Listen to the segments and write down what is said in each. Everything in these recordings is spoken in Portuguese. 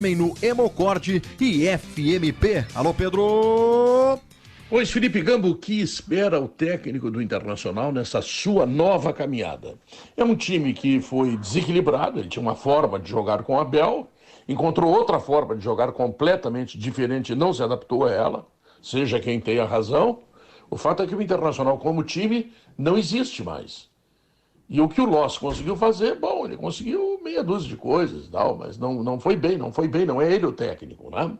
no Hemocord e FMP. Alô, Pedro! Pois, Felipe Gambo, o que espera o técnico do Internacional nessa sua nova caminhada? É um time que foi desequilibrado, ele tinha uma forma de jogar com o Abel, encontrou outra forma de jogar completamente diferente e não se adaptou a ela, seja quem tenha razão. O fato é que o Internacional, como time, não existe mais. E o que o Loss conseguiu fazer, bom, ele conseguiu meia dúzia de coisas e tal, mas não foi bem, não é ele o técnico, né?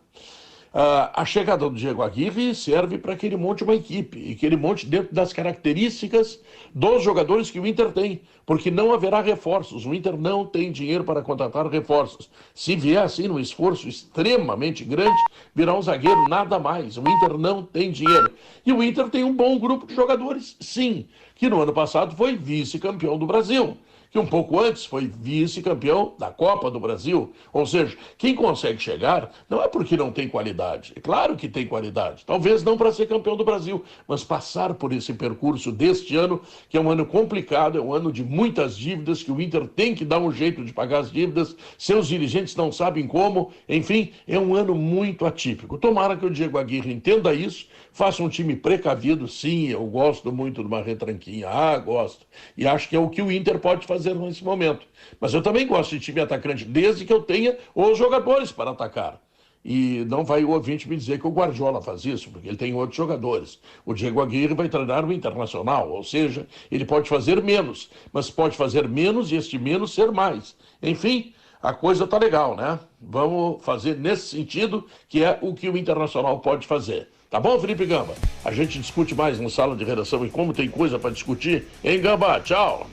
A chegada do Diego Aguirre serve para que ele monte uma equipe e que ele monte dentro das características dos jogadores que o Inter tem, porque não haverá reforços. O Inter não tem dinheiro para contratar reforços. Se vier assim num esforço extremamente grande, virá um zagueiro, nada mais. O Inter não tem dinheiro. E o Inter tem um bom grupo de jogadores, sim, que no ano passado foi vice-campeão do Brasil, que um pouco antes foi vice-campeão da Copa do Brasil. Ou seja, quem consegue chegar não é porque não tem qualidade. É claro que tem qualidade. Talvez não para ser campeão do Brasil, mas passar por esse percurso deste ano, que é um ano complicado, é um ano de muitas dívidas, que o Inter tem que dar um jeito de pagar as dívidas, seus dirigentes não sabem como, enfim, é um ano muito atípico. Tomara que o Diego Aguirre entenda isso, faça um time precavido, sim, eu gosto muito de uma retranquinha, gosto. E acho que é o que o Inter pode fazer nesse momento. Mas eu também gosto de time atacante, desde que eu tenha os jogadores para atacar. E não vai o ouvinte me dizer que o Guardiola faz isso, porque ele tem outros jogadores. O Diego Aguirre vai treinar o Internacional, ou seja, ele pode fazer menos, mas pode fazer menos e este menos ser mais. Enfim, a coisa tá legal, né? Vamos fazer nesse sentido, que é o que o Internacional pode fazer. Tá bom, Felipe Gamba? A gente discute mais no Sala de Redação e como tem coisa para discutir. Hein, Gamba? Tchau!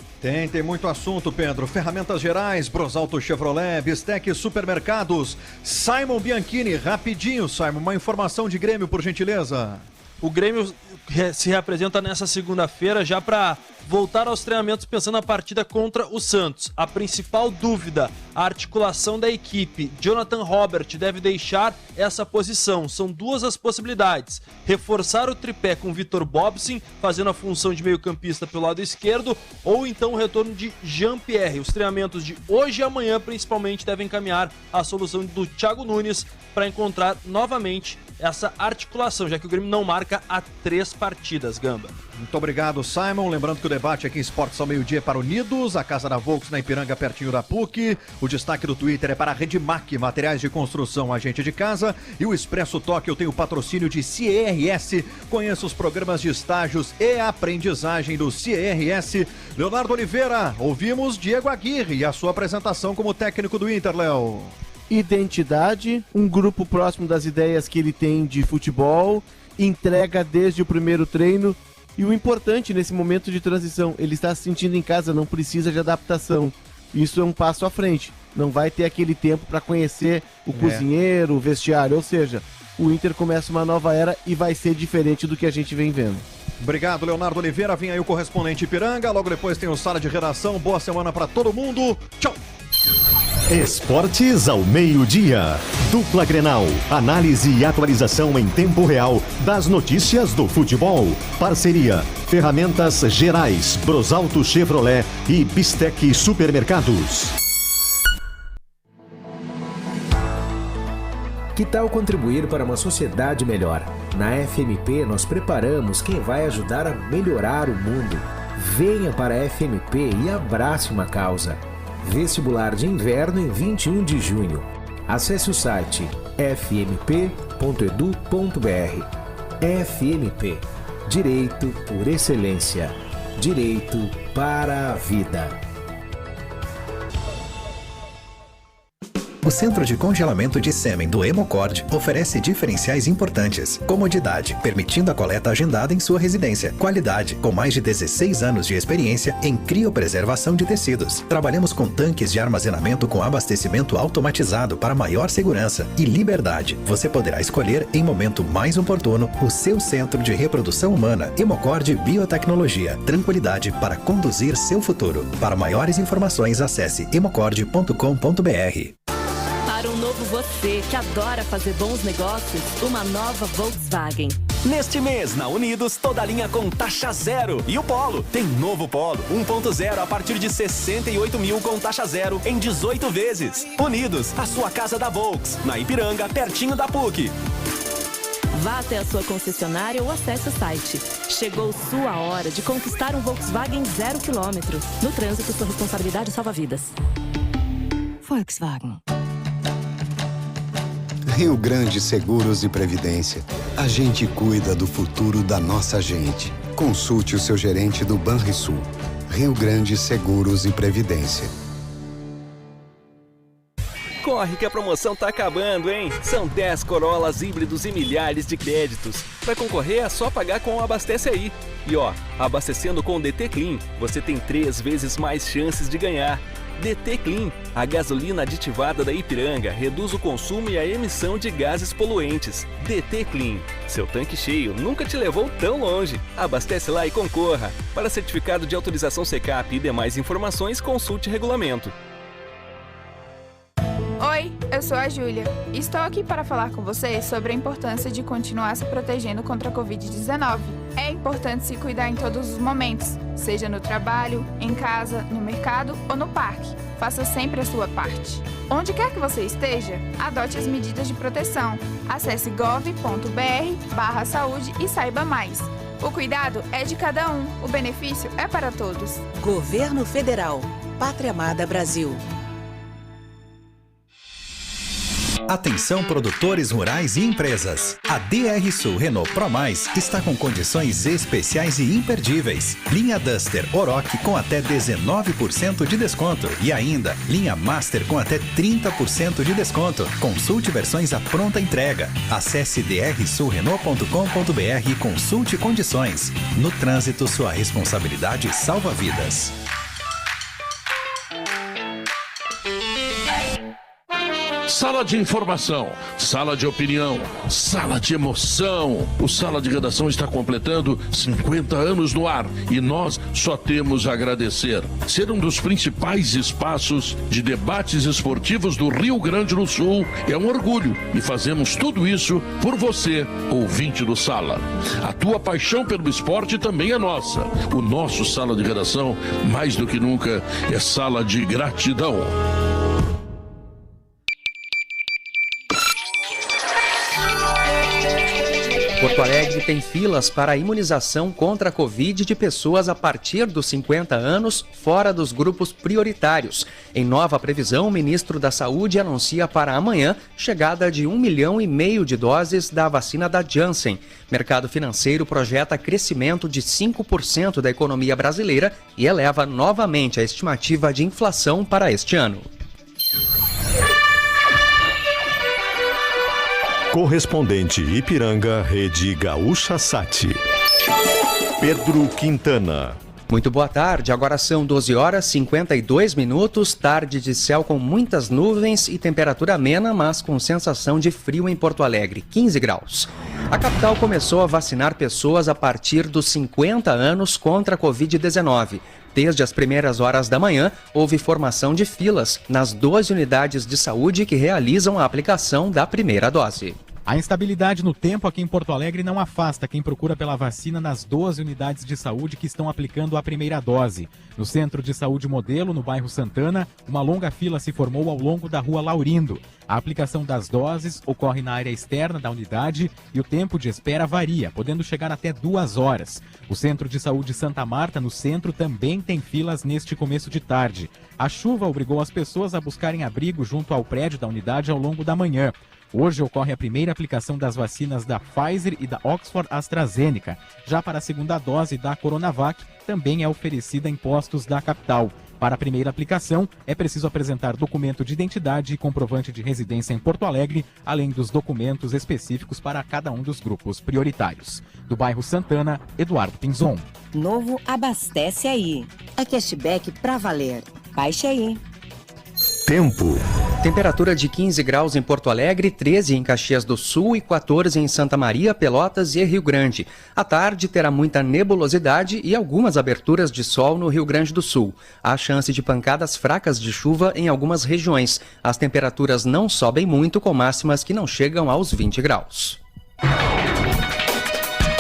Tem muito assunto, Pedro. Ferramentas Gerais, Brosalto Chevrolet, Bistec Supermercados. Simon Bianchini, rapidinho, Simon, uma informação de Grêmio, por gentileza. O Grêmio se reapresenta nessa segunda-feira já para voltar aos treinamentos pensando na partida contra o Santos. A principal dúvida, a articulação da equipe. Jonathan Robert deve deixar essa posição. São duas as possibilidades. Reforçar o tripé com Vitor Bobsin, fazendo a função de meio-campista pelo lado esquerdo, ou então o retorno de Jean-Pierre. Os treinamentos de hoje e amanhã, principalmente, devem caminhar a solução do Thiago Nunes para encontrar novamente essa articulação, já que o Grêmio não marca há 3 partidas, Gamba. Muito obrigado, Simon. Lembrando que o debate aqui em Esportes ao meio-dia é para Unidos, a Casa da Volks na Ipiranga, pertinho da PUC. O destaque do Twitter é para a Redmac, materiais de construção, agente de casa. E o Expresso Toque, eu tenho patrocínio de CRS. Conheça os programas de estágios e aprendizagem do CRS. Leonardo Oliveira, ouvimos Diego Aguirre e a sua apresentação como técnico do Inter, Léo. Identidade, um grupo próximo das ideias que ele tem de futebol, entrega desde o primeiro treino e o importante nesse momento de transição, ele está se sentindo em casa, não precisa de adaptação. Isso é um passo à frente, não vai ter aquele tempo para conhecer o cozinheiro, o vestiário, ou seja, o Inter começa uma nova era e vai ser diferente do que a gente vem vendo. Obrigado, Leonardo Oliveira, vem aí o correspondente Ipiranga, logo depois tem o Sala de Redação, boa semana para todo mundo, tchau! Esportes ao meio-dia. Dupla Grenal. Análise e atualização em tempo real das notícias do futebol. Parceria. Ferramentas Gerais. Brosalto Chevrolet e Bistec Supermercados. Que tal contribuir para uma sociedade melhor? Na FMP nós preparamos quem vai ajudar a melhorar o mundo. Venha para a FMP e abrace uma causa. Vestibular de inverno em 21 de junho. Acesse o site fmp.edu.br. FMP. Direito por excelência. Direito para a vida. O Centro de Congelamento de Sêmen do Hemocord oferece diferenciais importantes. Comodidade, permitindo a coleta agendada em sua residência. Qualidade, com mais de 16 anos de experiência em criopreservação de tecidos. Trabalhamos com tanques de armazenamento com abastecimento automatizado para maior segurança. E liberdade, você poderá escolher em momento mais oportuno o seu centro de reprodução humana. Hemocord Biotecnologia. Tranquilidade para conduzir seu futuro. Para maiores informações, acesse hemocord.com.br. Para um novo você que adora fazer bons negócios, uma nova Volkswagen. Neste mês, na Unidos, toda linha com taxa zero. E o Polo? Tem novo Polo 1.0 a partir de 68 mil com taxa zero em 18 vezes. Unidos, a sua casa da Volks, na Ipiranga, pertinho da PUC. Vá até a sua concessionária ou acesse o site. Chegou sua hora de conquistar um Volkswagen 0 km. No trânsito, sua responsabilidade salva vidas. Volkswagen. Rio Grande Seguros e Previdência. A gente cuida do futuro da nossa gente. Consulte o seu gerente do Banrisul. Rio Grande Seguros e Previdência. Corre que a promoção tá acabando, hein? São 10 Corollas híbridos e milhares de créditos. Para concorrer é só pagar com o Abastece Aí. E ó, abastecendo com o DT Clean, você tem 3 vezes mais chances de ganhar. DT Clean, a gasolina aditivada da Ipiranga, reduz o consumo e a emissão de gases poluentes. DT Clean, seu tanque cheio nunca te levou tão longe. Abastece lá e concorra. Para certificado de autorização Secap e demais informações, consulte regulamento. Oi, eu sou a Júlia e estou aqui para falar com você sobre a importância de continuar se protegendo contra a Covid-19. É importante se cuidar em todos os momentos, seja no trabalho, em casa, no mercado ou no parque. Faça sempre a sua parte. Onde quer que você esteja, adote as medidas de proteção. Acesse gov.br/saúde e saiba mais. O cuidado é de cada um, o benefício é para todos. Governo Federal. Pátria Amada Brasil. Atenção produtores rurais e empresas. A DR Sul Renault Pro Mais está com condições especiais e imperdíveis. Linha Duster Oroch com até 19% de desconto. E ainda, linha Master com até 30% de desconto. Consulte versões à pronta entrega. Acesse drsulrenault.com.br e consulte condições. No trânsito, sua responsabilidade salva vidas. Sala de informação, sala de opinião, sala de emoção. O Sala de Redação está completando 50 anos no ar e nós só temos a agradecer. Ser um dos principais espaços de debates esportivos do Rio Grande do Sul é um orgulho e fazemos tudo isso por você, ouvinte do Sala. A tua paixão pelo esporte também é nossa. O nosso Sala de Redação, mais do que nunca, é sala de gratidão. Porto Alegre tem filas para a imunização contra a Covid de pessoas a partir dos 50 anos fora dos grupos prioritários. Em nova previsão, o ministro da Saúde anuncia para amanhã chegada de 1,5 milhão de doses da vacina da Janssen. Mercado financeiro projeta crescimento de 5% da economia brasileira e eleva novamente a estimativa de inflação para este ano. Correspondente Ipiranga, Rede Gaúcha Sat. Pedro Quintana. Muito boa tarde, agora são 12 horas 52 minutos, tarde de céu com muitas nuvens e temperatura amena, mas com sensação de frio em Porto Alegre, 15 graus. A capital começou a vacinar pessoas a partir dos 50 anos contra a Covid-19. Desde as primeiras horas da manhã, houve formação de filas nas 12 unidades de saúde que realizam a aplicação da primeira dose. A instabilidade no tempo aqui em Porto Alegre não afasta quem procura pela vacina nas 12 unidades de saúde que estão aplicando a primeira dose. No Centro de Saúde Modelo, no bairro Santana, uma longa fila se formou ao longo da Rua Laurindo. A aplicação das doses ocorre na área externa da unidade e o tempo de espera varia, podendo chegar até 2 horas. O Centro de Saúde Santa Marta, no centro, também tem filas neste começo de tarde. A chuva obrigou as pessoas a buscarem abrigo junto ao prédio da unidade ao longo da manhã. Hoje ocorre a primeira aplicação das vacinas da Pfizer e da Oxford AstraZeneca. Já para a segunda dose da Coronavac, também é oferecida em postos da capital. Para a primeira aplicação, é preciso apresentar documento de identidade e comprovante de residência em Porto Alegre, além dos documentos específicos para cada um dos grupos prioritários. Do bairro Santana, Eduardo Pinzon. Novo Abastece Aí. É cashback pra valer. Baixe aí. Tempo. Temperatura de 15 graus em Porto Alegre, 13 em Caxias do Sul e 14 em Santa Maria, Pelotas e Rio Grande. À tarde terá muita nebulosidade e algumas aberturas de sol no Rio Grande do Sul. Há chance de pancadas fracas de chuva em algumas regiões. As temperaturas não sobem muito, com máximas que não chegam aos 20 graus.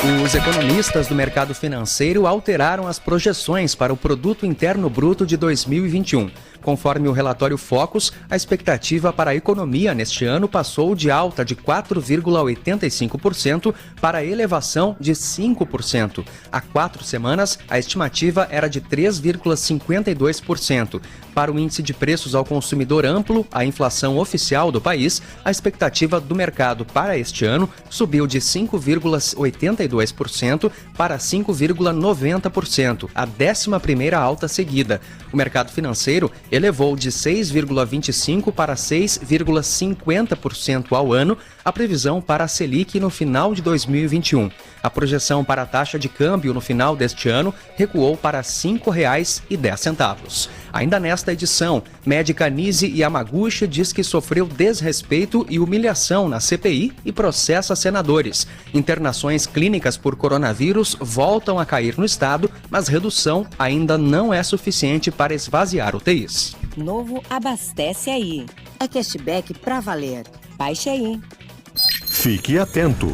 Os economistas do mercado financeiro alteraram as projeções para o Produto Interno Bruto de 2021. Conforme o relatório Focus, a expectativa para a economia neste ano passou de alta de 4,85% para elevação de 5%. Há 4 semanas, a estimativa era de 3,52%. Para o índice de preços ao consumidor amplo, a inflação oficial do país, a expectativa do mercado para este ano subiu de 5,82% para 5,90%, a 11ª alta seguida. O mercado financeiro elevou de 6,25% para 6,50% ao ano a previsão para a Selic no final de 2021. A projeção para a taxa de câmbio no final deste ano recuou para R$ 5,10. Ainda nesta edição, médica Nise Yamaguchi diz que sofreu desrespeito e humilhação na CPI e processa senadores. Internações clínicas por coronavírus voltam a cair no estado, mas redução ainda não é suficiente para esvaziar UTIs. Novo Abastece Aí. É cashback pra valer. Baixe aí. Fique atento.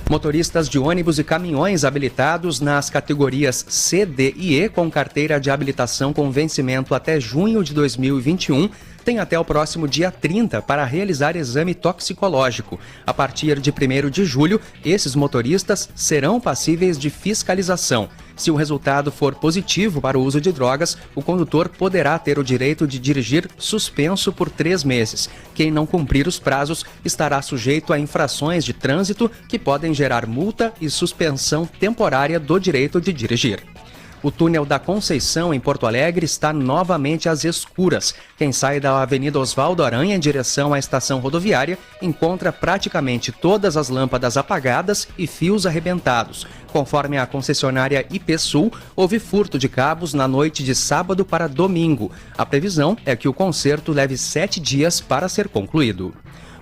Motoristas de ônibus e caminhões habilitados nas categorias C, D e E com carteira de habilitação com vencimento até junho de 2021 têm até o próximo dia 30 para realizar exame toxicológico. A partir de 1º de julho, esses motoristas serão passíveis de fiscalização. Se o resultado for positivo para o uso de drogas, o condutor poderá ter o direito de dirigir suspenso por 3 meses. Quem não cumprir os prazos estará sujeito a infrações de trânsito que podem gerar multa e suspensão temporária do direito de dirigir. O túnel da Conceição, em Porto Alegre, está novamente às escuras. Quem sai da Avenida Oswaldo Aranha em direção à estação rodoviária encontra praticamente todas as lâmpadas apagadas e fios arrebentados. Conforme a concessionária IP Sul, houve furto de cabos na noite de sábado para domingo. A previsão é que o conserto leve 7 dias para ser concluído.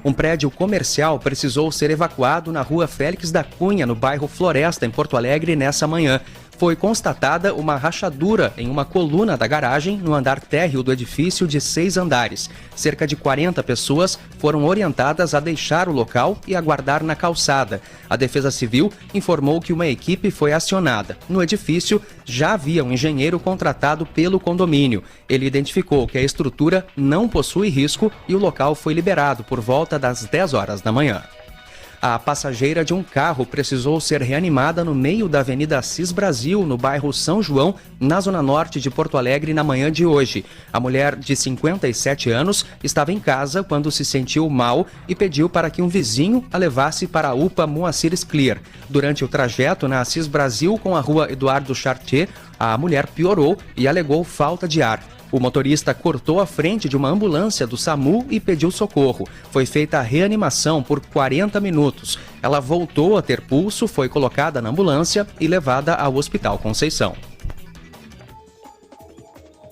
Um prédio comercial precisou ser evacuado na rua Félix da Cunha, no bairro Floresta, em Porto Alegre, nessa manhã. Foi constatada uma rachadura em uma coluna da garagem no andar térreo do edifício de 6 andares. Cerca de 40 pessoas foram orientadas a deixar o local e aguardar na calçada. A Defesa Civil informou que uma equipe foi acionada. No edifício já havia um engenheiro contratado pelo condomínio. Ele identificou que a estrutura não possui risco e o local foi liberado por volta das 10 horas da manhã. A passageira de um carro precisou ser reanimada no meio da Avenida Assis Brasil, no bairro São João, na zona norte de Porto Alegre, na manhã de hoje. A mulher, de 57 anos, estava em casa quando se sentiu mal e pediu para que um vizinho a levasse para a UPA Moacir Scliar. Durante o trajeto na Assis Brasil com a rua Eduardo Chartier, a mulher piorou e alegou falta de ar. O motorista cortou a frente de uma ambulância do SAMU e pediu socorro. Foi feita a reanimação por 40 minutos. Ela voltou a ter pulso, foi colocada na ambulância e levada ao Hospital Conceição.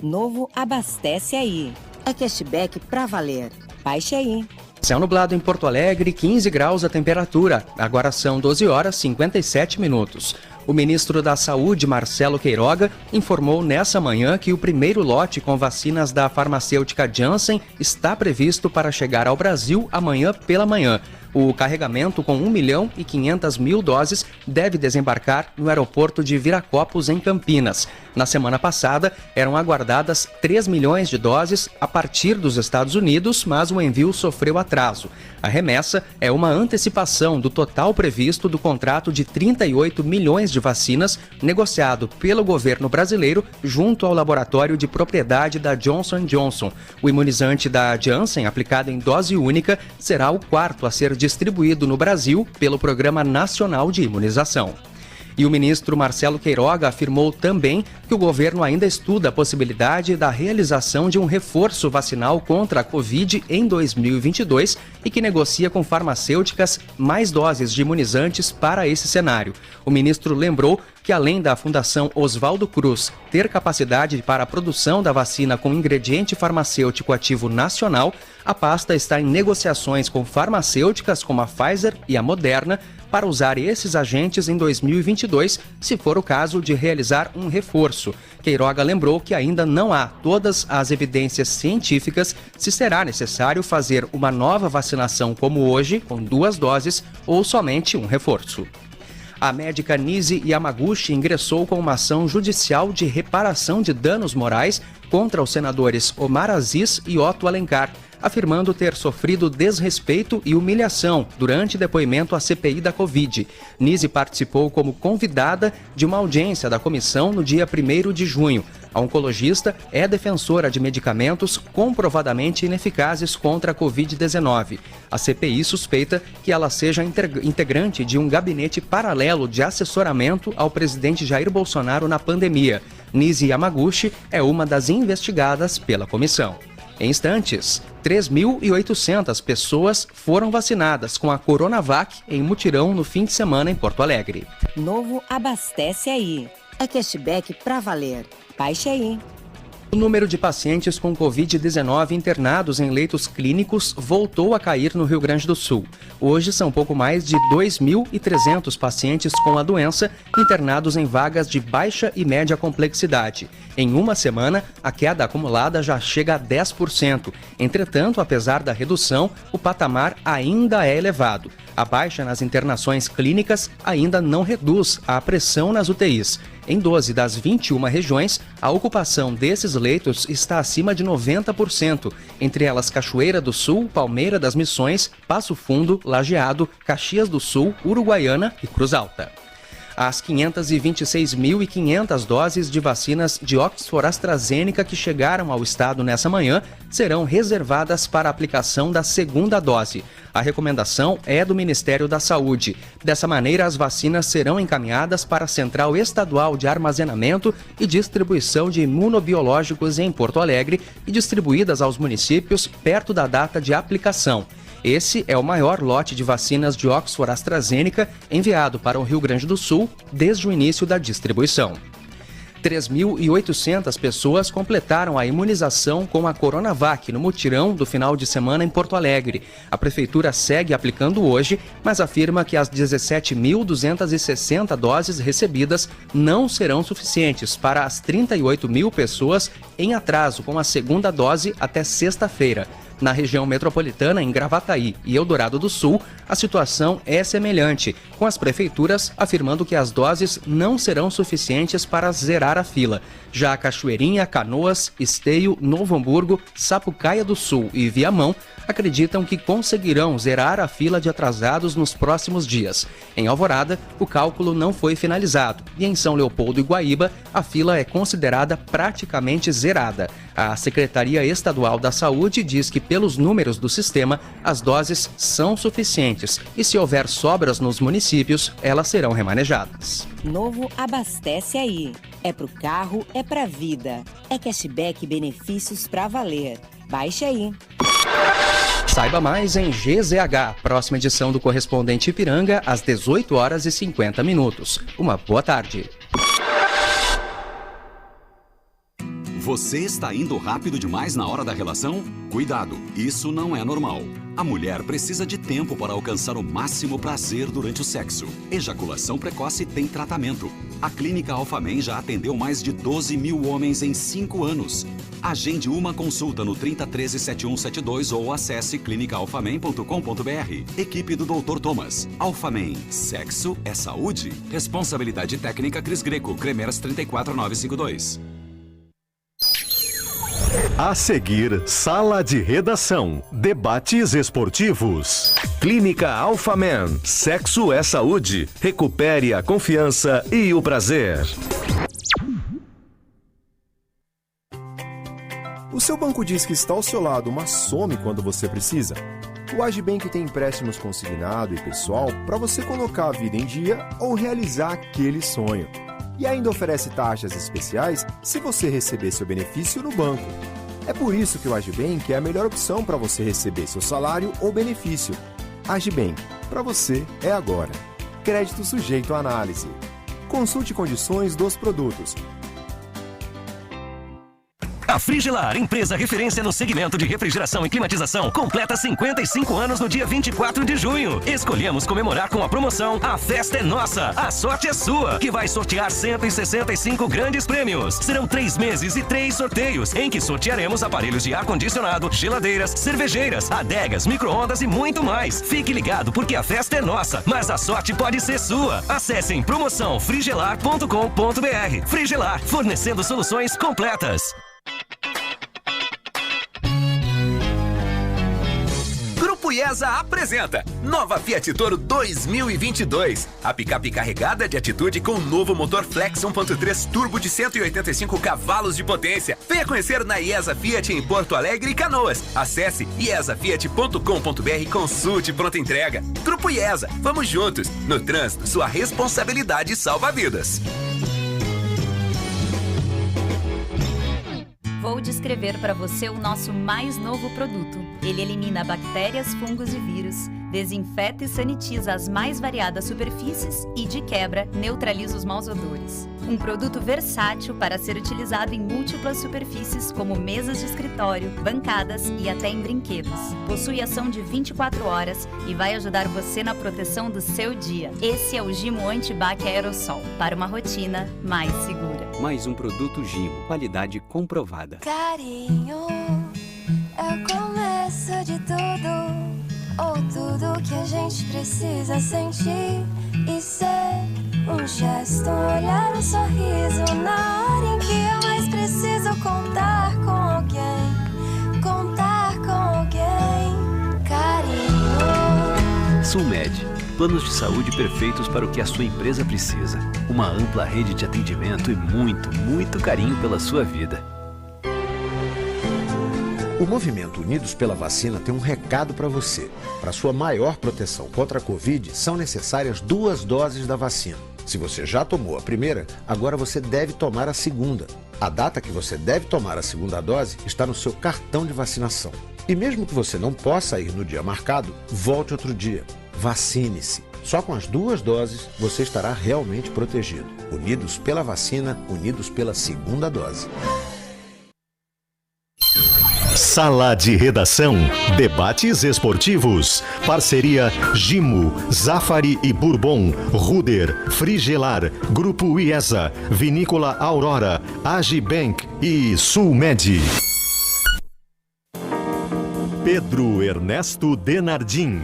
Novo Abastece Aí. É cashback pra valer. Baixe aí. Céu nublado em Porto Alegre, 15 graus a temperatura. Agora são 12 horas e 57 minutos. O ministro da Saúde, Marcelo Queiroga, informou nessa manhã que o primeiro lote com vacinas da farmacêutica Janssen está previsto para chegar ao Brasil amanhã pela manhã. O carregamento com 1.500.000 doses deve desembarcar no aeroporto de Viracopos, em Campinas. Na semana passada, eram aguardadas 3 milhões de doses a partir dos Estados Unidos, mas o envio sofreu atraso. A remessa é uma antecipação do total previsto do contrato de 38 milhões de vacinas negociado pelo governo brasileiro junto ao laboratório de propriedade da Johnson & Johnson. O imunizante da Janssen, aplicado em dose única, será o 4º a ser distribuído no Brasil pelo Programa Nacional de Imunização. E o ministro Marcelo Queiroga afirmou também que o governo ainda estuda a possibilidade da realização de um reforço vacinal contra a Covid em 2022 e que negocia com farmacêuticas mais doses de imunizantes para esse cenário. O ministro lembrou que, além da Fundação Oswaldo Cruz ter capacidade para a produção da vacina com ingrediente farmacêutico ativo nacional, a pasta está em negociações com farmacêuticas como a Pfizer e a Moderna para usar esses agentes em 2022, se for o caso de realizar um reforço. Queiroga lembrou que ainda não há todas as evidências científicas se será necessário fazer uma nova vacinação como hoje, com 2 doses, ou somente um reforço. A médica Nise Yamaguchi ingressou com uma ação judicial de reparação de danos morais contra os senadores Omar Aziz e Otto Alencar, afirmando ter sofrido desrespeito e humilhação durante depoimento à CPI da Covid. Nise participou como convidada de uma audiência da comissão no dia 1º de junho. A oncologista é defensora de medicamentos comprovadamente ineficazes contra a Covid-19. A CPI suspeita que ela seja integrante de um gabinete paralelo de assessoramento ao presidente Jair Bolsonaro na pandemia. Nise Yamaguchi é uma das investigadas pela comissão. Em instantes, 3.800 pessoas foram vacinadas com a Coronavac em mutirão no fim de semana em Porto Alegre. Novo Abastece Aí. É cashback pra valer. Baixe aí. O número de pacientes com Covid-19 internados em leitos clínicos voltou a cair no Rio Grande do Sul. Hoje são pouco mais de 2.300 pacientes com a doença internados em vagas de baixa e média complexidade. Em uma semana, a queda acumulada já chega a 10%. Entretanto, apesar da redução, o patamar ainda é elevado. A baixa nas internações clínicas ainda não reduz a pressão nas UTIs. Em 12 das 21 regiões, a ocupação desses leitos está acima de 90%, entre elas Cachoeira do Sul, Palmeira das Missões, Passo Fundo, Lajeado, Caxias do Sul, Uruguaiana e Cruz Alta. As 526.500 doses de vacinas de Oxford AstraZeneca que chegaram ao estado nessa manhã serão reservadas para a aplicação da segunda dose. A recomendação é do Ministério da Saúde. Dessa maneira, as vacinas serão encaminhadas para a Central Estadual de Armazenamento e Distribuição de Imunobiológicos em Porto Alegre e distribuídas aos municípios perto da data de aplicação. Esse é o maior lote de vacinas de Oxford AstraZeneca enviado para o Rio Grande do Sul desde o início da distribuição. 3.800 pessoas completaram a imunização com a Coronavac no mutirão do final de semana em Porto Alegre. A prefeitura segue aplicando hoje, mas afirma que as 17.260 doses recebidas não serão suficientes para as 38 mil pessoas em atraso com a segunda dose até sexta-feira. Na região metropolitana, em Gravataí e Eldorado do Sul, a situação é semelhante, com as prefeituras afirmando que as doses não serão suficientes para zerar a fila. Já a Cachoeirinha, Canoas, Esteio, Novo Hamburgo, Sapucaia do Sul e Viamão acreditam que conseguirão zerar a fila de atrasados nos próximos dias. Em Alvorada, o cálculo não foi finalizado e em São Leopoldo e Guaíba, a fila é considerada praticamente zerada. A Secretaria Estadual da Saúde diz que, pelos números do sistema, as doses são suficientes e, se houver sobras nos municípios, elas serão remanejadas. Novo Abastece Aí. É pro carro, é pra vida. É cashback e benefícios pra valer. Baixe aí. Saiba mais em GZH, próxima edição do Correspondente Ipiranga, às 18h50. Uma boa tarde. Você está indo rápido demais na hora da relação? Cuidado, isso não é normal. A mulher precisa de tempo para alcançar o máximo prazer durante o sexo. Ejaculação precoce tem tratamento. A Clínica Alphamen já atendeu mais de 12 mil homens em 5 anos. Agende uma consulta no 3013-7172 ou acesse clinicaalphamen.com.br. Equipe do Dr. Thomas. Alphamen. Sexo é saúde. Responsabilidade técnica Cris Greco. Cremeras 34952. A seguir, Sala de Redação. Debates esportivos. Clínica Alphamen. Sexo é saúde. Recupere a confiança e o prazer. O seu banco diz que está ao seu lado, mas some quando você precisa? O Agibank tem empréstimos consignado e pessoal para você colocar a vida em dia ou realizar aquele sonho. E ainda oferece taxas especiais se você receber seu benefício no banco. É por isso que o Agibank é a melhor opção para você receber seu salário ou benefício. Agibank, para você é agora. Crédito sujeito à análise. Consulte condições dos produtos. A Frigelar, empresa referência no segmento de refrigeração e climatização, completa 55 anos no dia 24 de junho. Escolhemos comemorar com a promoção A Festa é Nossa, a Sorte é Sua, que vai sortear 165 grandes prêmios. Serão 3 meses e 3 sorteios, em que sortearemos aparelhos de ar-condicionado, geladeiras, cervejeiras, adegas, micro-ondas e muito mais. Fique ligado porque a festa é nossa, mas a sorte pode ser sua. Acessem promoçãofrigelar.com.br. Frigelar, fornecendo soluções completas. Grupo IESA apresenta nova Fiat Toro 2022. A picape carregada de atitude com o novo motor Flex 1.3 turbo de 185 cavalos de potência. Venha conhecer na IESA Fiat em Porto Alegre e Canoas. Acesse iesafiat.com.br e consulte pronta entrega. Grupo IESA, vamos juntos. No trânsito, sua responsabilidade salva vidas. Vou descrever para você o nosso mais novo produto. Ele elimina bactérias, fungos e vírus, desinfeta e sanitiza as mais variadas superfícies e, de quebra, neutraliza os maus odores. Um produto versátil para ser utilizado em múltiplas superfícies, como mesas de escritório, bancadas e até em brinquedos. Possui ação de 24 horas e vai ajudar você na proteção do seu dia. Esse é o Gimo Antibac Aerosol, para uma rotina mais segura. Mais um produto Gimo, qualidade comprovada. Carinho é o começo de tudo, ou tudo que a gente precisa sentir e ser. Um gesto, um olhar, um sorriso, na hora em que eu mais preciso contar com alguém, contar com alguém. Carinho. Sulmed, planos de saúde perfeitos para o que a sua empresa precisa. Uma ampla rede de atendimento e muito, muito carinho pela sua vida. O movimento Unidos pela Vacina tem um recado para você. Para sua maior proteção contra a Covid, são necessárias 2 doses da vacina. Se você já tomou a primeira, agora você deve tomar a segunda. A data que você deve tomar a segunda dose está no seu cartão de vacinação. E mesmo que você não possa ir no dia marcado, volte outro dia. Vacine-se. Só com as 2 doses você estará realmente protegido. Unidos pela vacina, unidos pela segunda dose. Sala de Redação. Debates esportivos. Parceria Gimo, Zafari e Bourbon, Ruder, Frigelar, Grupo IESA, Vinícola Aurora, Agibank e Sulmed. Pedro Ernesto Denardim.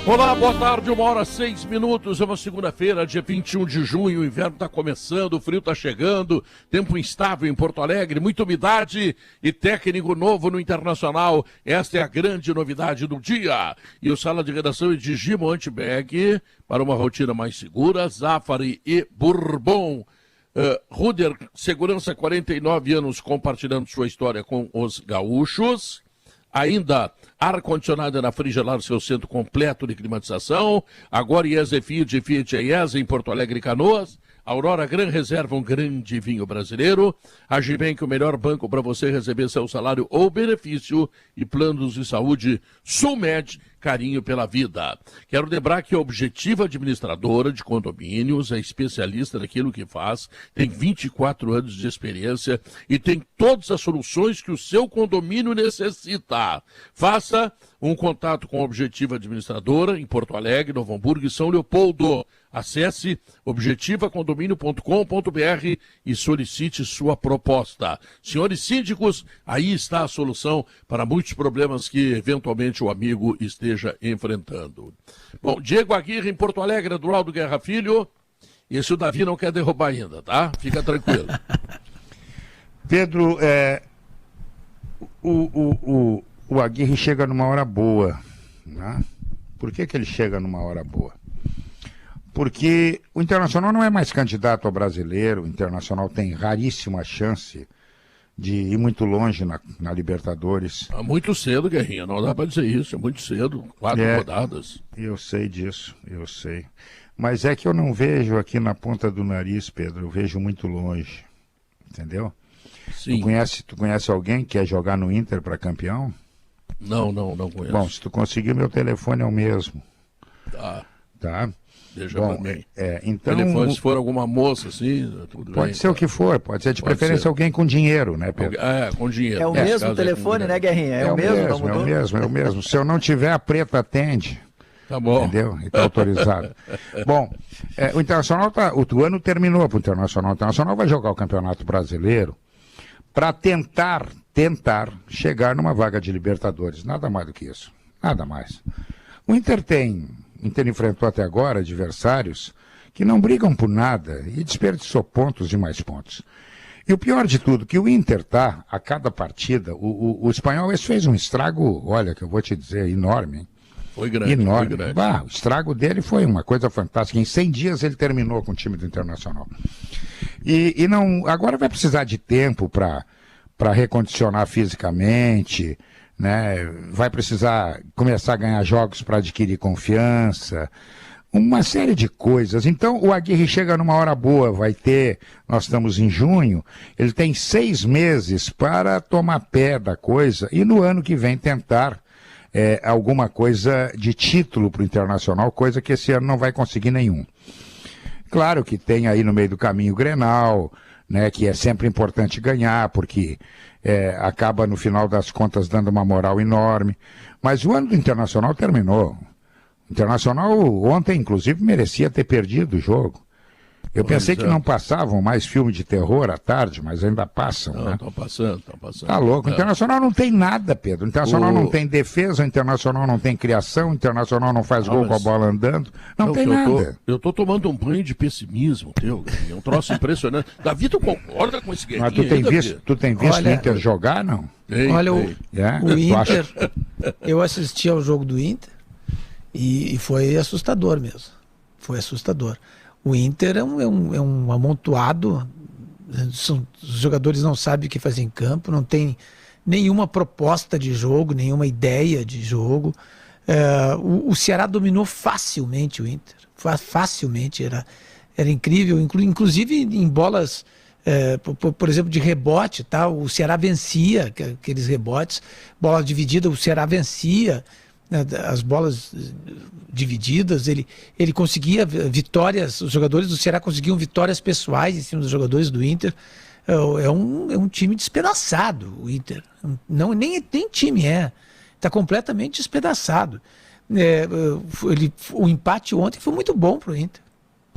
Olá, boa tarde, 1h06. É uma segunda-feira, dia 21 de junho, o inverno está começando, o frio está chegando, tempo instável em Porto Alegre, muita umidade e técnico novo no Internacional. Esta é a grande novidade do dia. E o Sala de Redação é de Gimo Antibac, para uma rotina mais segura, Zafari e Bourbon. Ruder, segurança, 49 anos, compartilhando sua história com os gaúchos. Ainda ar-condicionado na Frigelar, seu centro completo de climatização. Agora IESA Fiat, Fiat IESA em Porto Alegre e Canoas. Aurora Gran Reserva, um grande vinho brasileiro. Agibank, o melhor banco para você receber seu salário ou benefício. E planos de saúde Sulmed, carinho pela vida. Quero lembrar que a Objetiva Administradora de Condomínios é especialista naquilo que faz, tem 24 anos de experiência e tem todas as soluções que o seu condomínio necessita. Faça um contato com a Objetiva Administradora em Porto Alegre, Novo Hamburgo e São Leopoldo. Acesse objetivacondomínio.com.br e solicite sua proposta. Senhores síndicos, aí está a solução para muitos problemas que eventualmente o amigo esteja enfrentando. Bom, Diego Aguirre em Porto Alegre, Eduardo Guerra Filho. Esse o Davi não quer derrubar ainda, tá? Fica tranquilo. Pedro, o Aguirre chega numa hora boa, né? Por que ele chega numa hora boa? Porque o Internacional não é mais candidato ao brasileiro, o Internacional tem raríssima chance de ir muito longe na Libertadores. É muito cedo, Guerrinha, não dá para dizer isso, é muito cedo, 4 rodadas. Eu sei disso, eu sei. Mas é que eu não vejo aqui na ponta do nariz, Pedro, eu vejo muito longe, entendeu? Sim. Tu conhece alguém que quer jogar no Inter para campeão? Não conheço. Bom, se tu conseguir, meu telefone é o mesmo. Tá. Tá? Deixa Bom, pra mim. Então, se for alguma moça, assim, tudo pode bem. ser o que for, pode ser de preferência alguém com dinheiro, né, Pedro? Com dinheiro. É o mesmo telefone, né, Guerrinha? É o mesmo. Se eu não tiver, a preta atende. Tá bom. Entendeu? E tá autorizado. Bom, o Internacional o ano terminou para o Internacional. O Internacional vai jogar o Campeonato Brasileiro para tentar chegar numa vaga de Libertadores. Nada mais do que isso. Nada mais. O Inter enfrentou até agora adversários que não brigam por nada e desperdiçou pontos e mais pontos. E o pior de tudo, que o Inter a cada partida, o espanhol esse fez um estrago, olha, que eu vou te dizer, enorme, hein? Foi grande. Enorme. Foi grande. O estrago dele foi uma coisa fantástica. Em 100 dias ele terminou com o time do Internacional. E não, agora vai precisar de tempo para recondicionar fisicamente, né? Vai precisar começar a ganhar jogos para adquirir confiança, uma série de coisas. Então o Aguirre chega numa hora boa, nós estamos em junho, ele tem 6 meses para tomar pé da coisa e no ano que vem tentar alguma coisa de título para o Internacional, coisa que esse ano não vai conseguir nenhum. Claro que tem aí no meio do caminho o Grenal, né, que é sempre importante ganhar, porque acaba no final das contas dando uma moral enorme. Mas o ano do Internacional terminou. O Internacional ontem, inclusive, merecia ter perdido o jogo. Eu pensei que não passavam mais filme de terror à tarde, mas ainda passam, né? Estão passando. Tá louco. O Internacional não tem nada, Pedro. O Internacional não tem defesa, o Internacional não tem criação, o Internacional não faz gol com a bola andando. Não tem nada. Eu tô tomando um banho de pessimismo, é um troço impressionante. Davi, tu concorda com esse Guerrinha? Mas tu tem visto o Inter jogar, não? Olha, o Inter, eu assisti ao jogo do Inter e foi assustador mesmo. Foi assustador. O Inter é um amontoado, os jogadores não sabem o que fazer em campo, não tem nenhuma proposta de jogo, nenhuma ideia de jogo. O Ceará dominou facilmente o Inter, facilmente, era incrível, inclusive em bolas, por exemplo, de rebote, tá? O Ceará vencia aqueles rebotes, bola dividida, o Ceará vencia as bolas divididas, ele conseguia vitórias, os jogadores do Ceará conseguiam vitórias pessoais em cima dos jogadores do Inter. É um time despedaçado, o Inter. Nem time está completamente despedaçado. O empate ontem foi muito bom para o Inter.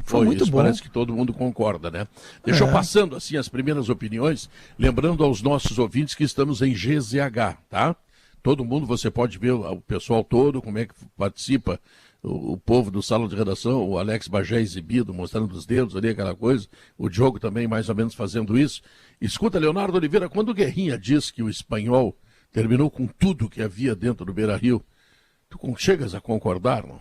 Foi muito bom. Parece que todo mundo concorda, né? Deixa eu passando assim as primeiras opiniões, lembrando aos nossos ouvintes que estamos em GZH, tá? Todo mundo, você pode ver o pessoal todo, como é que participa o povo do Sala de Redação, o Alex Bagé exibido, mostrando os dedos ali, aquela coisa, o Diogo também mais ou menos fazendo isso. Escuta, Leonardo Oliveira, quando o Guerrinha diz que o Espanhol terminou com tudo que havia dentro do Beira-Rio, tu chegas a concordar, não?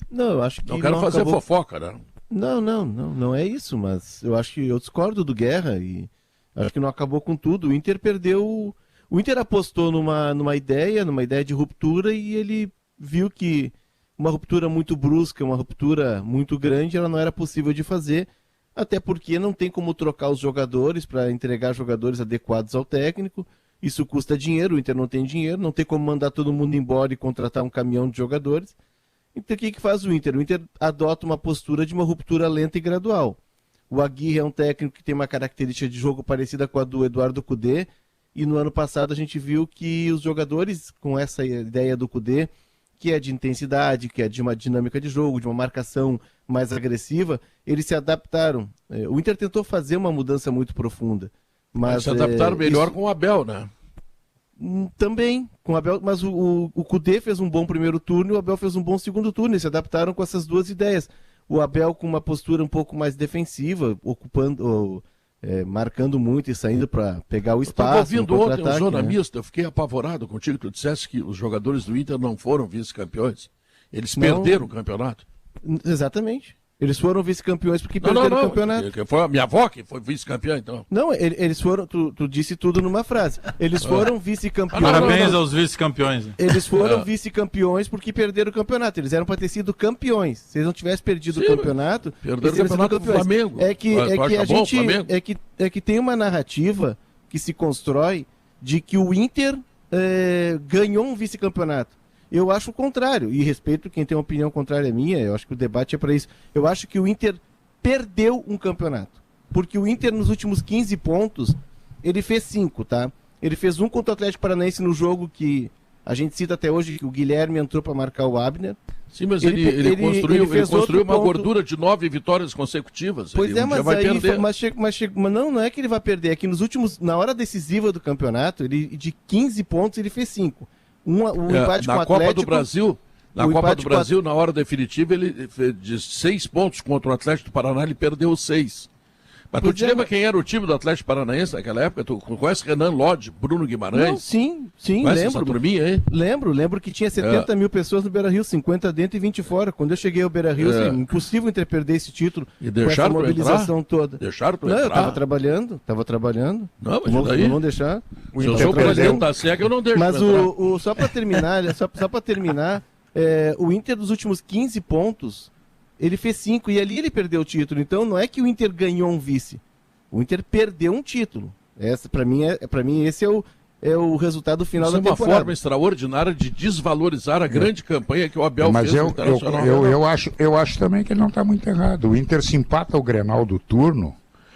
Não, eu acho que não quero fazer fofoca, né? Não é isso, mas eu acho que eu discordo do Guerra e acho que não acabou com tudo. O Inter perdeu... O Inter apostou numa ideia de ruptura e ele viu que uma ruptura muito brusca, uma ruptura muito grande, ela não era possível de fazer, até porque não tem como trocar os jogadores para entregar jogadores adequados ao técnico, isso custa dinheiro, o Inter não tem dinheiro, não tem como mandar todo mundo embora e contratar um caminhão de jogadores. Então o que faz o Inter? O Inter adota uma postura de uma ruptura lenta e gradual. O Aguirre é um técnico que tem uma característica de jogo parecida com a do Eduardo Cudê, e no ano passado a gente viu que os jogadores, com essa ideia do Cudê, que é de intensidade, que é de uma dinâmica de jogo, de uma marcação mais agressiva, eles se adaptaram. O Inter tentou fazer uma mudança muito profunda. Mas se adaptaram melhor com o Abel, né? Também, com o Abel, mas o Cudê fez um bom primeiro turno e o Abel fez um bom segundo turno, eles se adaptaram com essas duas ideias. O Abel com uma postura um pouco mais defensiva, marcando muito e saindo para pegar o espaço. Eu estava ouvindo ontem o Zona Mista, eu fiquei apavorado contigo, tu disseste que os jogadores do Inter não foram vice-campeões, eles perderam o campeonato. Exatamente. Eles foram vice-campeões porque perderam o campeonato. Foi a minha avó que foi vice-campeã, então. Não, eles foram, tu disse tudo numa frase. Eles foram vice-campeões. Parabéns aos vice-campeões. Eles foram vice-campeões porque perderam o campeonato. Eles eram para ter sido campeões. Se eles não tivessem perdido o campeonato, perderam o campeonato do Flamengo. É que tem uma narrativa que se constrói de que o Inter ganhou um vice-campeonato. Eu acho o contrário, e respeito quem tem uma opinião contrária à minha, eu acho que o debate é para isso. Eu acho que o Inter perdeu um campeonato, porque o Inter nos últimos 15 pontos, ele fez 5, tá? Ele fez um contra o Atlético Paranaense no jogo que a gente cita até hoje, que o Guilherme entrou para marcar o Abner. Sim, mas ele construiu uma gordura de 9 vitórias consecutivas. Pois mas vai perder. Mas não é que ele vai perder, é que nos últimos, na hora decisiva do campeonato, de 15 pontos ele fez 5. Empate com o Atlético. Na Copa do Brasil, na hora definitiva, ele fez de 6 pontos contra o Atlético do Paraná, ele perdeu 6. Mas tu te lembra quem era o time do Atlético Paranaense naquela época? Tu conhece Renan Lodge, Bruno Guimarães? Não, sim, conhece lembro. Essa turminha, hein? Lembro que tinha 70 mil pessoas no Beira-Rio, 50 dentro e 20 fora. Quando eu cheguei ao Beira-Rio, impossível Inter perder esse título. E deixaram com essa mobilização toda. Deixaram tu entrar? Eu tava trabalhando. Não, mas daí... Não vão deixar. Se eu sou o presidente da SEG, eu não deixo. Mas só para terminar, o Inter dos últimos 15 pontos, ele fez 5 e ali ele perdeu o título. Então não é que o Inter ganhou um vice. O Inter perdeu um título. Para mim esse é o resultado final da temporada. Isso é uma forma extraordinária de desvalorizar a grande campanha que o Abel fez no Internacional. Eu acho também que ele não está muito errado. O Inter se empata ao Grenal do turno,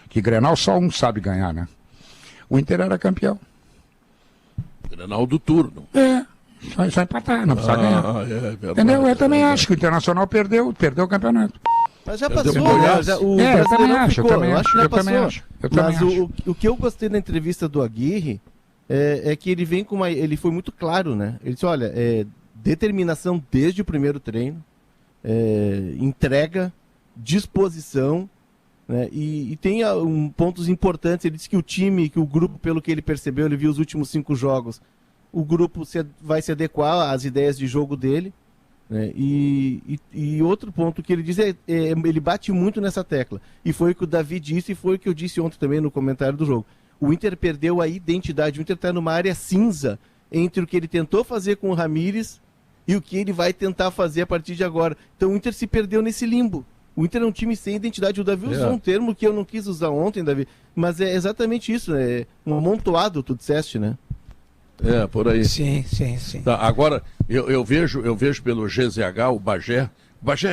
que Grenal só um sabe ganhar, né? O Inter era campeão. Grenal do turno. Só empatar, não precisa ganhar. Verdade, entendeu? Eu também acho que o Internacional perdeu o campeonato. Mas já passou, né? O Brasileirão ficou, eu acho que já passou. Mas o que eu gostei da entrevista do Aguirre é que ele vem com ele foi muito claro, né? Ele disse, olha, determinação desde o primeiro treino, entrega, disposição, né? E tem pontos importantes. Ele disse que que o grupo, pelo que ele percebeu, ele viu os últimos 5 jogos, o grupo vai se adequar às ideias de jogo dele. E outro ponto que ele diz ele bate muito nessa tecla, e foi o que o Davi disse e foi o que eu disse ontem também no comentário do jogo. O Inter perdeu a identidade, o Inter está numa área cinza entre o que ele tentou fazer com o Ramires e o que ele vai tentar fazer a partir de agora. Então o Inter se perdeu nesse limbo. O Inter é um time sem identidade. O Davi usou um termo que eu não quis usar ontem, Davi, mas é exatamente isso, um amontoado, tu disseste, né? Por aí. Sim. Tá, agora, eu vejo pelo GZH o Bagé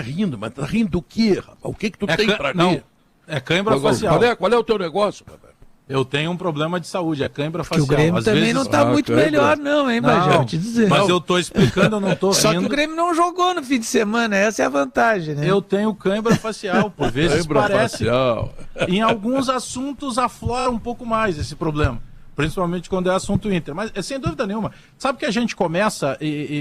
rindo, mas tá rindo do quê, rapaz? O que tu tem pra rir? Não, é cãibra facial. Qual é o teu negócio, rapaz? Eu tenho um problema de saúde, é cãibra facial. O Grêmio às também vezes... não tá muito melhor não, hein, Bagé? Vou te dizer. Mas eu tô explicando, eu não tô rindo. Só que o Grêmio não jogou no fim de semana, essa é a vantagem, né? Eu tenho cãibra facial, por vezes cãibra parece. Facial. Em alguns assuntos aflora um pouco mais esse problema. Principalmente quando é assunto Inter. Mas, sem dúvida nenhuma, sabe que a gente começa,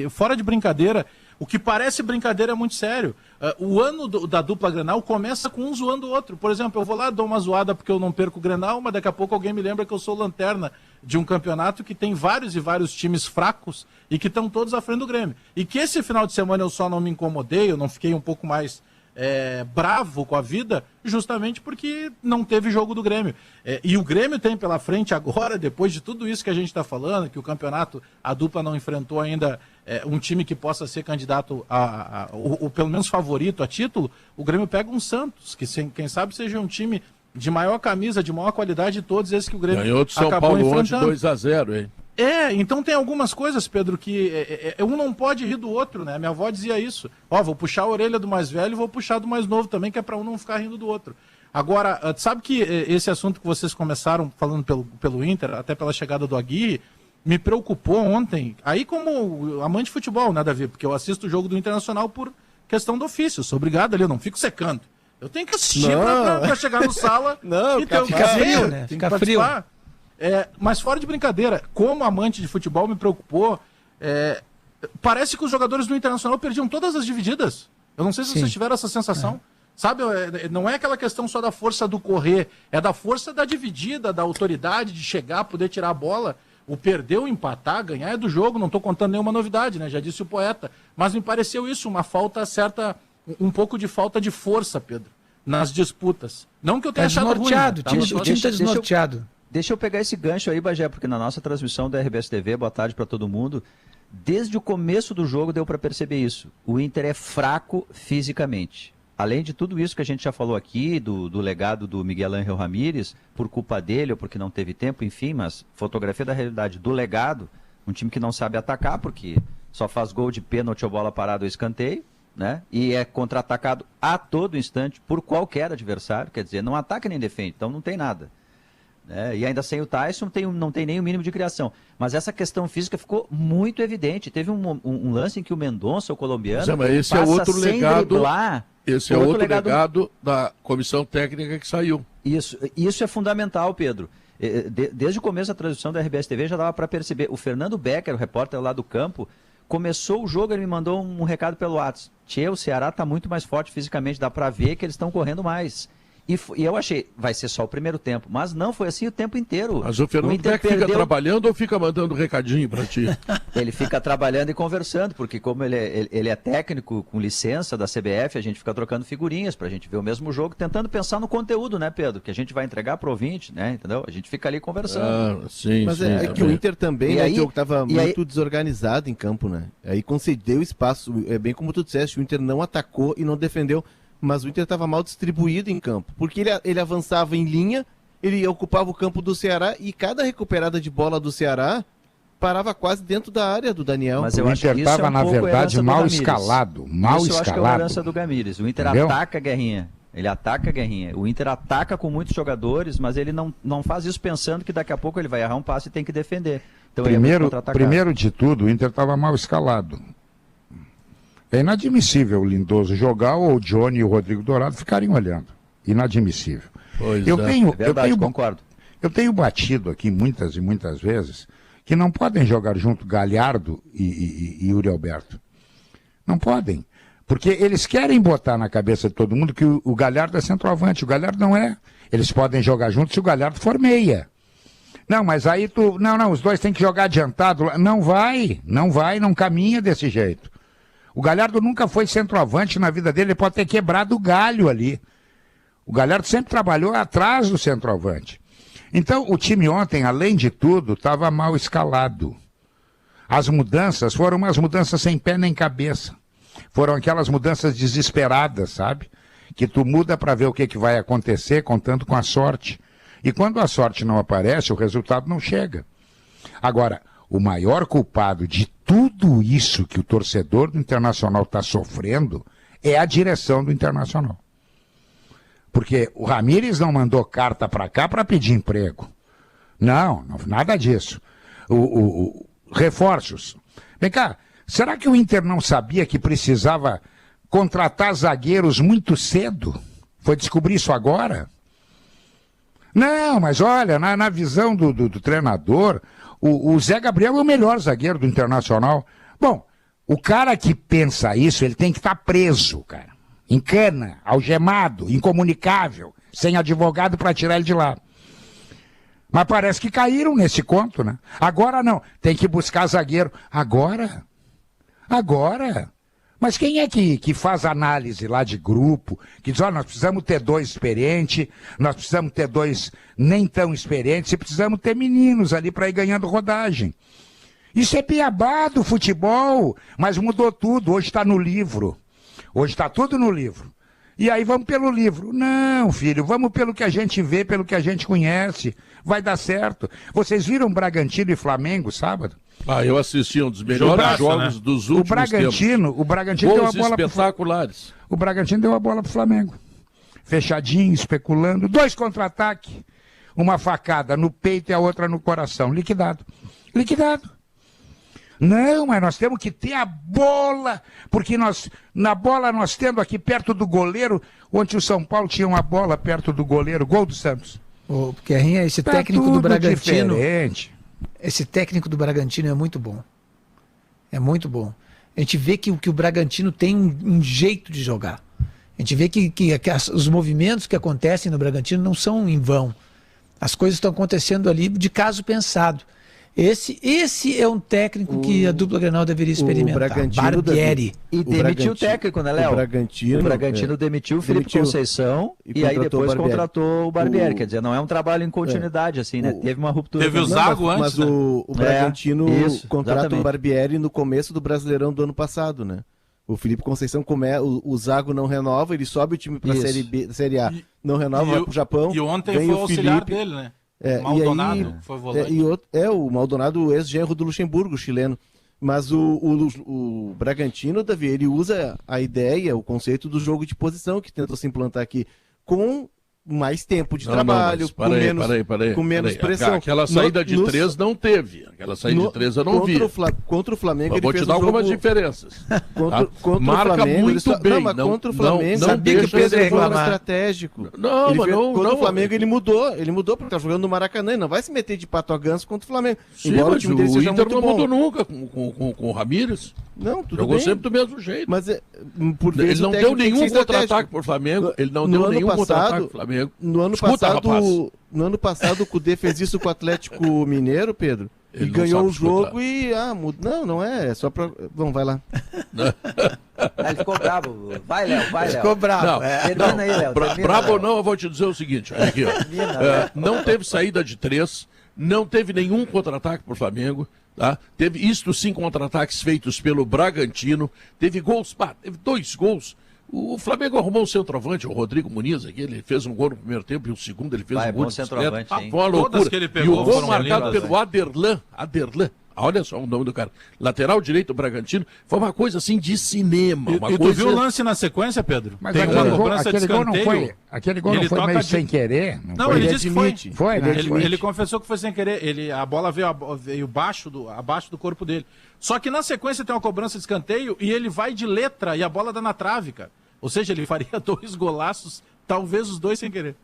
fora de brincadeira, o que parece brincadeira é muito sério. O ano da dupla Grenal começa com um zoando o outro. Por exemplo, eu vou lá, dou uma zoada porque eu não perco o Grenal, mas daqui a pouco alguém me lembra que eu sou lanterna de um campeonato que tem vários e vários times fracos e que estão todos à frente do Grêmio. E que esse final de semana eu só não me incomodei, eu não fiquei um pouco mais bravo com a vida, justamente porque não teve jogo do Grêmio. E o Grêmio tem pela frente agora, depois de tudo isso que a gente está falando, que o campeonato, a dupla não enfrentou ainda um time que possa ser candidato ou pelo menos favorito a título, o Grêmio pega um Santos, que quem sabe seja um time de maior camisa, de maior qualidade de todos esses que o Grêmio ganhou do São acabou Paulo enfrentando. ontem 2-0, hein? Então tem algumas coisas, Pedro, que um não pode rir do outro, né? Minha avó dizia isso. Vou puxar a orelha do mais velho e vou puxar do mais novo também, que é para um não ficar rindo do outro. Agora, sabe que esse assunto que vocês começaram falando pelo Inter, até pela chegada do Aguirre, me preocupou ontem, aí como amante de futebol, né, Davi? Porque eu assisto o jogo do Internacional por questão do ofício, sou obrigado ali, eu não fico secando. Eu tenho que assistir pra chegar no sala e ter fica frio, né? Fica frio. Mas fora de brincadeira, como amante de futebol me preocupou, parece que os jogadores do Internacional perdiam todas as divididas. Eu não sei se vocês tiveram essa sensação. Sabe, não é aquela questão só da força do correr, é da força da dividida, da autoridade de chegar, poder tirar a bola. O perder, o empatar, ganhar é do jogo, não estou contando nenhuma novidade, né? Já disse o poeta. Mas me pareceu isso, uma falta certa, um pouco de falta de força, Pedro, nas disputas. Não que eu tenha achado ruim. O time está desnorteado. Deixa eu pegar esse gancho aí, Bagé, porque na nossa transmissão da RBS TV, boa tarde para todo mundo, desde o começo do jogo deu para perceber isso. O Inter é fraco fisicamente. Além de tudo isso que a gente já falou aqui, do legado do Miguel Ángel Ramírez, por culpa dele ou porque não teve tempo, enfim, mas fotografia da realidade do legado, um time que não sabe atacar, porque só faz gol de pênalti ou bola parada ou escanteio, né? E é contra-atacado a todo instante por qualquer adversário, quer dizer, não ataca nem defende, então não tem nada. E ainda sem o Tyson não tem nem o mínimo de criação. Mas essa questão física ficou muito evidente. Teve um lance em que o Mendonça, o colombiano, mas esse passa é outro sem legado. driblar. Esse é outro legado da comissão técnica que saiu. Isso é fundamental, Pedro. Desde o começo da transmissão da RBS TV já dava para perceber. O Fernando Becker, o repórter lá do campo, começou o jogo, ele me mandou um recado pelo WhatsApp. Tchê, o Ceará está muito mais forte fisicamente, dá para ver que eles estão correndo mais. E eu achei, vai ser só o primeiro tempo, mas não, foi assim o tempo inteiro. Mas o Fernando Becker fica trabalhando ou fica mandando recadinho para ti? Ele fica trabalhando e conversando, porque como ele é técnico com licença da CBF, a gente fica trocando figurinhas pra gente ver o mesmo jogo, tentando pensar no conteúdo, né, Pedro? Que a gente vai entregar pro ouvinte, né, entendeu? A gente fica ali conversando. Mas é que o Inter também, né, Diogo, estava muito desorganizado em campo, né? Aí concedeu espaço, bem como tu disseste, o Inter não atacou e não defendeu. Mas o Inter estava mal distribuído em campo, porque ele avançava em linha, ele ocupava o campo do Ceará e cada recuperada de bola do Ceará parava quase dentro da área do Daniel. Mas eu o Inter estava, na verdade, mal escalado. Isso eu acho que é a herança do Gamires. O Inter ataca a Guerrinha. Ele ataca a Guerrinha. O Inter ataca com muitos jogadores, mas ele não faz isso pensando que daqui a pouco ele vai errar um passe e tem que defender. Então, primeiro de tudo, o Inter estava mal escalado. É inadmissível o Lindoso jogar ou o Johnny e o Rodrigo Dourado ficarem olhando. Inadmissível. Concordo. Eu tenho batido aqui muitas e muitas vezes que não podem jogar junto Galhardo e Yuri Alberto. Não podem. Porque eles querem botar na cabeça de todo mundo que o Galhardo é centroavante. O Galhardo não é. Eles podem jogar junto se o Galhardo for meia. Não, mas aí os dois têm que jogar adiantado. Não vai, não caminha desse jeito. O Galhardo nunca foi centroavante na vida dele, ele pode ter quebrado o galho ali. O Galhardo sempre trabalhou atrás do centroavante. Então, o time ontem, além de tudo, estava mal escalado. As mudanças foram umas mudanças sem pé nem cabeça. Foram aquelas mudanças desesperadas, sabe? Que tu muda para ver o que vai acontecer, contando com a sorte. E quando a sorte não aparece, o resultado não chega. Agora, o maior culpado de tudo isso que o torcedor do Internacional está sofrendo é a direção do Internacional. Porque o Ramírez não mandou carta para cá para pedir emprego. Não, nada disso. Reforços. Vem cá, será que o Inter não sabia que precisava contratar zagueiros muito cedo? Foi descobrir isso agora? Não, mas olha, na visão do treinador, o Zé Gabriel é o melhor zagueiro do Internacional. Bom, o cara que pensa isso, ele tem que estar preso, cara. Em cana, algemado, incomunicável, sem advogado para tirar ele de lá. Mas parece que caíram nesse conto, né? Agora não, tem que buscar zagueiro. Agora? Mas quem é que faz análise lá de grupo, que diz, nós precisamos ter 2 experientes, nós precisamos ter 2 nem tão experientes, e precisamos ter meninos ali para ir ganhando rodagem. Isso é beabá do futebol, mas mudou tudo, hoje está no livro. Hoje está tudo no livro. E aí vamos pelo livro. Não, filho, vamos pelo que a gente vê, pelo que a gente conhece. Vai dar certo. Vocês viram Bragantino e Flamengo sábado? Eu assisti um dos melhores jogos dos últimos tempos. O Bragantino deu a bola espetaculares. O Bragantino deu a bola pro Flamengo. Fechadinho, especulando. 2 contra-ataque. Uma facada no peito e a outra no coração. Liquidado. Não, mas nós temos que ter a bola, porque na bola nós tendo aqui perto do goleiro, onde o São Paulo tinha uma bola perto do goleiro, gol do Santos. Guerrinha, esse técnico do Bragantino, diferente. Esse técnico do Bragantino é muito bom. É muito bom. A gente vê que o Bragantino tem um jeito de jogar. A gente vê que os movimentos que acontecem no Bragantino não são em vão. As coisas estão acontecendo ali de caso pensado. Esse é um técnico que a dupla Grenal deveria experimentar. Barbieri. E demitiu o técnico, né, Léo? O Bragantino demitiu o Felipe Conceição e aí depois contratou o Barbieri. Quer dizer, não é um trabalho em continuidade, assim, né? Teve uma ruptura. Teve o Zago antes, mas o Bragantino contrata o Barbieri no começo do Brasileirão do ano passado, né? O Felipe Conceição, o Zago não renova, ele sobe o time para a Série A, não renova, vai pro Japão. E ontem foi o auxiliar dele, né? Maldonado foi volante. O Maldonado, o ex-genro do Luxemburgo, chileno. Mas o Bragantino, Davi, ele usa a ideia, o conceito do jogo de posição que tentou se implantar aqui, com mais tempo de trabalho, com menos pressão. Aquela saída de 3 não teve. Aquela saída de 3 eu não vi. Contra o Flamengo, ele fez um jogo... Vou te dar algumas diferenças. Contra Marca o Flamengo, muito bem. Não, contra o Flamengo, não sabia que o Pedro reclamar. foi estratégico. Contra o Flamengo, ele mudou porque tá jogando no Maracanã. Ele não vai se meter de pato a ganso contra o Flamengo. Sim, embora o time dele seja muito bom. O Inter não mudou nunca com o Ramírez. Não, tudo Jogou bem. sempre do mesmo jeito. Mas por vezes ele não deu nenhum contra-ataque pro Flamengo. Ele não deu nenhum contra-ataque pro Flamengo. No ano passado, o Cudê fez isso com o Atlético Mineiro, Pedro. Ele ganhou o jogo e... Não é. É só pra... Vamos, vai lá. Ele ficou bravo. Vai, Léo. Ficou bravo. Termina aí, Léo. Bravo ou não, eu vou te dizer o seguinte. Olha aqui, ó. Não teve saída de 3, não teve nenhum contra-ataque pro Flamengo. Tá? Teve isto sim contra-ataques feitos pelo Bragantino. Teve gols, teve 2 gols. O Flamengo arrumou um centroavante, o Rodrigo Muniz, aqui, ele fez um gol no primeiro tempo e o segundo ele fez um gol. Centroavante, foi uma loucura. E o gol marcado pelo Aderlan. Olha só o nome do cara. Lateral direito do Bragantino. Foi uma coisa assim de cinema. Tu viu o lance na sequência, Pedro? Mas aquele gol não foi meio sem querer? Não, ele disse que foi. Ele confessou que foi sem querer. A bola veio abaixo do corpo dele. Só que na sequência tem uma cobrança de escanteio e ele vai de letra e a bola dá na trave, cara. Ou seja, ele faria 2 golaços, talvez os 2 sem querer.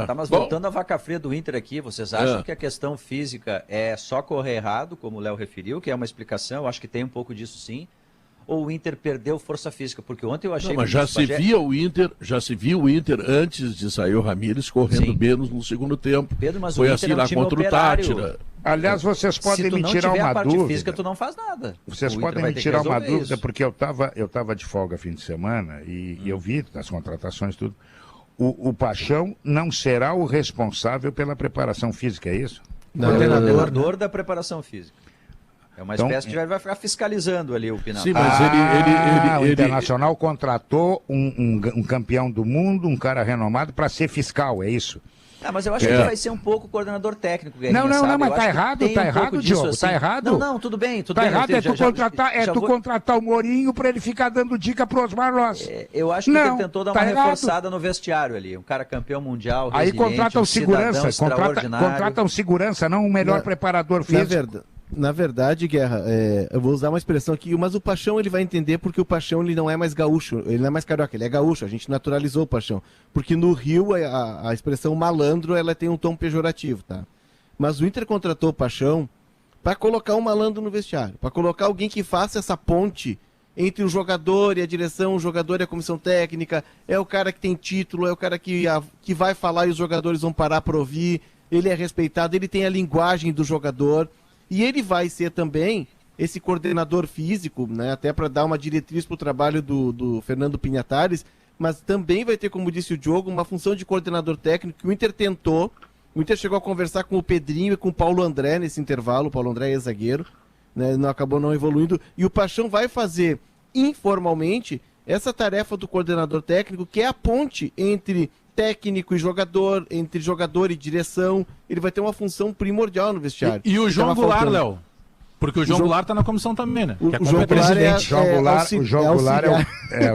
Tá, mas voltando à vaca fria do Inter aqui, vocês acham que a questão física é só correr errado, como o Léo referiu, que é uma explicação, eu acho que tem um pouco disso sim, ou o Inter perdeu força física? Porque ontem eu achei... Não, mas já se viu o Inter antes de sair o Ramírez correndo menos no segundo tempo. Pedro, mas foi o assim Inter lá contra o Tátira. Aliás, vocês podem me tirar uma dúvida. Se tu não tiver a parte física, tu não faz nada. Vocês podem me tirar uma dúvida, porque eu tava de folga fim de semana e eu vi as contratações e tudo. O Paixão não será o responsável pela preparação física, é isso? Não, o coordenador da preparação física. É uma espécie de vai ficar fiscalizando ali o Pinal. Sim, mas o Internacional contratou um campeão do mundo, um cara renomado, para ser fiscal, é isso? Mas eu acho que ele vai ser um pouco coordenador técnico. Não, mas tá errado, Diogo, assim. Tá errado. Não, tudo bem. Tá errado, tu contratar o Mourinho para ele ficar dando dica pro Osmar Loss. Eu acho que ele tentou dar uma reforçada no vestiário ali. Um cara campeão mundial, aí contratam segurança, contratam segurança, não um melhor preparador físico. Na verdade, Guerra, eu vou usar uma expressão aqui, mas o Paixão ele vai entender porque o Paixão ele não é mais gaúcho, ele não é mais carioca, ele é gaúcho, a gente naturalizou o Paixão. Porque no Rio a expressão malandro ela tem um tom pejorativo, tá? Mas o Inter contratou o Paixão para colocar um malandro no vestiário, para colocar alguém que faça essa ponte entre o jogador e a direção, o jogador e a comissão técnica, é o cara que tem título, é o cara que vai falar e os jogadores vão parar para ouvir, ele é respeitado, ele tem a linguagem do jogador. E ele vai ser também esse coordenador físico, né, até para dar uma diretriz para o trabalho do Fernando Pinhatares, mas também vai ter, como disse o Diogo, uma função de coordenador técnico que o Inter tentou. O Inter chegou a conversar com o Pedrinho e com o Paulo André nesse intervalo. O Paulo André é zagueiro, né, acabou não evoluindo. E o Paixão vai fazer informalmente essa tarefa do coordenador técnico, que é a ponte entre técnico e jogador, entre jogador e direção. Ele vai ter uma função primordial no vestiário. E o João Goulart, Léo? Porque o João Goulart está na comissão também, né? O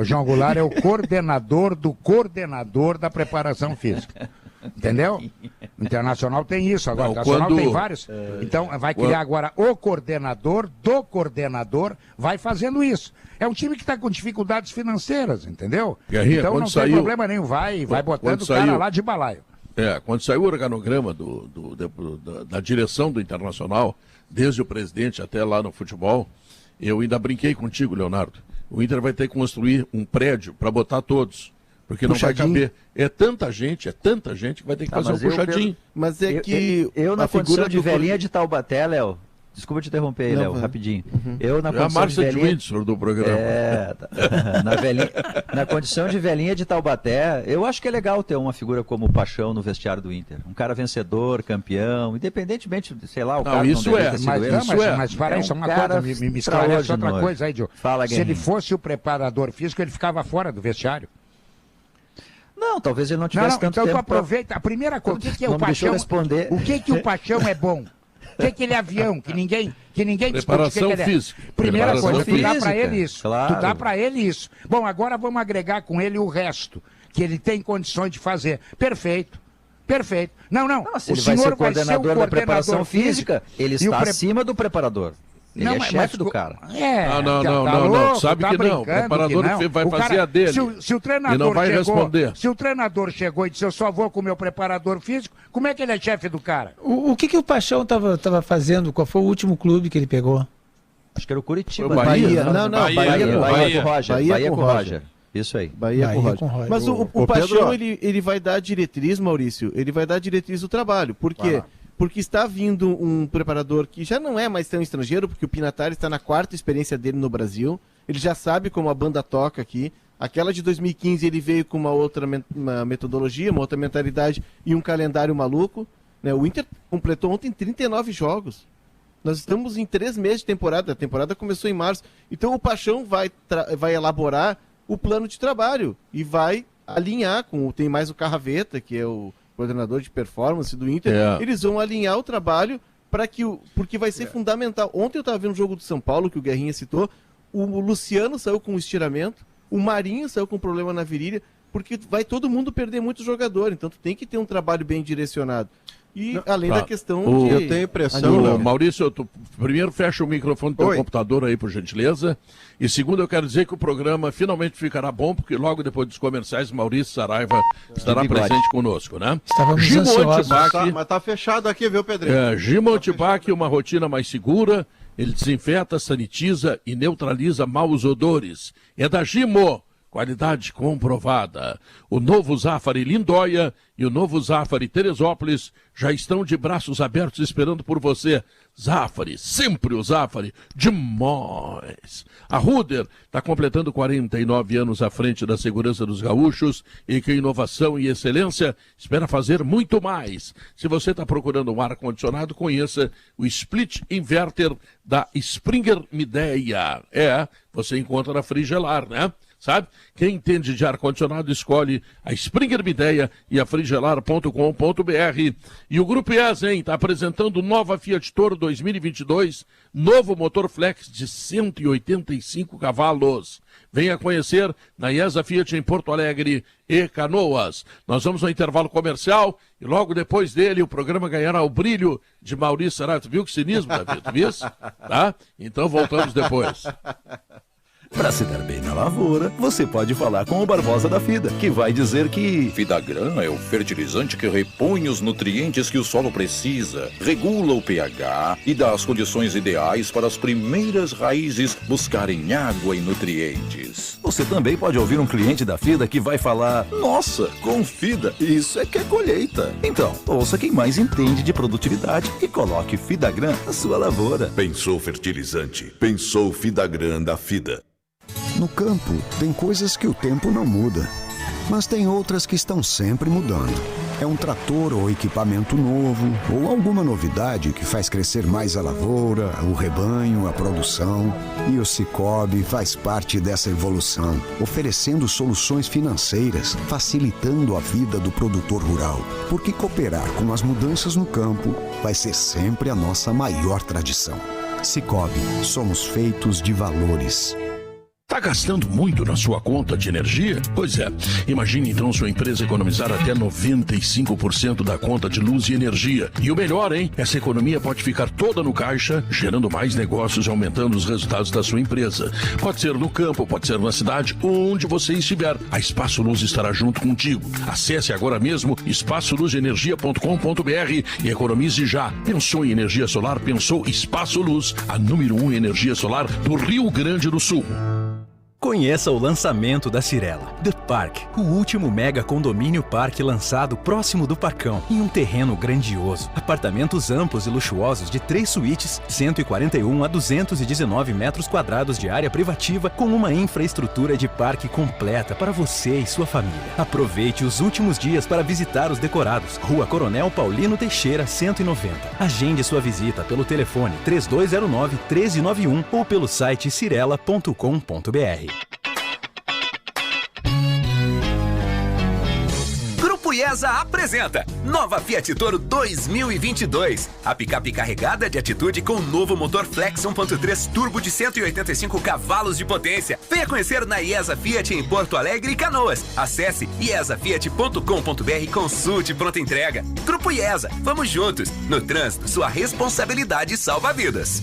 João Goulart é o coordenador do coordenador da preparação física. Entendeu? O Internacional tem isso agora. O Internacional tem vários. Então vai criar agora o coordenador do coordenador, vai fazendo isso. É um time que está com dificuldades financeiras, entendeu? Guerrinha, então não tem problema nenhum, vai botando o cara lá de balaio. Quando saiu o organograma da direção do Internacional, desde o presidente até lá no futebol, eu ainda brinquei contigo, Leonardo. O Inter vai ter que construir um prédio para botar todos. Porque não vai caber. É tanta gente que vai ter que fazer um puxadinho. Mas é que eu na condição de velhinha de Taubaté, Léo, desculpa te interromper aí, Léo, rapidinho. Eu na condição de velhinha... do programa. Na condição de velhinha de Taubaté, eu acho que é legal ter uma figura como o Paixão no vestiário do Inter. Um cara vencedor, campeão, independentemente, sei lá, o cara isso não é. Mas para isso, uma coisa, me esclarece outra coisa aí, Diogo. Se ele fosse o preparador físico, ele ficava fora do vestiário. Não, talvez ele não tivesse tanto então tempo. Então tu aproveita. A primeira coisa, o que é o Paixão? O que o Paixão é bom? que ele é avião, que ninguém Preparação discute o que ele é. física. Primeira coisa, tu dá física, pra ele isso. claro. Tu dá pra ele isso. Bom, agora vamos agregar com ele o resto, que ele tem condições de fazer. Perfeito. Não. Se ele vai ser coordenador da preparação física, ele está acima do preparador. Ele é chefe do cara. Não. Sabe que não. O preparador vai fazer a dele. Se o treinador e não vai responder. Se o treinador chegou e disse, eu só vou com o meu preparador físico, como é que ele é chefe do cara? O que o Paixão estava fazendo? Qual foi o último clube que ele pegou? Acho que era o Curitiba. Bahia. Bahia com o Roger. Isso aí. Bahia com o Roger. Mas o Paixão, ele vai dar diretriz, Maurício, ele vai dar diretriz do trabalho. Por quê? Porque está vindo um preparador que já não é mais tão estrangeiro, porque o Pinatari está na 4ª experiência dele no Brasil. Ele já sabe como a banda toca aqui. Aquela de 2015 ele veio com uma outra metodologia, uma outra mentalidade e um calendário maluco. Né? O Inter completou ontem 39 jogos. Nós estamos em 3 meses de temporada. A temporada começou em março. Então o Paixão vai elaborar o plano de trabalho e vai alinhar com... Tem mais o Carraveta, que é o coordenador de performance do Inter, eles vão alinhar o trabalho porque vai ser fundamental. Ontem eu estava vendo um jogo do São Paulo, que o Guerrinha citou, o Luciano saiu com um estiramento, o Marinho saiu com um problema na virilha, porque vai todo mundo perder muito jogador, então tu tem que ter um trabalho bem direcionado. E além da questão de... Eu tenho impressão... Maurício, primeiro fecha o microfone do teu computador aí, por gentileza. E segundo, eu quero dizer que o programa finalmente ficará bom, porque logo depois dos comerciais, Maurício Saraiva estará presente conosco, né? Estávamos ansiosos. Mas tá fechado aqui, viu, Pedrinho? Gimo Antibac, uma rotina mais segura. Ele desinfeta, sanitiza e neutraliza maus odores. É da Gimo. Qualidade comprovada. O novo Zafari Lindóia e o novo Zafari Teresópolis já estão de braços abertos esperando por você. Zafari, sempre o Zafari, demais. A Ruder está completando 49 anos à frente da segurança dos gaúchos e com inovação e excelência espera fazer muito mais. Se você está procurando um ar-condicionado, conheça o Split Inverter da Springer Midea. Você encontra na Frigelar, né? Sabe? Quem entende de ar-condicionado escolhe a Springer Midea e a frigelar.com.br. E o Grupo IES, está apresentando nova Fiat Toro 2022, novo motor flex de 185 cavalos. Venha conhecer na IESA Fiat em Porto Alegre e Canoas. Nós vamos ao intervalo comercial e logo depois dele o programa ganhará o brilho de Maurício Saraiva. Tu viu que cinismo, Davi? Tu viu isso? Tá? Então voltamos depois. Para se dar bem na lavoura, você pode falar com o Barbosa da FIDA, que vai dizer que Fidagran é o fertilizante que repõe os nutrientes que o solo precisa, regula o pH e dá as condições ideais para as primeiras raízes buscarem água e nutrientes. Você também pode ouvir um cliente da FIDA que vai falar: nossa, com FIDA, isso é que é colheita. Então, ouça quem mais entende de produtividade e coloque Fidagran na sua lavoura. Pensou fertilizante, pensou Fidagran da FIDA. No campo, tem coisas que o tempo não muda, mas tem outras que estão sempre mudando. É um trator ou equipamento novo, ou alguma novidade que faz crescer mais a lavoura, o rebanho, a produção. E o Sicoob faz parte dessa evolução, oferecendo soluções financeiras, facilitando a vida do produtor rural. Porque cooperar com as mudanças no campo vai ser sempre a nossa maior tradição. Sicoob, somos feitos de valores. Está gastando muito na sua conta de energia? Pois é. Imagine então sua empresa economizar até 95% da conta de luz e energia. E o melhor, hein? Essa economia pode ficar toda no caixa, gerando mais negócios e aumentando os resultados da sua empresa. Pode ser no campo, pode ser na cidade, onde você estiver. A Espaço Luz estará junto contigo. Acesse agora mesmo espaçoluzenergia.com.br e economize já. Pensou em energia solar? Pensou Espaço Luz, a número 1 energia solar do Rio Grande do Sul. Conheça o lançamento da Cirela, The Park, o último mega condomínio parque lançado próximo do Parcão, em um terreno grandioso. Apartamentos amplos e luxuosos de 3 suítes, 141 a 219 metros quadrados de área privativa, com uma infraestrutura de parque completa para você e sua família. Aproveite os últimos dias para visitar os decorados. Rua Coronel Paulino Teixeira, 190. Agende sua visita pelo telefone 3209-1391 ou pelo site cirela.com.br. Grupo IESA apresenta nova Fiat Toro 2022. A picape carregada de atitude com o novo motor Flex 1.3 turbo de 185 cavalos de potência. Venha conhecer na IESA Fiat em Porto Alegre e Canoas. Acesse iesafiat.com.br e consulte pronta entrega. Grupo IESA, vamos juntos. No trânsito, sua responsabilidade salva vidas.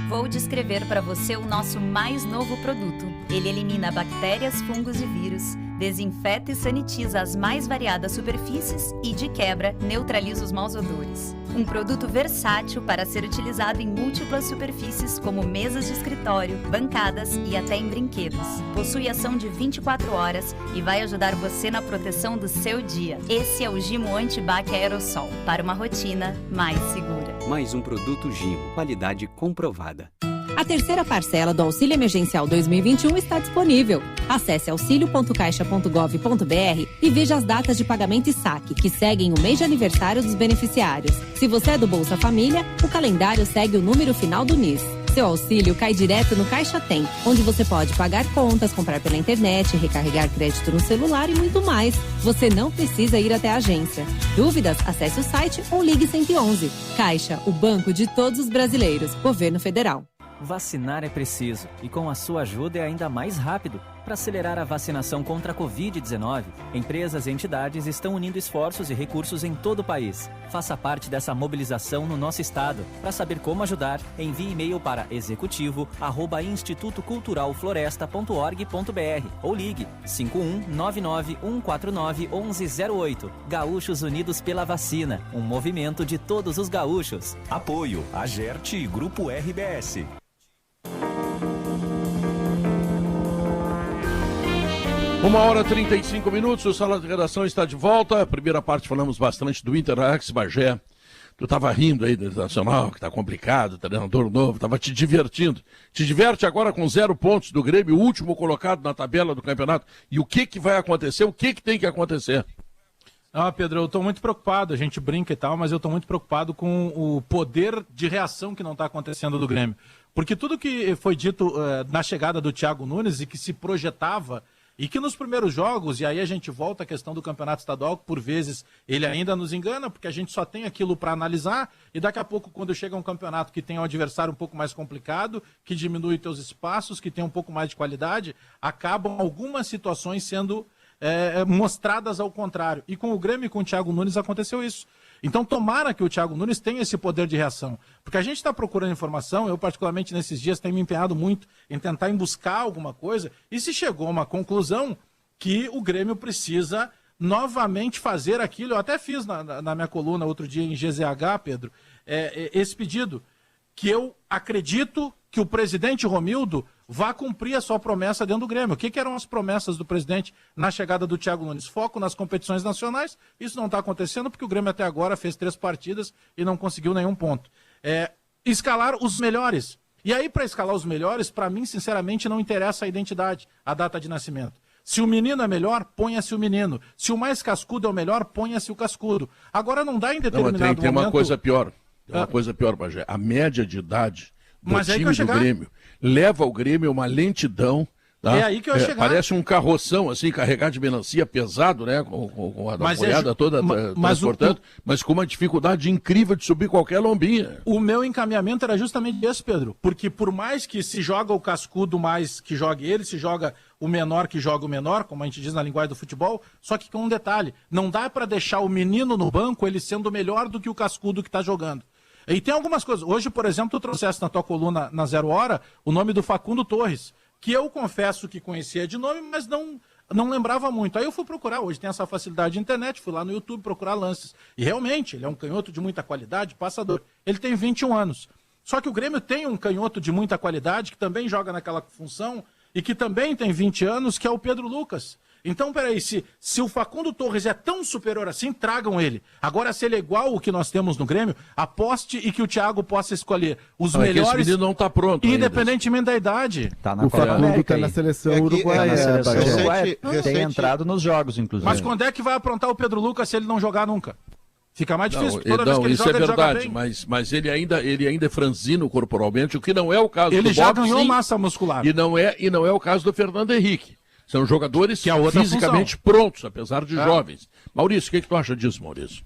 Vou descrever para você o nosso mais novo produto. Ele elimina bactérias, fungos e vírus, desinfeta e sanitiza as mais variadas superfícies e, de quebra, neutraliza os maus odores. Um produto versátil para ser utilizado em múltiplas superfícies, como mesas de escritório, bancadas e até em brinquedos. Possui ação de 24 horas e vai ajudar você na proteção do seu dia. Esse é o Gimo Antibac Aerosol, para uma rotina mais segura. Mais um produto Gimo, qualidade comprovada. A terceira parcela do Auxílio Emergencial 2021 está disponível. Acesse auxilio.caixa.gov.br e veja as datas de pagamento e saque, que seguem o mês de aniversário dos beneficiários. Se você é do Bolsa Família, o calendário segue o número final do NIS. Seu auxílio cai direto no Caixa Tem, onde você pode pagar contas, comprar pela internet, recarregar crédito no celular e muito mais. Você não precisa ir até a agência. Dúvidas? Acesse o site ou ligue 111. Caixa, o banco de todos os brasileiros. Governo Federal. Vacinar é preciso e com a sua ajuda é ainda mais rápido. Para acelerar a vacinação contra a Covid-19, empresas e entidades estão unindo esforços e recursos em todo o país. Faça parte dessa mobilização no nosso estado. Para saber como ajudar, envie e-mail para executivo@institutoculturalfloresta.org.br ou ligue 5199-149-1108. Gaúchos Unidos pela Vacina, um movimento de todos os gaúchos. Apoio AGERT e Grupo RBS. Uma hora e 35 minutos, o Sala de Redação está de volta. A primeira parte falamos bastante do Interax, Bagé. Tu estava rindo aí do Internacional, que está complicado, treinador novo, estava te divertindo. Te diverte agora com 0 pontos do Grêmio, o último colocado na tabela do campeonato. E o que vai acontecer? O que tem que acontecer? Ah, Pedro, eu estou muito preocupado, a gente brinca e tal, mas eu estou muito preocupado com o poder de reação que não está acontecendo do Grêmio. Porque tudo que foi dito na chegada do Thiago Nunes e que se projetava, e que nos primeiros jogos, e aí a gente volta à questão do campeonato estadual, que por vezes ele ainda nos engana, porque a gente só tem aquilo para analisar, e daqui a pouco, quando chega um campeonato que tem um adversário um pouco mais complicado, que diminui teus espaços, que tem um pouco mais de qualidade, acabam algumas situações sendo mostradas ao contrário. E com o Grêmio e com o Thiago Nunes aconteceu isso. Então tomara que o Thiago Nunes tenha esse poder de reação, porque a gente está procurando informação, eu particularmente nesses dias tenho me empenhado muito em tentar buscar alguma coisa, e se chegou a uma conclusão que o Grêmio precisa novamente fazer aquilo, eu até fiz na minha coluna outro dia em GZH, Pedro, esse pedido, que eu acredito que o presidente Romildo vá cumprir a sua promessa dentro do Grêmio. O que eram as promessas do presidente na chegada do Thiago Nunes? Foco nas competições nacionais. Isso não está acontecendo porque o Grêmio até agora fez 3 partidas e não conseguiu nenhum ponto. Escalar os melhores. E aí, para escalar os melhores, para mim, sinceramente, não interessa a identidade, a data de nascimento. Se o menino é melhor, ponha-se o menino. Se o mais cascudo é o melhor, ponha-se o cascudo. Agora não dá em determinado momento... Tem uma coisa pior. Tem uma coisa pior, Bagé. A média de idade do time do Grêmio leva o Grêmio a uma lentidão. Tá? É aí que eu ia chegar. Parece um carroção, assim, carregado de melancia pesado, né? Com a boiada toda transportando, mas com uma dificuldade incrível de subir qualquer lombinha. O meu encaminhamento era justamente esse, Pedro. Porque por mais que se joga o cascudo mais que jogue ele, se joga o menor que joga o menor, como a gente diz na linguagem do futebol, só que com um detalhe, não dá para deixar o menino no banco ele sendo melhor do que o cascudo que está jogando. E tem algumas coisas. Hoje, por exemplo, tu trouxeste na tua coluna na 0 Hora o nome do Facundo Torres, que eu confesso que conhecia de nome, mas não lembrava muito. Aí eu fui procurar, hoje tem essa facilidade de internet, fui lá no YouTube procurar lances. E realmente, ele é um canhoto de muita qualidade, passador. Ele tem 21 anos. Só que o Grêmio tem um canhoto de muita qualidade, que também joga naquela função, e que também tem 20 anos, que é o Pedro Lucas. Então, peraí, se o Facundo Torres é tão superior assim, tragam ele. Agora, se ele é igual o que nós temos no Grêmio, aposte e que o Thiago possa escolher os melhores. Esse menino não está pronto independentemente da idade. Tá na o Facundo está na seleção uruguaia. Tem entrado nos jogos, inclusive. Mas quando é que vai aprontar o Pedro Lucas se ele não jogar nunca? Fica mais difícil, toda vez que ele joga, ele joga bem. Mas ele ainda é franzino corporalmente, o que não é o caso do Bob. Ele já ganhou massa muscular. E não é o caso do Fernando Henrique. São jogadores que é outra fisicamente prontos, apesar de jovens. Maurício, o que tu acha disso, Maurício?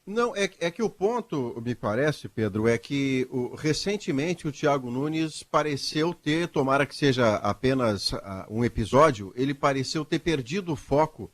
Não, é que o ponto, me parece, Pedro, é que recentemente o Thiago Nunes pareceu ter, tomara que seja apenas um episódio, ele pareceu ter perdido o foco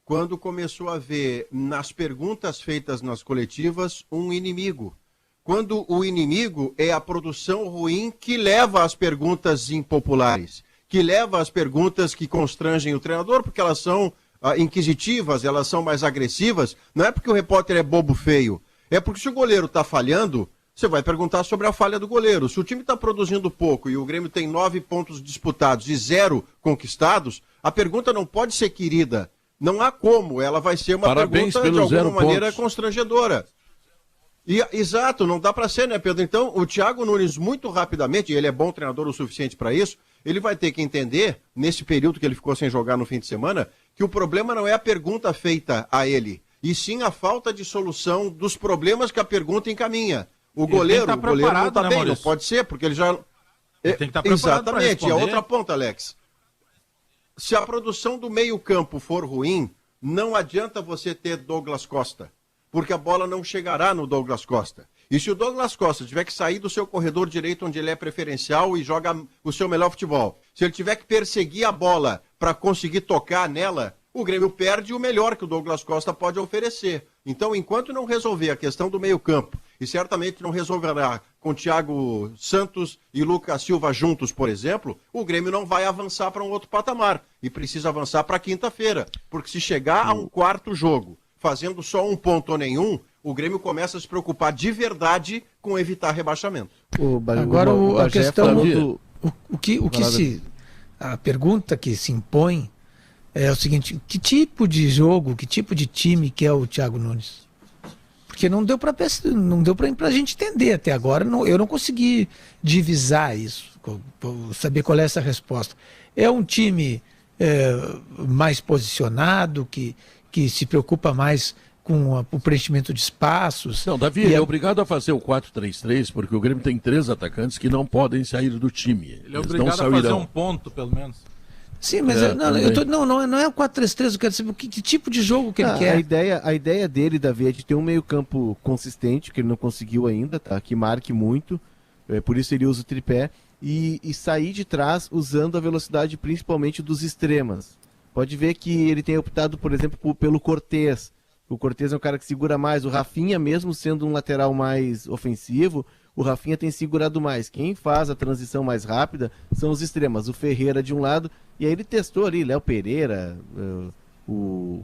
quando começou a ver nas perguntas feitas nas coletivas um inimigo. Quando o inimigo é a produção ruim que leva às perguntas impopulares, que leva às perguntas que constrangem o treinador, porque elas são inquisitivas, elas são mais agressivas. Não é porque o repórter é bobo feio, é porque se o goleiro está falhando, você vai perguntar sobre a falha do goleiro. Se o time está produzindo pouco e o Grêmio tem 9 pontos disputados e 0 conquistados, a pergunta não pode ser querida. Não há como, ela vai ser uma pergunta de alguma maneira constrangedora. Exato, não dá para ser, né, Pedro? Então, o Thiago Nunes, muito rapidamente, e ele é bom treinador o suficiente para isso, ele vai ter que entender, nesse período que ele ficou sem jogar no fim de semana, que o problema não é a pergunta feita a ele, e sim a falta de solução dos problemas que a pergunta encaminha. O goleiro não está bem, não pode ser, porque ele já... Ele tem que estar preparado. Exatamente, e a outra ponta, Alex. Se a produção do meio-campo for ruim, não adianta você ter Douglas Costa, porque a bola não chegará no Douglas Costa. E se o Douglas Costa tiver que sair do seu corredor direito, onde ele é preferencial e joga o seu melhor futebol, se ele tiver que perseguir a bola para conseguir tocar nela, o Grêmio perde o melhor que o Douglas Costa pode oferecer. Então, enquanto não resolver a questão do meio-campo, e certamente não resolverá com Thiago Santos e Lucas Silva juntos, por exemplo, o Grêmio não vai avançar para um outro patamar. E precisa avançar para quinta-feira. Porque se chegar a um quarto jogo, fazendo só 1 ponto ou nenhum, o Grêmio começa a se preocupar de verdade com evitar rebaixamento. Agora a questão a pergunta que se impõe é o seguinte: que tipo de jogo, que tipo de time que é o Thiago Nunes? Porque não deu para a gente entender até agora, eu não consegui divisar isso, saber qual é essa resposta. É um time mais posicionado, que se preocupa mais com o preenchimento de espaços. Não, Davi, ele é obrigado a fazer o 4-3-3, porque o Grêmio tem 3 atacantes que não podem sair do time. Ele é obrigado a fazer um ponto, pelo menos. Sim, mas não é o 4-3-3, eu quero saber que tipo de jogo que ele quer. A ideia dele, Davi, é de ter um meio-campo consistente, que ele não conseguiu ainda, tá? Que marque muito, por isso ele usa o tripé, e sair de trás usando a velocidade principalmente dos extremas. Pode ver que ele tem optado, por exemplo, pelo Cortez. O Cortez é um cara que segura mais. O Rafinha, mesmo sendo um lateral mais ofensivo, o Rafinha tem segurado mais. Quem faz a transição mais rápida são os extremas. O Ferreira de um lado, e aí ele testou ali, Léo Pereira, o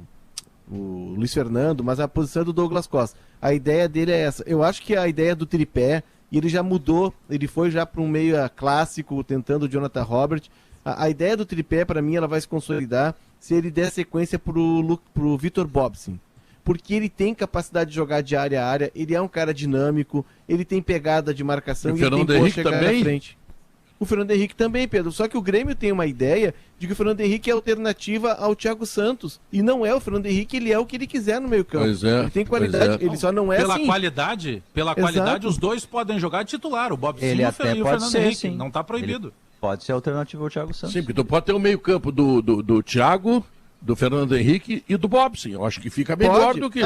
Luiz Fernando, mas a posição é do Douglas Costa. A ideia dele é essa. Eu acho que a ideia do tripé, e ele já mudou, ele foi já para um meio clássico, tentando o Jonathan Robert. A ideia do tripé, para mim, ela vai se consolidar se ele der sequência pro Vitor Bobsin. Porque ele tem capacidade de jogar de área a área, ele é um cara dinâmico, ele tem pegada de marcação e ele tem boa chegada na frente. O Fernando Henrique também, Pedro. Só que o Grêmio tem uma ideia de que o Fernando Henrique é alternativa ao Thiago Santos. E não é o Fernando Henrique, ele é o que ele quiser no meio campo. Ele tem qualidade, ele só não é pela assim. Pela qualidade, os dois podem jogar titular. O Bob Silva e o Fernando Henrique. Sim. Não está proibido. Ele pode ser alternativa ao Thiago Santos. Sim, porque tu pode ter o meio campo do Thiago, do Fernando Henrique e do Bobson. Eu acho que fica melhor do que...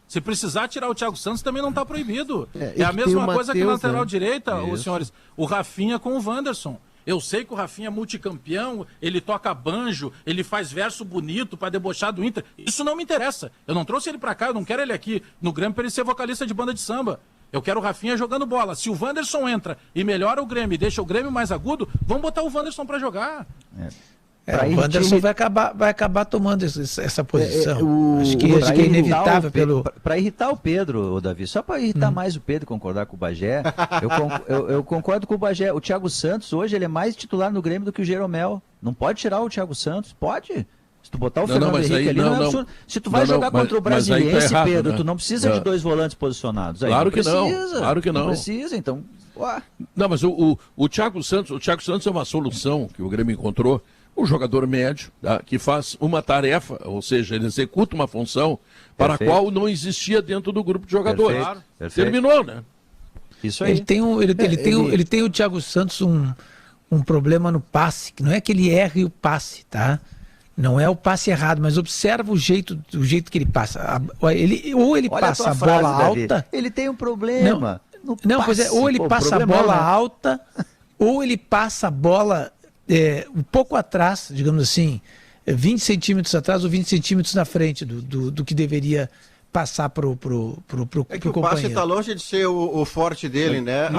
Se precisar tirar o Thiago Santos, também não está proibido. É a mesma coisa que na lateral direita, os senhores. O Rafinha com o Wanderson. Eu sei que o Rafinha é multicampeão, ele toca banjo, ele faz verso bonito para debochar do Inter. Isso não me interessa. Eu não trouxe ele para cá, eu não quero ele aqui no Grêmio para ele ser vocalista de banda de samba. Eu quero o Rafinha jogando bola. Se o Wanderson entra e melhora o Grêmio e deixa o Grêmio mais agudo, vamos botar o Wanderson para jogar. O Wanderson vai acabar tomando essa posição. Acho que é inevitável para irritar o Pedro, Davi, só para irritar mais o Pedro, concordar com o Bagé. Eu concordo com o Bagé. O Thiago Santos hoje ele é mais titular no Grêmio do que o Jeromel. Não pode tirar o Thiago Santos? Pode. Se tu botar o Fernando Henrique ali, não é absurdo. Se tu vai jogar contra o Brasiliense, tá errado, Pedro, né? Tu não precisa de 2 volantes posicionados. Aí claro que não. Claro que não. Não precisa, então. Não, mas o Thiago Santos é uma solução que o Grêmio encontrou. Um jogador médio, tá, que faz uma tarefa, ou seja, ele executa uma função para a qual não existia dentro do grupo de jogadores. Perfeito. Terminou, né? Isso aí. Ele tem o Thiago Santos um problema no passe, que não é que ele erre o passe, tá? Não é o passe errado, mas observa o jeito que ele passa. Ele passa a bola alta. Ele tem um problema. Pois é, ou ele passa a bola alta, ou ele passa a bola um pouco atrás, digamos assim, 20 centímetros atrás ou 20 centímetros na frente do que deveria passar pro o companheiro. passe está longe de ser o forte dele, né?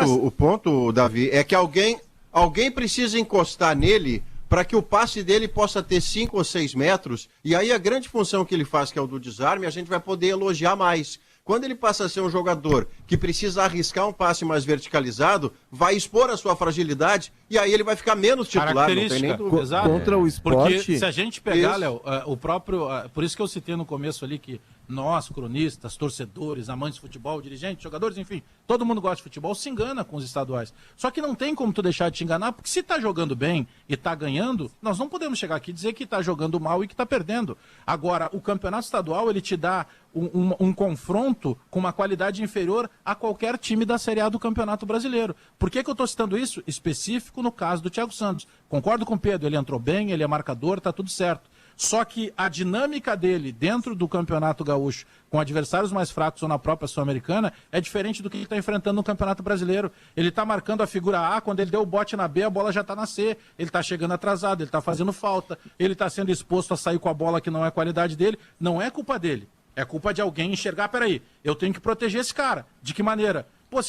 O ponto, Davi, é que alguém precisa encostar nele para que o passe dele possa ter 5 ou 6 metros, e aí a grande função que ele faz, que é o do desarme, a gente vai poder elogiar mais. Quando ele passa a ser um jogador que precisa arriscar um passe mais verticalizado, vai expor a sua fragilidade, e aí ele vai ficar menos titular, não tem nem dúvida. Exato. Contra o esporte... Porque se a gente pegar, Léo, o próprio... por isso que eu citei no começo ali que nós, cronistas, torcedores, amantes de futebol, dirigentes, jogadores, enfim, todo mundo gosta de futebol, se engana com os estaduais. Só que não tem como tu deixar de te enganar, porque se tá jogando bem e tá ganhando, nós não podemos chegar aqui e dizer que tá jogando mal e que tá perdendo. Agora, o campeonato estadual, ele te dá um confronto com uma qualidade inferior a qualquer time da Série A do Campeonato Brasileiro. Por que eu tô citando isso? Específico no caso do Thiago Santos. Concordo com o Pedro, ele entrou bem, ele é marcador, tá tudo certo. Só que a dinâmica dele dentro do Campeonato Gaúcho, com adversários mais fracos ou na própria Sul-Americana, é diferente do que ele está enfrentando no Campeonato Brasileiro. Ele está marcando a figura A, quando ele deu o bote na B, a bola já está na C. Ele está chegando atrasado, ele está fazendo falta, ele está sendo exposto a sair com a bola que não é qualidade dele. Não é culpa dele, é culpa de alguém enxergar, peraí, eu tenho que proteger esse cara. De que maneira? Pô,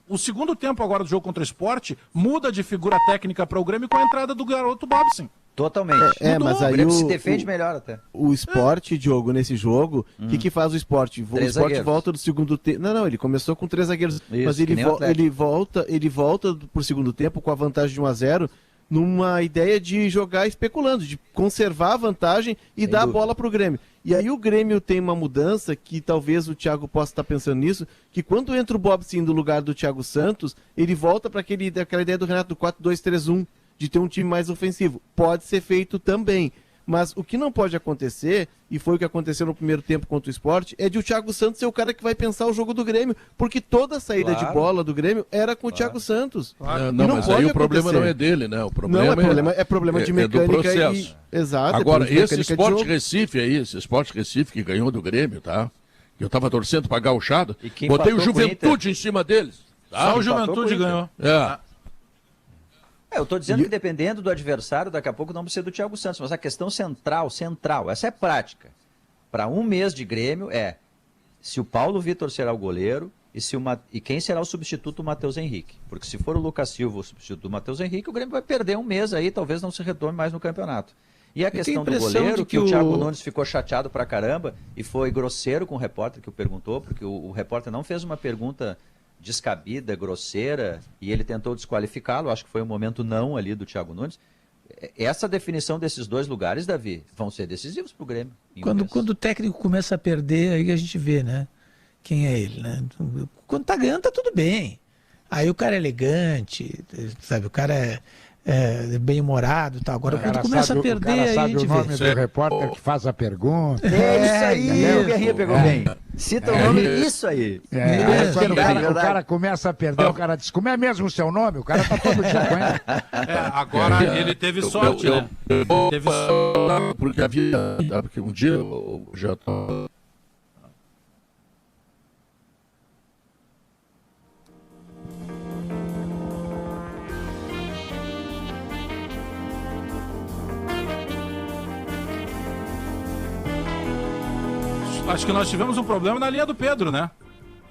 o segundo tempo agora do jogo contra o Sport muda de figura técnica para o Grêmio com a entrada do garoto Bobson. Totalmente. Mas aí o Grêmio se defende melhor até. O Sport, Diogo, nesse jogo, o que faz o Sport? O Sport volta do segundo tempo. Não, ele começou com 3 zagueiros. Isso, mas ele volta pro segundo tempo com a vantagem de 1-0, numa ideia de jogar especulando, de conservar a vantagem e dar a bola pro Grêmio. E aí o Grêmio tem uma mudança, que talvez o Thiago possa estar pensando nisso, que quando entra o Bobson no lugar do Thiago Santos, ele volta para aquela ideia do Renato do 4-2-3-1, de ter um time mais ofensivo. Pode ser feito também. Mas o que não pode acontecer, e foi o que aconteceu no primeiro tempo contra o Sport, é de o Thiago Santos ser o cara que vai pensar o jogo do Grêmio, porque toda a saída de bola do Grêmio era com o Thiago Santos. Não, mas aí o problema não é dele, né? O problema é problema de mecânica do processo. Exato. Agora, esse Sport Recife aí, esse Sport Recife que ganhou do Grêmio, tá? Eu tava torcendo pra gauchada, botei o Juventude em cima deles. Tá? Só o Juventude ganhou. Eu estou dizendo que dependendo do adversário, daqui a pouco não precisa do Thiago Santos, mas a questão central, essa é prática. Para um mês de Grêmio é se o Paulo Vitor será o goleiro e quem será o substituto do Matheus Henrique. Porque se for o Lucas Silva o substituto do Matheus Henrique, o Grêmio vai perder um mês aí, talvez não se retome mais no campeonato. E a questão do goleiro, que o Thiago Nunes ficou chateado pra caramba e foi grosseiro com o repórter que o perguntou, porque o repórter não fez uma pergunta descabida, grosseira, e ele tentou desqualificá-lo, acho que foi um momento não ali do Thiago Nunes. Essa definição desses dois lugares, Davi, vão ser decisivos para o Grêmio. Quando o técnico começa a perder, aí a gente vê, né, quem é ele, né? Quando tá ganhando, tá tudo bem. Aí o cara é elegante, sabe, o cara é bem-humorado e tal. Agora, quando começa a perder, aí a gente vê. O nome do repórter que faz a pergunta. Isso aí, o Guerrinha pegou bem. Cita o nome, isso aí. Quando o cara começa a perder, o cara diz, como é mesmo o seu nome? O cara tá todo dia com ele. Agora ele teve sorte, né? Teve sorte. Porque um dia eu já tô... Acho que nós tivemos um problema na linha do Pedro, né?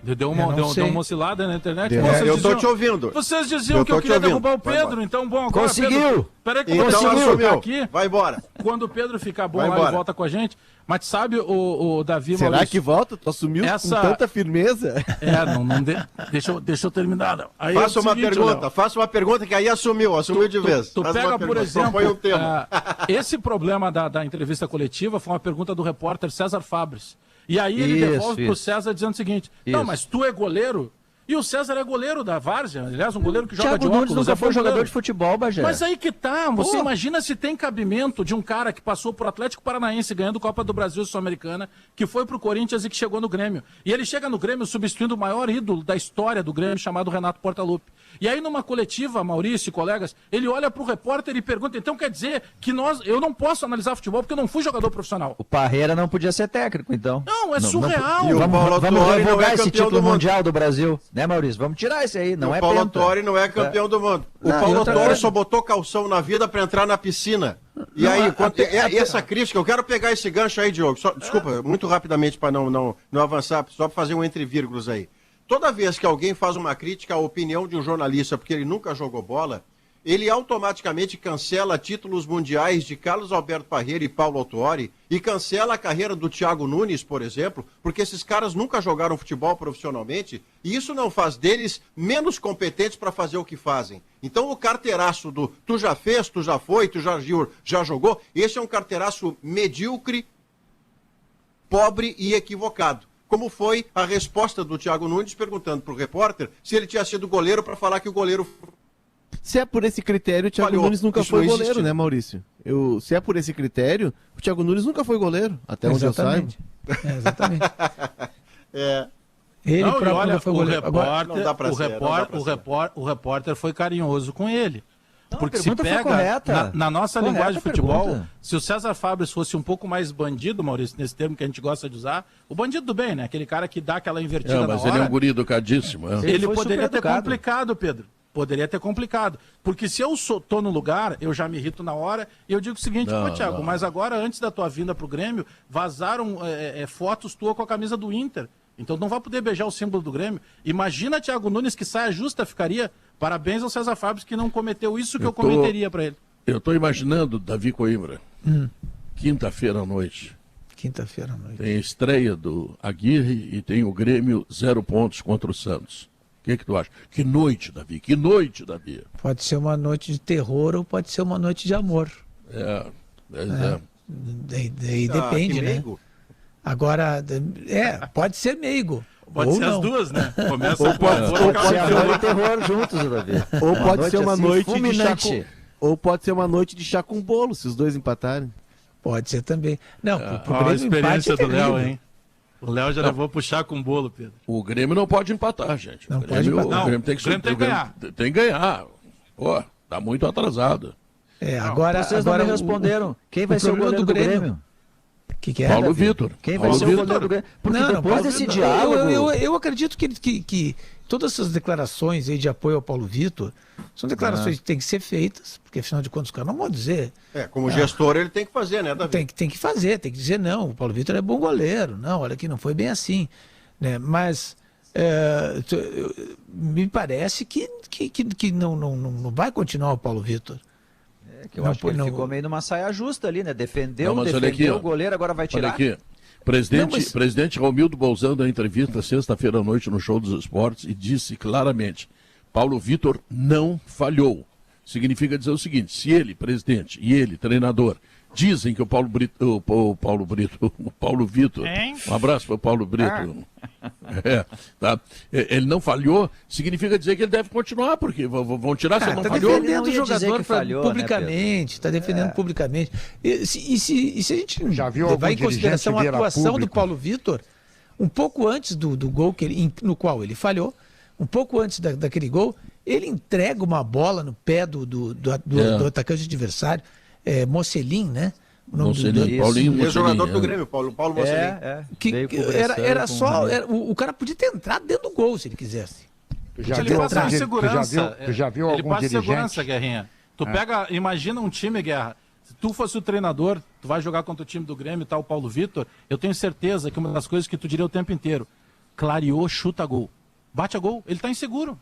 Deu uma oscilada na internet. Eu tô te ouvindo. Vocês diziam que eu queria derrubar o Pedro, então bom, agora conseguiu! Peraí que conseguiu aqui. Vai embora. Quando o Pedro ficar bom lá, ele volta com a gente. Mas sabe, o Davi... Será que volta? Tu assumiu com tanta firmeza? Deixa eu terminar. Não. Aí faça uma pergunta que aí assumiu de vez. Tu pega, por exemplo, esse problema da entrevista coletiva foi uma pergunta do repórter César Fabres. E aí ele devolve pro César dizendo o seguinte, não, mas tu é goleiro? E o César é goleiro da Várzea, aliás, um goleiro que joga Thiago de Nunes óculos. nunca foi jogador goleiro de futebol, Bagé. Mas aí que tá, você imagina se tem cabimento de um cara que passou por Atlético Paranaense ganhando Copa do Brasil Sul-Americana, que foi pro Corinthians e que chegou no Grêmio. E ele chega no Grêmio substituindo o maior ídolo da história do Grêmio, chamado Renato Portaluppi. E aí numa coletiva, Maurício e colegas, ele olha pro repórter e pergunta, então quer dizer que eu não posso analisar futebol porque eu não fui jogador profissional. O Parreira não podia ser técnico, então. Não, é surreal. Vamos revogar esse título mundial do Brasil, né, Maurício? Vamos tirar esse aí, não é Paulo penta. Autori não é campeão do mundo. O Paulo Autori só botou calção na vida pra entrar na piscina. E aí, essa crítica, eu quero pegar esse gancho aí, Diogo. Desculpa, muito rapidamente para não avançar, só para fazer um entre vírgulas aí. Toda vez que alguém faz uma crítica à opinião de um jornalista porque ele nunca jogou bola, ele automaticamente cancela títulos mundiais de Carlos Alberto Parreira e Paulo Autori e cancela a carreira do Thiago Nunes, por exemplo, porque esses caras nunca jogaram futebol profissionalmente e isso não faz deles menos competentes para fazer o que fazem. Então o carteiraço do tu já fez, tu já foi, tu já jogou, esse é um carteiraço medíocre, pobre e equivocado. Como foi a resposta do Thiago Nunes perguntando para o repórter se ele tinha sido goleiro para falar que o goleiro... Se é por esse critério, o Thiago Nunes nunca foi goleiro, né, Maurício? Se é por esse critério, o Thiago Nunes nunca foi goleiro, até onde eu saiba. Exatamente. Ele próprio não foi goleiro. O repórter foi carinhoso com ele. Não, porque se pega, na nossa linguagem de futebol, se o César Fabris fosse um pouco mais bandido, Maurício, nesse termo que a gente gosta de usar, o bandido do bem, né? Aquele cara que dá aquela invertida na hora. Mas ele é um guri educadíssimo. Ele poderia ter complicado, Pedro. Poderia ter complicado. Porque se eu tô no lugar, eu já me irrito na hora, e eu digo o seguinte, Thiago, mas agora, antes da tua vinda pro Grêmio, vazaram fotos tuas com a camisa do Inter. Então não vai poder beijar o símbolo do Grêmio. Imagina Thiago Nunes, que saia justa ficaria. Parabéns ao César Fabris, que não cometeu isso que eu cometeria para ele. Eu estou imaginando, Davi Coimbra, quinta-feira à noite. Quinta-feira à noite. Tem a estreia do Aguirre e tem o Grêmio 0 pontos contra o Santos. O que tu acha? Que noite, Davi, que noite, Davi. Pode ser uma noite de terror ou pode ser uma noite de amor. Daí depende, né? Agora, pode ser meigo. Pode ser as duas, né? Começa ou pode ser amor e terror juntos, Davi. Ou pode ser uma noite de chá ou pode ser uma noite de chá com bolo, se os dois empatarem. Pode ser também. Não, a experiência do Léo, hein? O Léo já levou pro chá com bolo, Pedro. O Grêmio não pode empatar, gente. Não pode empatar. O Grêmio tem que ganhar. Tem que ganhar. Pô, tá muito atrasado. Agora vocês não me responderam. Quem vai ser o goleiro do Grêmio? Que é, Paulo Vitor. Quem vai ser o goleiro do Grêmio? Porque depois desse diálogo... Eu acredito que todas essas declarações aí de apoio ao Paulo Vitor são declarações que têm que ser feitas, porque afinal de contas os caras não vão dizer... Como gestor ele tem que fazer, né, Davi? Tem que fazer, tem que dizer não, o Paulo Vitor é bom goleiro, não, olha que não foi bem assim, né? Mas me parece que não vai continuar o Paulo Vitor. Que eu acho que ele ficou meio numa saia justa ali, né? Defendeu o goleiro, agora vai tirar. Olha aqui. Presidente Romildo Bolzano deu entrevista sexta-feira à noite no Show dos Esportes e disse claramente: Paulo Vitor não falhou. Significa dizer o seguinte: se ele, presidente, e ele, treinador, dizem que o Paulo Vitor, um abraço para o Paulo Brito, tá? Ele não falhou, significa dizer que ele deve continuar, porque vão tirar se ele não falhou. Está defendendo o jogador publicamente, está defendendo publicamente. E se a gente já viu levar em consideração a atuação do Paulo Vitor, um pouco antes do gol no qual ele falhou, um pouco antes daquele gol, ele entrega uma bola no pé do atacante adversário, Mocelin, né? Paulinho, ex-jogador do Grêmio, Paulo Mocelin. O cara podia ter entrado dentro do gol se ele quisesse. Tu já viu ele algum passa dirigente? segurança, Guerrinha. Imagina um time, Guerra. Se tu fosse o treinador, tu vai jogar contra o time do Grêmio e tal, o Paulo Vitor, eu tenho certeza que uma das coisas que tu diria o tempo inteiro: clareou, chuta gol. Bate a gol, ele tá inseguro.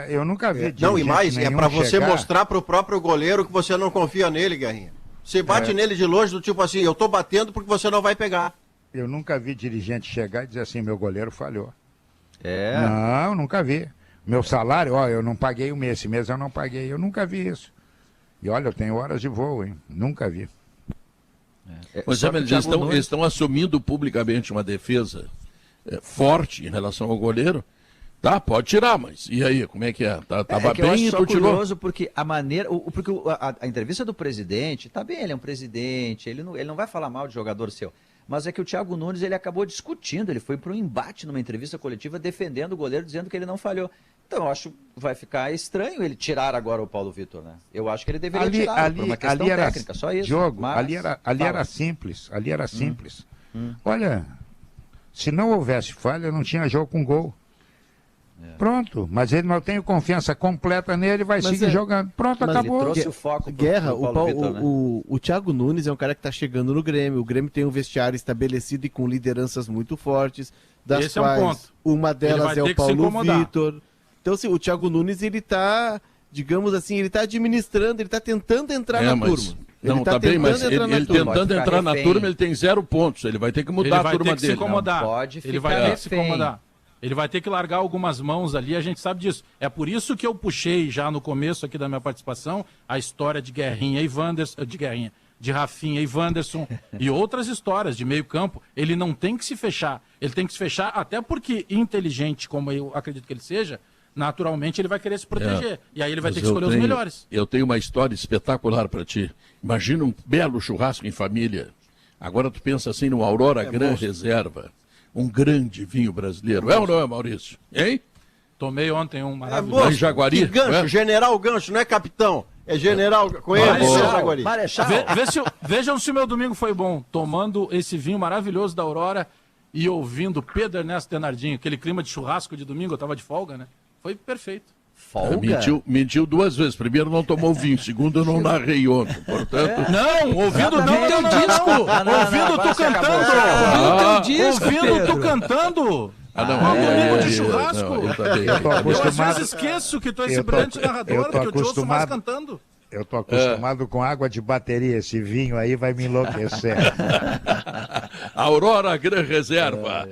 Eu nunca vi. Não, e mais, é para você mostrar pro próprio goleiro que você não confia nele, Guerrinha. Você bate nele de longe, do tipo assim, eu tô batendo porque você não vai pegar. Eu nunca vi dirigente chegar e dizer assim, meu goleiro falhou. Não, nunca vi. Meu salário, eu não paguei esse mês eu não paguei. Eu nunca vi isso. E olha, eu tenho horas de voo, hein? Nunca vi. Mas eles estão assumindo publicamente uma defesa forte em relação ao goleiro, Tá, pode tirar, mas e aí, como é que é? Tava que eu bem acho e só tu tirou? curioso porque a maneira, porque a entrevista do presidente, tá bem, ele é um presidente, ele não vai falar mal de jogador seu, mas é que o Thiago Nunes, ele acabou discutindo, ele foi para um embate numa entrevista coletiva defendendo o goleiro, dizendo que ele não falhou. Então eu acho que vai ficar estranho ele tirar agora o Paulo Vitor, né? Eu acho que ele deveria tirar por uma questão técnica, só isso. Diogo, mas... ali era simples, Olha, se não houvesse falha, não tinha jogo com gol. Pronto, mas ele não tem confiança completa nele, vai seguir jogando. Pronto, acabou. Ele trouxe o foco Guerra, Vitor, né? o Thiago Nunes é um cara que está chegando no Grêmio. O Grêmio tem um vestiário estabelecido e com lideranças muito fortes, das Esse quais é um ponto. uma delas é o Paulo Vitor. Então, assim, o Thiago Nunes, ele está, digamos assim, ele está administrando, ele está tentando entrar na turma. Não, tá bem, mas ele tentando entrar na turma, ele tem 0 pontos. Ele vai ter que mudar a turma dele. Ele vai ter que se incomodar. Ele vai ter que largar algumas mãos ali, a gente sabe disso. É por isso que eu puxei já no começo aqui da minha participação a história de Guerrinha e Wanderson, de Rafinha e Wanderson e outras histórias de meio campo. Ele não tem que se fechar. Ele tem que se fechar até porque, inteligente como eu acredito que ele seja, naturalmente ele vai querer se proteger. E aí ele vai ter que escolher os melhores. Eu tenho uma história espetacular para ti. Imagina um belo churrasco em família. Agora tu pensa assim no Aurora Gran Reserva. Um grande vinho brasileiro. É ou não é, Maurício? Hein? Tomei ontem um maravilhoso. Em Jaguari. Que gancho, General Gancho, não é capitão. É General, conhece Jaguari. Vejam se o meu domingo foi bom. Tomando esse vinho maravilhoso da Aurora e ouvindo Pedro Ernesto Denardinho. Aquele clima de churrasco de domingo, eu tava de folga, né? Foi perfeito. Folga? Mentiu 2 vezes. Primeiro não tomou vinho, segundo eu não narrei ontem. Portanto... Não, ouvindo ouvindo tu cantando. Ouvindo tu cantando. Domingo de churrasco. Eu às vezes esqueço que tu é esse brilhante narrador, que eu te ouço mais cantando. Eu tô acostumado com água de bateria. Esse vinho aí vai me enlouquecer. Aurora Gran Reserva.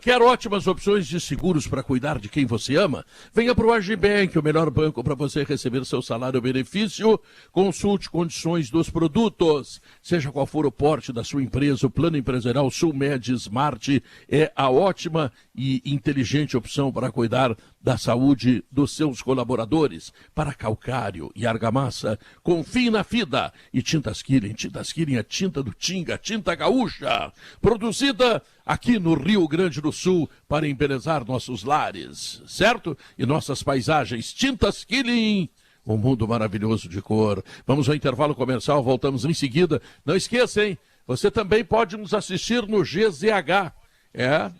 Quer ótimas opções de seguros para cuidar de quem você ama? Venha para o Agibank, o melhor banco para você receber seu salário benefício. Consulte condições dos produtos. Seja qual for o porte da sua empresa, o Plano Empresarial Sulmed Smart é a ótima e inteligente opção para cuidar da saúde dos seus colaboradores. Para calcário e argamassa, confie na FIDA. E Tintas Killing é tinta do Tinga, tinta gaúcha, produzida aqui no Rio Grande do Sul para embelezar nossos lares, certo? E nossas paisagens. Tintas Killing, um mundo maravilhoso de cor. Vamos ao intervalo comercial, voltamos em seguida. Não esqueça, hein? Você também pode nos assistir no GZH.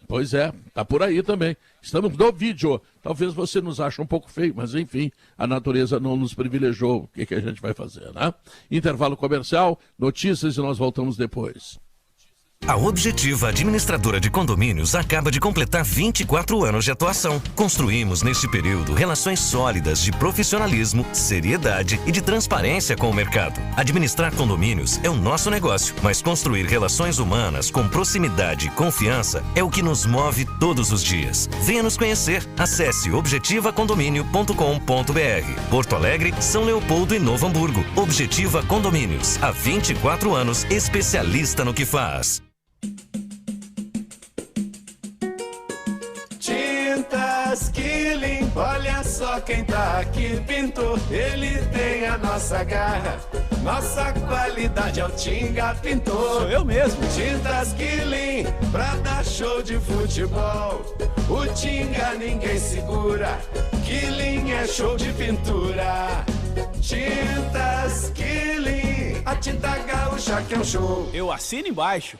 Pois é, tá por aí também. Estamos no vídeo. Talvez você nos ache um pouco feio, mas enfim, a natureza não nos privilegiou. O que a gente vai fazer, né? Intervalo comercial, notícias e nós voltamos depois. A Objetiva Administradora de Condomínios acaba de completar 24 anos de atuação. Construímos neste período relações sólidas de profissionalismo, seriedade e de transparência com o mercado. Administrar condomínios é o nosso negócio, mas construir relações humanas com proximidade e confiança é o que nos move todos os dias. Venha nos conhecer. Acesse objetivacondomínio.com.br. Porto Alegre, São Leopoldo e Novo Hamburgo. Objetiva Condomínios. Há 24 anos, especialista no que faz. Tintas Killing, olha só quem tá aqui, pintou. Ele tem a nossa garra, nossa qualidade é o Tinga Pintor. Sou eu mesmo. Tintas Killing, pra dar show de futebol. O Tinga ninguém segura, Killing é show de pintura. Tintas Killing, a tinta gaúcha que é um show. Eu assino embaixo.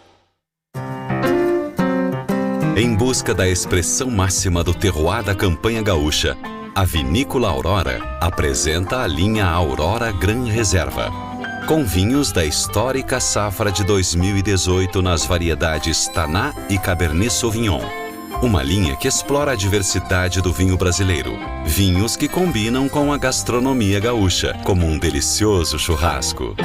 Em busca da expressão máxima do terroir da campanha gaúcha, a Vinícola Aurora apresenta a linha Aurora Gran Reserva, com vinhos da histórica safra de 2018 nas variedades Taná e Cabernet Sauvignon. Uma linha que explora a diversidade do vinho brasileiro. Vinhos que combinam com a gastronomia gaúcha, como um delicioso churrasco.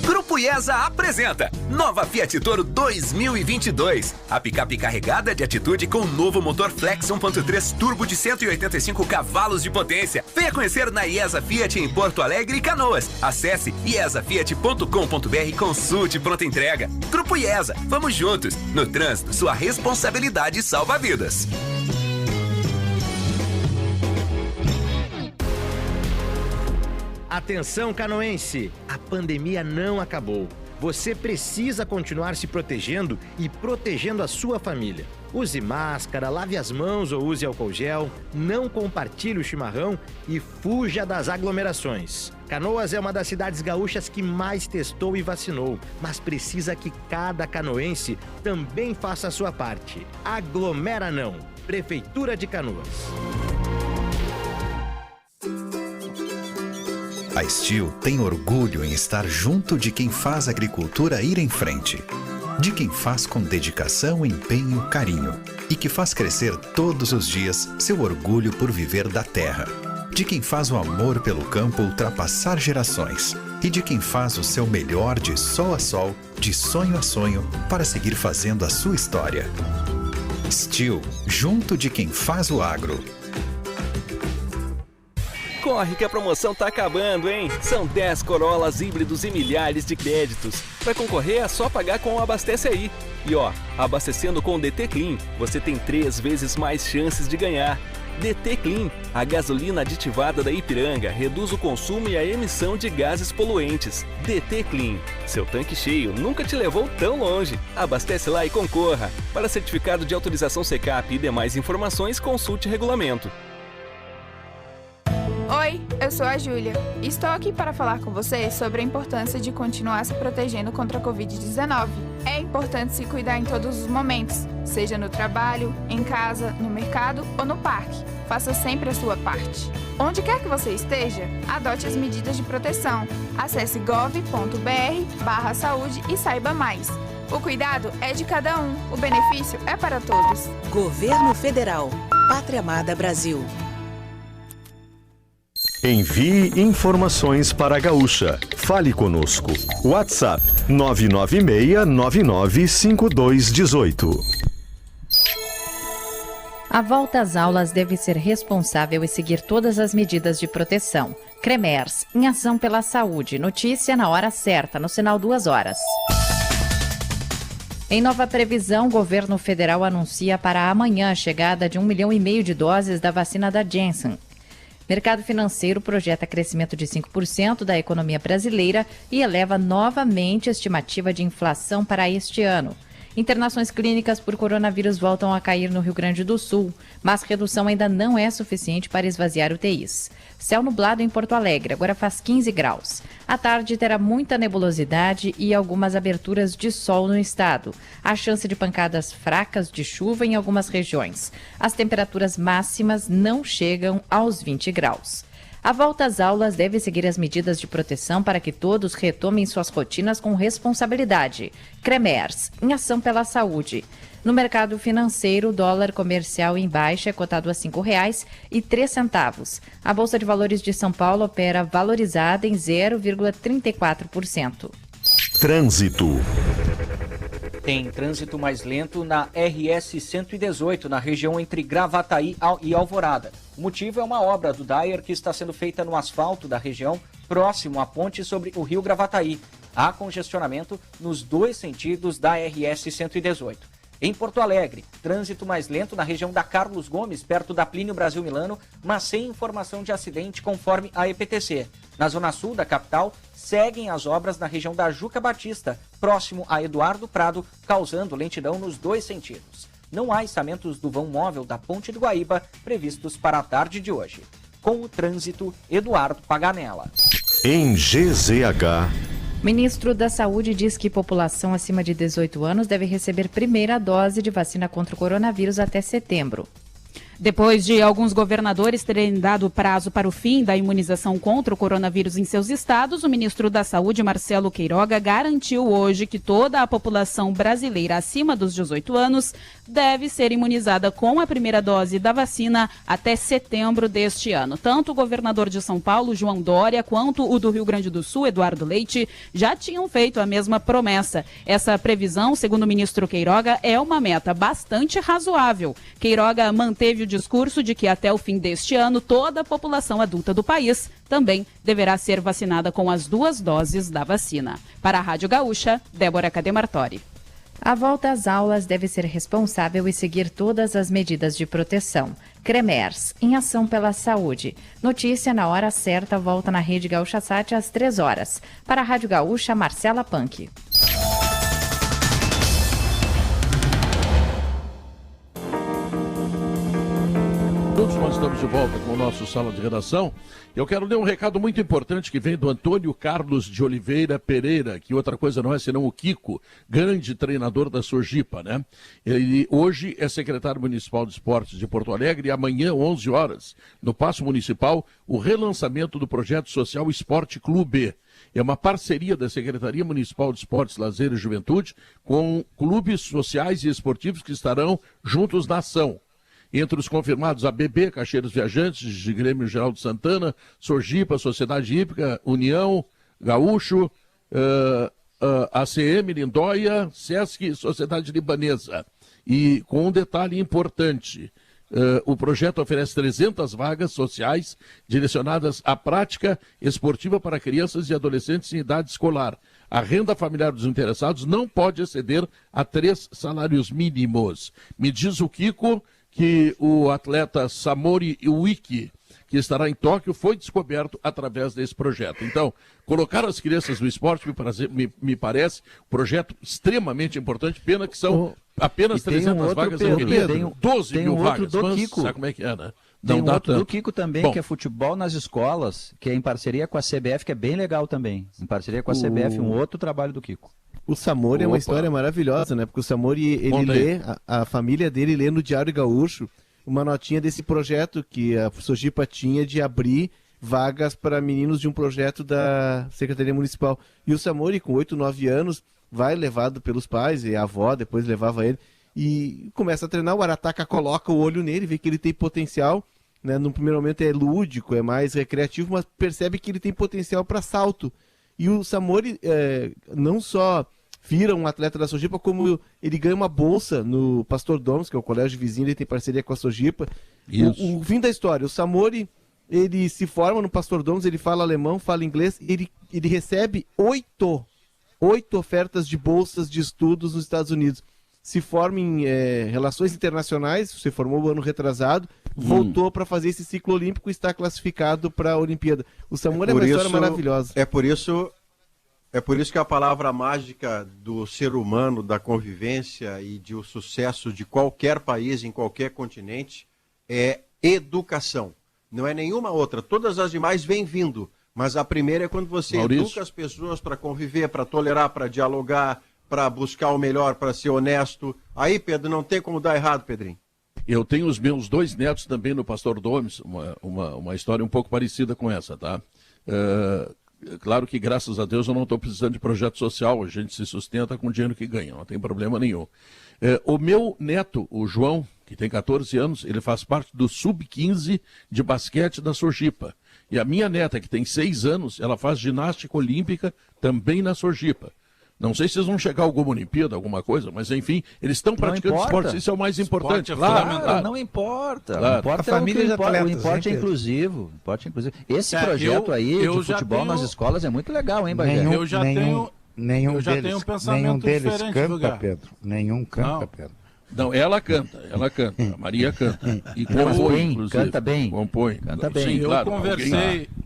Grupo IESA apresenta Nova Fiat Toro 2022. A picape carregada de atitude com o novo motor Flex 1.3 turbo de 185 cavalos de potência. Venha conhecer na IESA Fiat em Porto Alegre e Canoas. Acesse iesafiat.com.br e consulte pronta entrega. Grupo IESA, vamos juntos. No trânsito, sua responsabilidade salva vidas. Atenção, canoense! A pandemia não acabou. Você precisa continuar se protegendo e protegendo a sua família. Use máscara, lave as mãos ou use álcool gel, não compartilhe o chimarrão e fuja das aglomerações. Canoas é uma das cidades gaúchas que mais testou e vacinou, mas precisa que cada canoense também faça a sua parte. Aglomera não! Prefeitura de Canoas. A Steel tem orgulho em estar junto de quem faz a agricultura ir em frente. De quem faz com dedicação, empenho, carinho. E que faz crescer todos os dias seu orgulho por viver da terra. De quem faz o amor pelo campo ultrapassar gerações. E de quem faz o seu melhor de sol a sol, de sonho a sonho, para seguir fazendo a sua história. Steel, junto de quem faz o agro. Corre que a promoção tá acabando, hein? São 10 Corollas híbridos e milhares de créditos. Para concorrer é só pagar com o Abastece Aí. E ó, abastecendo com o DT Clean, você tem 3 vezes mais chances de ganhar. DT Clean, a gasolina aditivada da Ipiranga, reduz o consumo e a emissão de gases poluentes. DT Clean, seu tanque cheio nunca te levou tão longe. Abastece lá e concorra. Para certificado de autorização Secap e demais informações, consulte regulamento. Oi, eu sou a Júlia. Estou aqui para falar com você sobre a importância de continuar se protegendo contra a Covid-19. É importante se cuidar em todos os momentos, seja no trabalho, em casa, no mercado ou no parque. Faça sempre a sua parte. Onde quer que você esteja, adote as medidas de proteção. Acesse gov.br/saúde e saiba mais. O cuidado é de cada um, o benefício é para todos. Governo Federal. Pátria Amada Brasil. Envie informações para a Gaúcha. Fale conosco. WhatsApp 996995218. A volta às aulas deve ser responsável e seguir todas as medidas de proteção. Cremers, em ação pela saúde. Notícia na hora certa, no sinal 2 horas. Em nova previsão, o governo federal anuncia para amanhã a chegada de 1,5 milhão de doses da vacina da Janssen. Mercado financeiro projeta crescimento de 5% da economia brasileira e eleva novamente a estimativa de inflação para este ano. Internações clínicas por coronavírus voltam a cair no Rio Grande do Sul, mas redução ainda não é suficiente para esvaziar UTIs. Céu nublado em Porto Alegre, agora faz 15 graus. À tarde terá muita nebulosidade e algumas aberturas de sol no estado. Há chance de pancadas fracas de chuva em algumas regiões. As temperaturas máximas não chegam aos 20 graus. A volta às aulas deve seguir as medidas de proteção para que todos retomem suas rotinas com responsabilidade. Cremers, em ação pela saúde. No mercado financeiro, o dólar comercial em baixa é cotado a R$ 5,03. A Bolsa de Valores de São Paulo opera valorizada em 0,34%. Trânsito. Tem trânsito mais lento na RS 118, na região entre Gravataí e Alvorada. O motivo é uma obra do Dyer que está sendo feita no asfalto da região, próximo à ponte sobre o rio Gravataí. Há congestionamento nos 2 sentidos da RS 118. Em Porto Alegre, trânsito mais lento na região da Carlos Gomes, perto da Plínio Brasil Milano, mas sem informação de acidente conforme a EPTC. Na zona sul da capital, seguem as obras na região da Juca Batista, próximo a Eduardo Prado, causando lentidão nos 2 sentidos. Não há içamentos do vão móvel da Ponte do Guaíba previstos para a tarde de hoje. Com o trânsito, Eduardo Paganella. Em GZH... Ministro da Saúde diz que população acima de 18 anos deve receber primeira dose de vacina contra o coronavírus até setembro. Depois de alguns governadores terem dado prazo para o fim da imunização contra o coronavírus em seus estados, o ministro da Saúde, Marcelo Queiroga, garantiu hoje que toda a população brasileira acima dos 18 anos deve ser imunizada com a primeira dose da vacina até setembro deste ano. Tanto o governador de São Paulo, João Dória, quanto o do Rio Grande do Sul, Eduardo Leite, já tinham feito a mesma promessa. Essa previsão, segundo o ministro Queiroga, é uma meta bastante razoável. Queiroga manteve o discurso de que até o fim deste ano toda a população adulta do país também deverá ser vacinada com as 2 doses da vacina. Para a Rádio Gaúcha, Débora Cademartori. A volta às aulas deve ser responsável e seguir todas as medidas de proteção. Cremers, em ação pela saúde. Notícia na hora certa, volta na Rede Gaúcha Sat às 3 horas. Para a Rádio Gaúcha, Marcela Punk. Nós estamos de volta com o nosso Sala de Redação. Eu quero ler um recado muito importante que vem do Antônio Carlos de Oliveira Pereira, que outra coisa não é senão o Kiko, grande treinador da Sojipa, né? Ele hoje é secretário municipal de esportes de Porto Alegre e amanhã, 11 horas, no Paço Municipal, o relançamento do projeto social Esporte Clube. É uma parceria da Secretaria Municipal de Esportes, Lazer e Juventude com clubes sociais e esportivos que estarão juntos na ação. Entre os confirmados, a BB, Caixeiros Viajantes, de Grêmio Geraldo Santana, Sojipa, Sociedade Hípica, União, Gaúcho, ACM, Lindóia, Sesc e Sociedade Libanesa. E com um detalhe importante, o projeto oferece 300 vagas sociais direcionadas à prática esportiva para crianças e adolescentes em idade escolar. A renda familiar dos interessados não pode exceder a 3 salários mínimos. Me diz o Kiko que o atleta Samori Iwiki, que estará em Tóquio, foi descoberto através desse projeto. Então, colocar as crianças no esporte me parece um projeto extremamente importante, pena que são apenas 300 vagas em Pedro, 12 mil vagas, mas Kiko, sabe como é que é, né? Tem um outro do Kiko também, que é futebol nas escolas, que é em parceria com a CBF, que é bem legal também. Em parceria com a CBF, um outro trabalho do Kiko. O Samori é uma história maravilhosa, né? Porque o Samori, ele lê, a família dele lê no Diário Gaúcho uma notinha desse projeto que a Sojipa tinha de abrir vagas para meninos de um projeto da Secretaria Municipal. E o Samori, com 8, 9 anos, vai levado pelos pais, e a avó depois levava ele, e começa a treinar. O Arataca coloca o olho nele, vê que ele tem potencial, né? No primeiro momento é lúdico, é mais recreativo, mas percebe que ele tem potencial para salto. E o Samori não só vira um atleta da Sojipa, como ele ganha uma bolsa no Pastor Domes, que é o colégio vizinho, ele tem parceria com a Sojipa. O fim da história, o Samori, ele se forma no Pastor Domes, ele fala alemão, fala inglês, ele recebe 8 ofertas de bolsas de estudos nos Estados Unidos. Se forma em relações internacionais, se formou o ano retrasado, voltou para fazer esse ciclo olímpico e está classificado para a Olimpíada. O Samori é uma história maravilhosa. É por isso que a palavra mágica do ser humano, da convivência e do sucesso de qualquer país, em qualquer continente, é educação. Não é nenhuma outra. Todas as demais vêm vindo. Mas a primeira é quando você educa as pessoas para conviver, para tolerar, para dialogar, para buscar o melhor, para ser honesto. Aí, Pedro, não tem como dar errado, Pedrinho. Eu tenho os meus 2 netos também no Pastor Domes, uma história um pouco parecida com essa, tá? Claro que, graças a Deus, eu não estou precisando de projeto social, a gente se sustenta com o dinheiro que ganha, não tem problema nenhum. O meu neto, o João, que tem 14 anos, ele faz parte do Sub-15 de basquete da Sojipa. E a minha neta, que tem 6 anos, ela faz ginástica olímpica também na Sojipa. Não sei se eles vão chegar a alguma Olimpíada, alguma coisa, mas enfim, eles estão praticando esporte, isso é o mais importante. Não importa. Claro. Importa a família de atletas, o importe é inclusivo. Esse projeto do futebol nas escolas é muito legal, hein, Bagé? Eu já tenho um pensamento diferente, canta, Pedro. Nenhum canta, Pedro. Não, ela canta, a Maria canta. E compõe, inclusive. Canta bem. Canta bem. Sim, claro.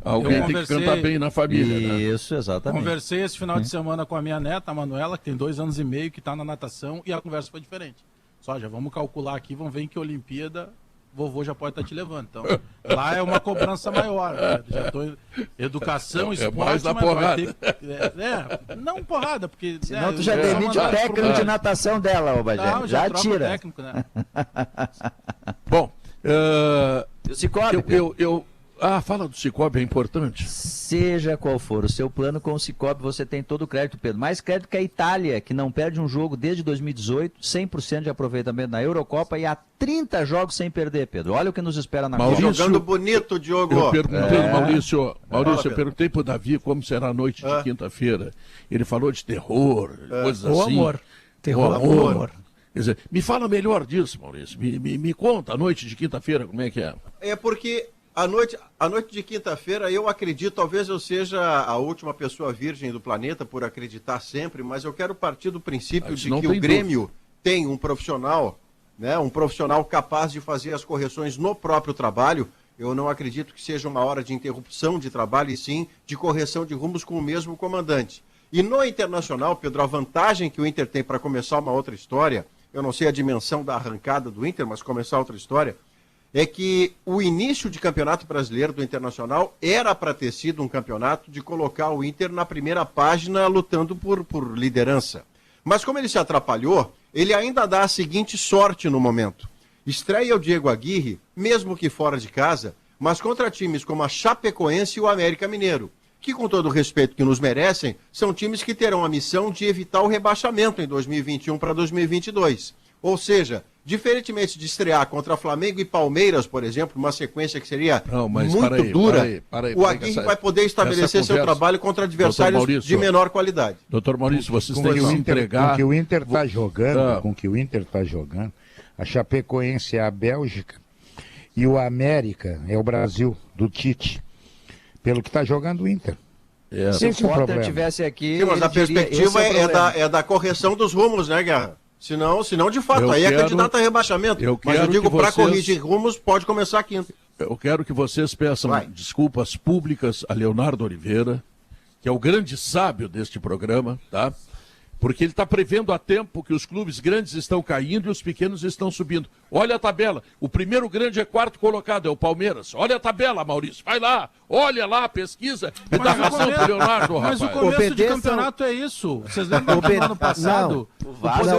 Alguém tem que cantar bem na família. Isso, exatamente. Conversei esse final de semana com a minha neta, a Manuela, que tem 2 anos e meio, que está na natação, e a conversa foi diferente. Só, já vamos calcular aqui, vamos ver em que Olimpíada vovô já pode estar te levando. Então, lá é uma cobrança maior. Né? Já tô educação, esporte... mais da porrada. Não porrada, porque... Senão tu já demite o técnico de natação dela, ô Bagé. Já tira. O técnico, né? Bom, O Cicobi, fala do Cicobi, é importante. Seja qual for o seu plano com o Cicobi, você tem todo o crédito, Pedro. Mais crédito que a Itália, que não perde um jogo desde 2018, 100% de aproveitamento na Eurocopa e há 30 jogos sem perder, Pedro. Olha o que nos espera na Copa. Jogando bonito, Diogo. Eu perguntei, Maurício, eu perguntei pro Davi como será a noite de quinta-feira. Ele falou de terror, coisas assim. O amor. Terror, amor. Quer dizer, me fala melhor disso, Maurício. Me conta a noite de quinta-feira, como é que é? É porque a noite de quinta-feira, eu acredito, talvez eu seja a última pessoa virgem do planeta por acreditar sempre, mas eu quero partir do princípio de que o Grêmio tem um profissional, né, um profissional capaz de fazer as correções no próprio trabalho. Eu não acredito que seja uma hora de interrupção de trabalho, e sim de correção de rumos com o mesmo comandante. E no Internacional, Pedro, a vantagem que o Inter tem para começar uma outra história, eu não sei a dimensão da arrancada do Inter, mas começar outra história, é que o início de campeonato brasileiro do Internacional era para ter sido um campeonato de colocar o Inter na primeira página lutando por liderança. Mas como ele se atrapalhou, ele ainda dá a seguinte sorte no momento. Estreia o Diego Aguirre, mesmo que fora de casa, mas contra times como a Chapecoense e o América Mineiro, que com todo o respeito que nos merecem, são times que terão a missão de evitar o rebaixamento em 2021 para 2022. Ou seja, diferentemente de estrear contra Flamengo e Palmeiras, por exemplo, uma sequência que seria muito dura, o Aguirre vai poder estabelecer seu trabalho contra adversários de menor qualidade. Doutor Maurício, vocês têm que entregar... Com o que o Inter está jogando, a Chapecoense é a Bélgica e o América é o Brasil, do Tite, pelo que está jogando o Inter. Se o Potter tivesse aqui... Sim, mas a perspectiva é da correção dos rumos, né, Guerra? Senão, de fato, aí é candidato a rebaixamento. Mas eu digo, para corrigir rumos, pode começar a quinta. Eu quero que vocês peçam desculpas públicas a Leonardo Oliveira, que é o grande sábio deste programa, tá? Porque ele está prevendo há tempo que os clubes grandes estão caindo e os pequenos estão subindo. Olha a tabela. O primeiro grande é quarto colocado, é o Palmeiras. Olha a tabela, Maurício. Vai lá, olha lá, pesquisa e dá razão pro Leonardo, rapaz. Mas o começo de campeonato é isso. Vocês lembram que no ano passado...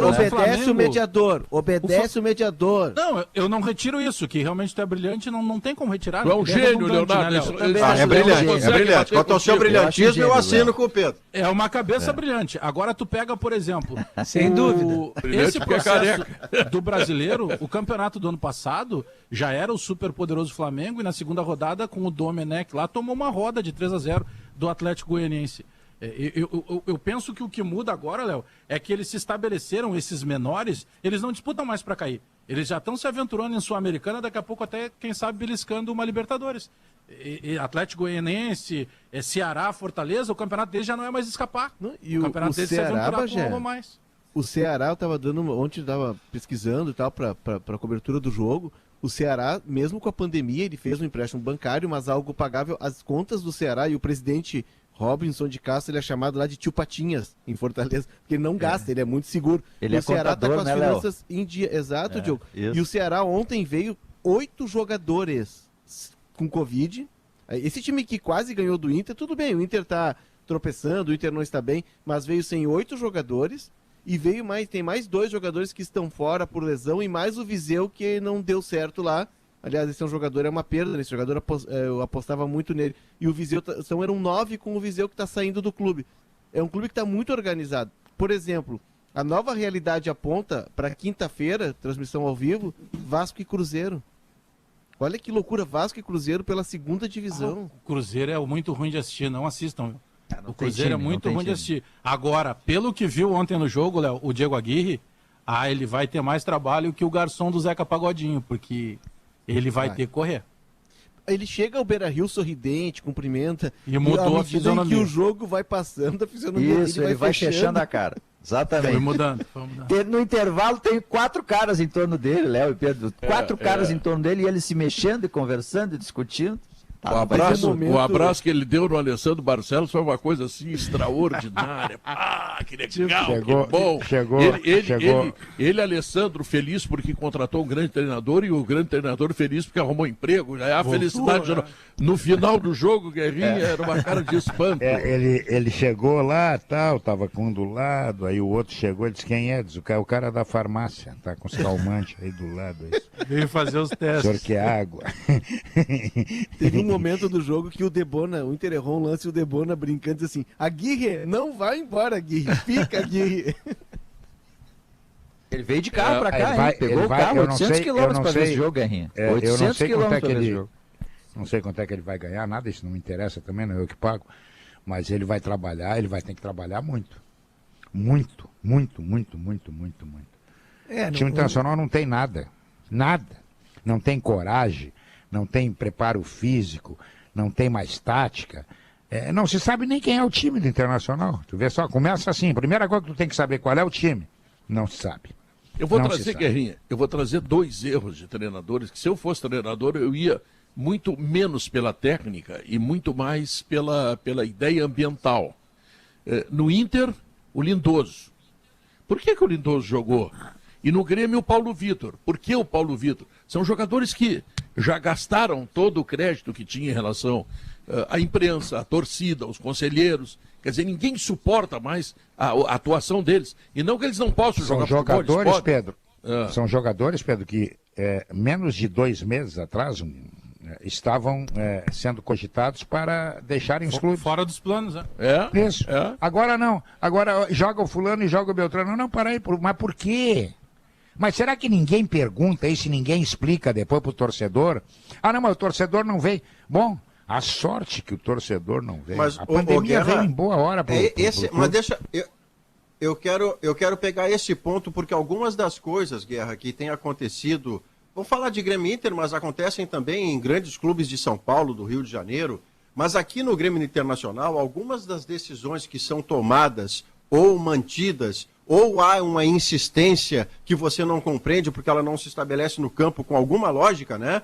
Obedece o mediador. Obedece o mediador. Não, eu não retiro isso, que realmente tu é brilhante, não tem como retirar. Tu é um gênio, Leonardo. É brilhante. Quanto ao seu brilhantismo, eu assino com o Pedro. É uma cabeça brilhante. Agora tu pega, por exemplo... Sem dúvida. Esse processo do brasileiro, o campeonato do ano passado já era o super poderoso Flamengo e na segunda rodada com o Domenech lá tomou uma roda de 3-0 do Atlético Goianiense. Eu penso que o que muda agora, Léo, é que eles se estabeleceram, esses menores, eles não disputam mais para cair. Eles já estão se aventurando em Sul-Americana, daqui a pouco até, quem sabe, beliscando uma Libertadores. Atlético Goianiense, Ceará, Fortaleza, o campeonato deles já não é mais escapar. E o campeonato deles se aventurar com algo mais. O Ceará, eu estava ontem eu estava pesquisando e tal para a cobertura do jogo. O Ceará, mesmo com a pandemia, ele fez um empréstimo bancário, mas algo pagável. As contas do Ceará, e o presidente Robinson de Castro, ele é chamado lá de tio Patinhas em Fortaleza, porque ele não gasta, ele é muito seguro. Ele o Ceará está com as finanças em dia. Exato, Diogo. Isso. E o Ceará ontem veio 8 jogadores com Covid. Esse time que quase ganhou do Inter, tudo bem, o Inter está tropeçando, o Inter não está bem, mas veio sem 8 jogadores. E tem mais 2 jogadores que estão fora por lesão e mais o Viseu que não deu certo lá. Aliás, esse é um jogador, é uma perda, esse jogador eu apostava muito nele. E o Viseu, eram 9 com o Viseu que está saindo do clube. É um clube que está muito organizado. Por exemplo, a nova realidade aponta para quinta-feira, transmissão ao vivo, Vasco e Cruzeiro. Olha que loucura, Vasco e Cruzeiro pela segunda divisão. O Cruzeiro é muito ruim de assistir, não assistam. O Cruzeiro é muito ruim de assistir. Agora, pelo que viu ontem no jogo, Léo, o Diego Aguirre, ele vai ter mais trabalho que o garçom do Zeca Pagodinho, porque ele vai ter que correr. Ele chega ao Beira-Rio sorridente, cumprimenta. E mudou a fisionomia. Que o jogo vai passando, a fisionomia Isso, ele vai fechando a cara. Exatamente. Foi mudando. No intervalo tem 4 caras em torno dele, Léo e Pedro. 4 caras em torno dele e ele se mexendo e conversando e discutindo. O abraço que ele deu no Alessandro Barcelos foi uma coisa assim extraordinária. Que legal, chegou, que bom. Chegou. Ele, Alessandro, feliz porque contratou um grande treinador e o grande treinador feliz porque arrumou emprego. A felicidade no final do jogo, Guerrinha, era uma cara de espanto. Ele chegou lá, tal, tava com um do lado, aí o outro chegou e disse, quem é? Diz, o cara da farmácia, tá com os calmantes aí do lado. Veio fazer os testes. O senhor quer água? Teve um momento do jogo que o Debona, o Inter errou um lance e o Debona brincando disse assim, Aguirre, não vai embora, Aguirre, fica, Aguirre. Ele veio de carro pra cá, hein? Pegou o carro, 800 quilômetros pra ver esse jogo, Guerrinha. 800 quilômetros pra ver esse jogo. Não sei quanto é que ele vai ganhar, nada, isso não me interessa também, não é eu que pago. Mas ele vai trabalhar, ele vai ter que trabalhar muito. Muito. O time internacional não tem nada. Nada. Não tem coragem, não tem preparo físico, não tem mais tática. Não se sabe nem quem é o time do Internacional. Tu vê só, começa assim, primeira coisa que tu tem que saber qual é o time. Não se sabe. Eu vou trazer, Guerrinha, eu vou trazer 2 erros de treinadores, que se eu fosse treinador, eu ia muito menos pela técnica e muito mais pela ideia ambiental. No Inter, o Lindoso. Por que o Lindoso jogou? E no Grêmio, o Paulo Vitor. Por que o Paulo Vitor? São jogadores que já gastaram todo o crédito que tinha em relação à imprensa, à torcida, aos conselheiros. Quer dizer, ninguém suporta mais a atuação deles. E não que eles não possam jogar futebol. São jogadores, Pedro, que menos de 2 meses atrás estavam sendo cogitados para deixarem os clubes. Fora dos planos, né? Isso. Agora não. Agora joga o fulano e joga o Beltrano. Não, para aí. Mas por quê? Mas será que ninguém pergunta isso, ninguém explica depois pro torcedor? Não, mas o torcedor não veio. Bom, a sorte que o torcedor não veio. Mas, a pandemia veio em boa hora. Mas deixa... Eu quero pegar esse ponto, porque algumas das coisas, Guerra, que tem acontecido... Vou falar de Grêmio Inter, mas acontecem também em grandes clubes de São Paulo, do Rio de Janeiro. Mas aqui no Grêmio Internacional, algumas das decisões que são tomadas ou mantidas, ou há uma insistência que você não compreende porque ela não se estabelece no campo com alguma lógica, né?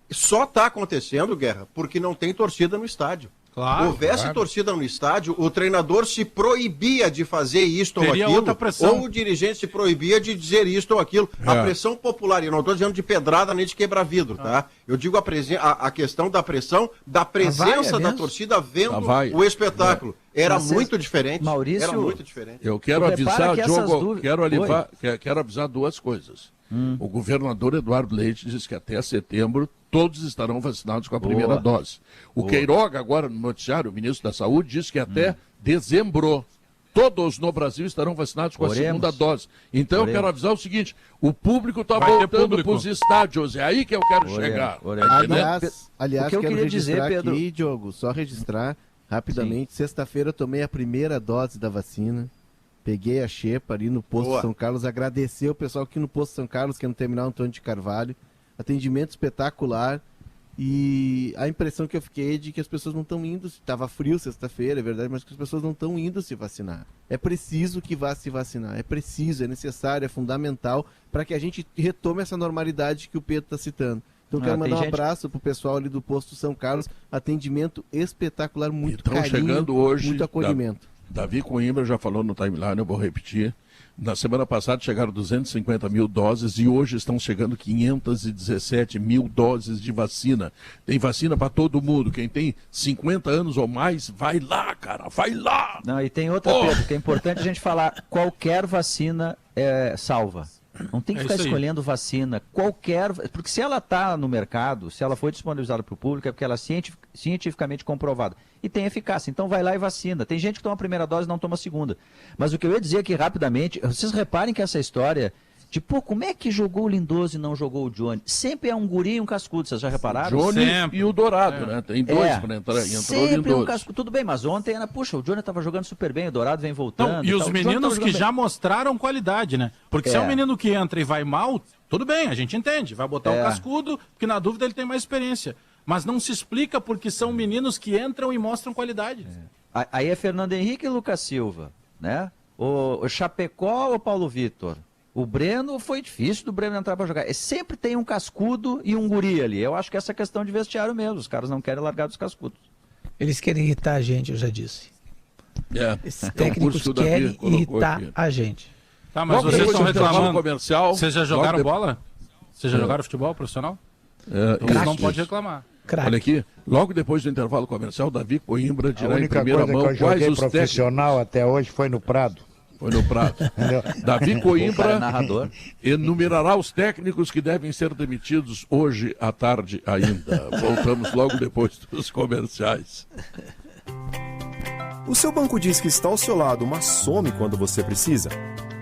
Só está acontecendo, Guerra, porque não tem torcida no estádio. Claro, houvesse torcida no estádio, o treinador se proibia de fazer isto ou aquilo, ou o dirigente se proibia de dizer isto ou aquilo. A pressão popular, e eu não estou dizendo de pedrada nem de quebrar vidro, tá? Eu digo a questão da pressão, da presença da torcida vendo o espetáculo. Era muito diferente. Maurício, era muito diferente. Eu quero avisar, Diogo, quero avisar 2 coisas. O governador Eduardo Leite disse que até setembro todos estarão vacinados com a primeira dose. O Queiroga, agora no noticiário, o ministro da Saúde, disse que até dezembro todos no Brasil estarão vacinados com a segunda dose. Então eu quero avisar o seguinte, o público está voltando para os estádios, é aí que eu quero chegar. Aliás, eu quero registrar aqui, Diogo, só registrar rapidamente, sexta-feira eu tomei a primeira dose da vacina. Peguei a xepa ali no posto São Carlos, agradecer o pessoal aqui no posto São Carlos, que é no terminal Antônio de Carvalho. Atendimento espetacular. E a impressão que eu fiquei é de que as pessoas não estão indo. Estava frio sexta-feira, é verdade, mas que as pessoas não estão indo se vacinar. É preciso que vá se vacinar. É preciso, é necessário, é fundamental para que a gente retome essa normalidade que o Pedro está citando. Então, quero mandar um abraço pro pessoal ali do posto São Carlos. Atendimento espetacular, muito carinho, chegando hoje, muito acolhimento. Davi Coimbra já falou no timeline, eu vou repetir. Na semana passada chegaram 250 mil doses e hoje estão chegando 517 mil doses de vacina. Tem vacina para todo mundo. Quem tem 50 anos ou mais, vai lá, cara, vai lá! Não, e tem outra, Pedro, que é importante a gente falar. Qualquer vacina salva. Não tem que ficar escolhendo vacina, porque se ela está no mercado, se ela foi disponibilizada para o público, é porque ela é cientificamente comprovada e tem eficácia. Então vai lá e vacina. Tem gente que toma a primeira dose e não toma a segunda. Mas o que eu ia dizer aqui rapidamente, vocês reparem que essa história de, como é que jogou o Lindoso e não jogou o Johnny? Sempre é um guri e um cascudo, vocês já repararam? Johnny e o Dourado, né? Tem 2 para entrar, e entrou o Lindoso. Cascudo. Tudo bem, mas ontem o Johnny estava jogando super bem, o Dourado vem voltando. Não, e os meninos que já mostraram qualidade, né? Porque se é um menino que entra e vai mal, tudo bem, a gente entende. Vai botar o cascudo, porque na dúvida ele tem mais experiência. Mas não se explica porque são meninos que entram e mostram qualidade. Aí é Fernando Henrique e Lucas Silva, né? O Chapecó ou Paulo Vitor? O Breno foi difícil do Breno entrar para jogar. Sempre tem um cascudo e um guri ali. Eu acho que essa é questão de vestiário mesmo. Os caras não querem largar dos cascudos. Eles querem irritar a gente, eu já disse. Esses técnicos querem irritar a gente. Tá, mas vocês estão reclamando. Comercial, vocês já jogaram bola? Vocês já jogaram futebol profissional? Eles não podem reclamar. Olha aqui, logo depois do intervalo comercial, Davi Coimbra dirá em primeira mão que eu joguei quais os profissional técnicos... até hoje foi no Prado. Foi no Prado. Davi Coimbra enumerará os técnicos que devem ser demitidos hoje à tarde ainda. Voltamos logo depois dos comerciais. O seu banco diz que está ao seu lado, mas some quando você precisa.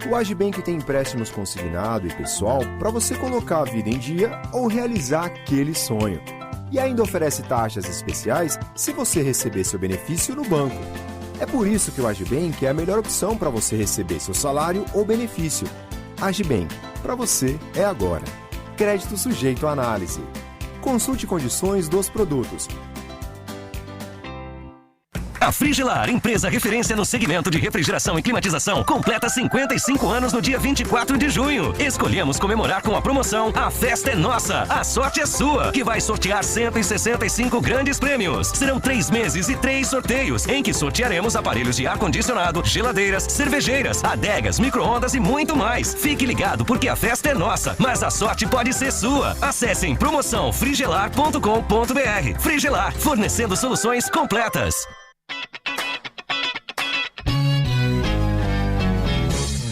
O Agibank tem empréstimos consignado e pessoal para você colocar a vida em dia ou realizar aquele sonho. E ainda oferece taxas especiais se você receber seu benefício no banco. É por isso que o Agibank é a melhor opção para você receber seu salário ou benefício. Agibank, para você é agora. Crédito sujeito à análise. Consulte condições dos produtos. A Frigelar, empresa referência no segmento de refrigeração e climatização, completa 55 anos no dia 24 de junho. Escolhemos comemorar com a promoção A Festa é Nossa, a Sorte é Sua, que vai sortear 165 grandes prêmios. Serão 3 meses e 3 sorteios, em que sortearemos aparelhos de ar-condicionado, geladeiras, cervejeiras, adegas, micro-ondas e muito mais. Fique ligado porque a festa é nossa, mas a sorte pode ser sua. Acessem promoçãofrigelar.com.br. Frigelar, fornecendo soluções completas.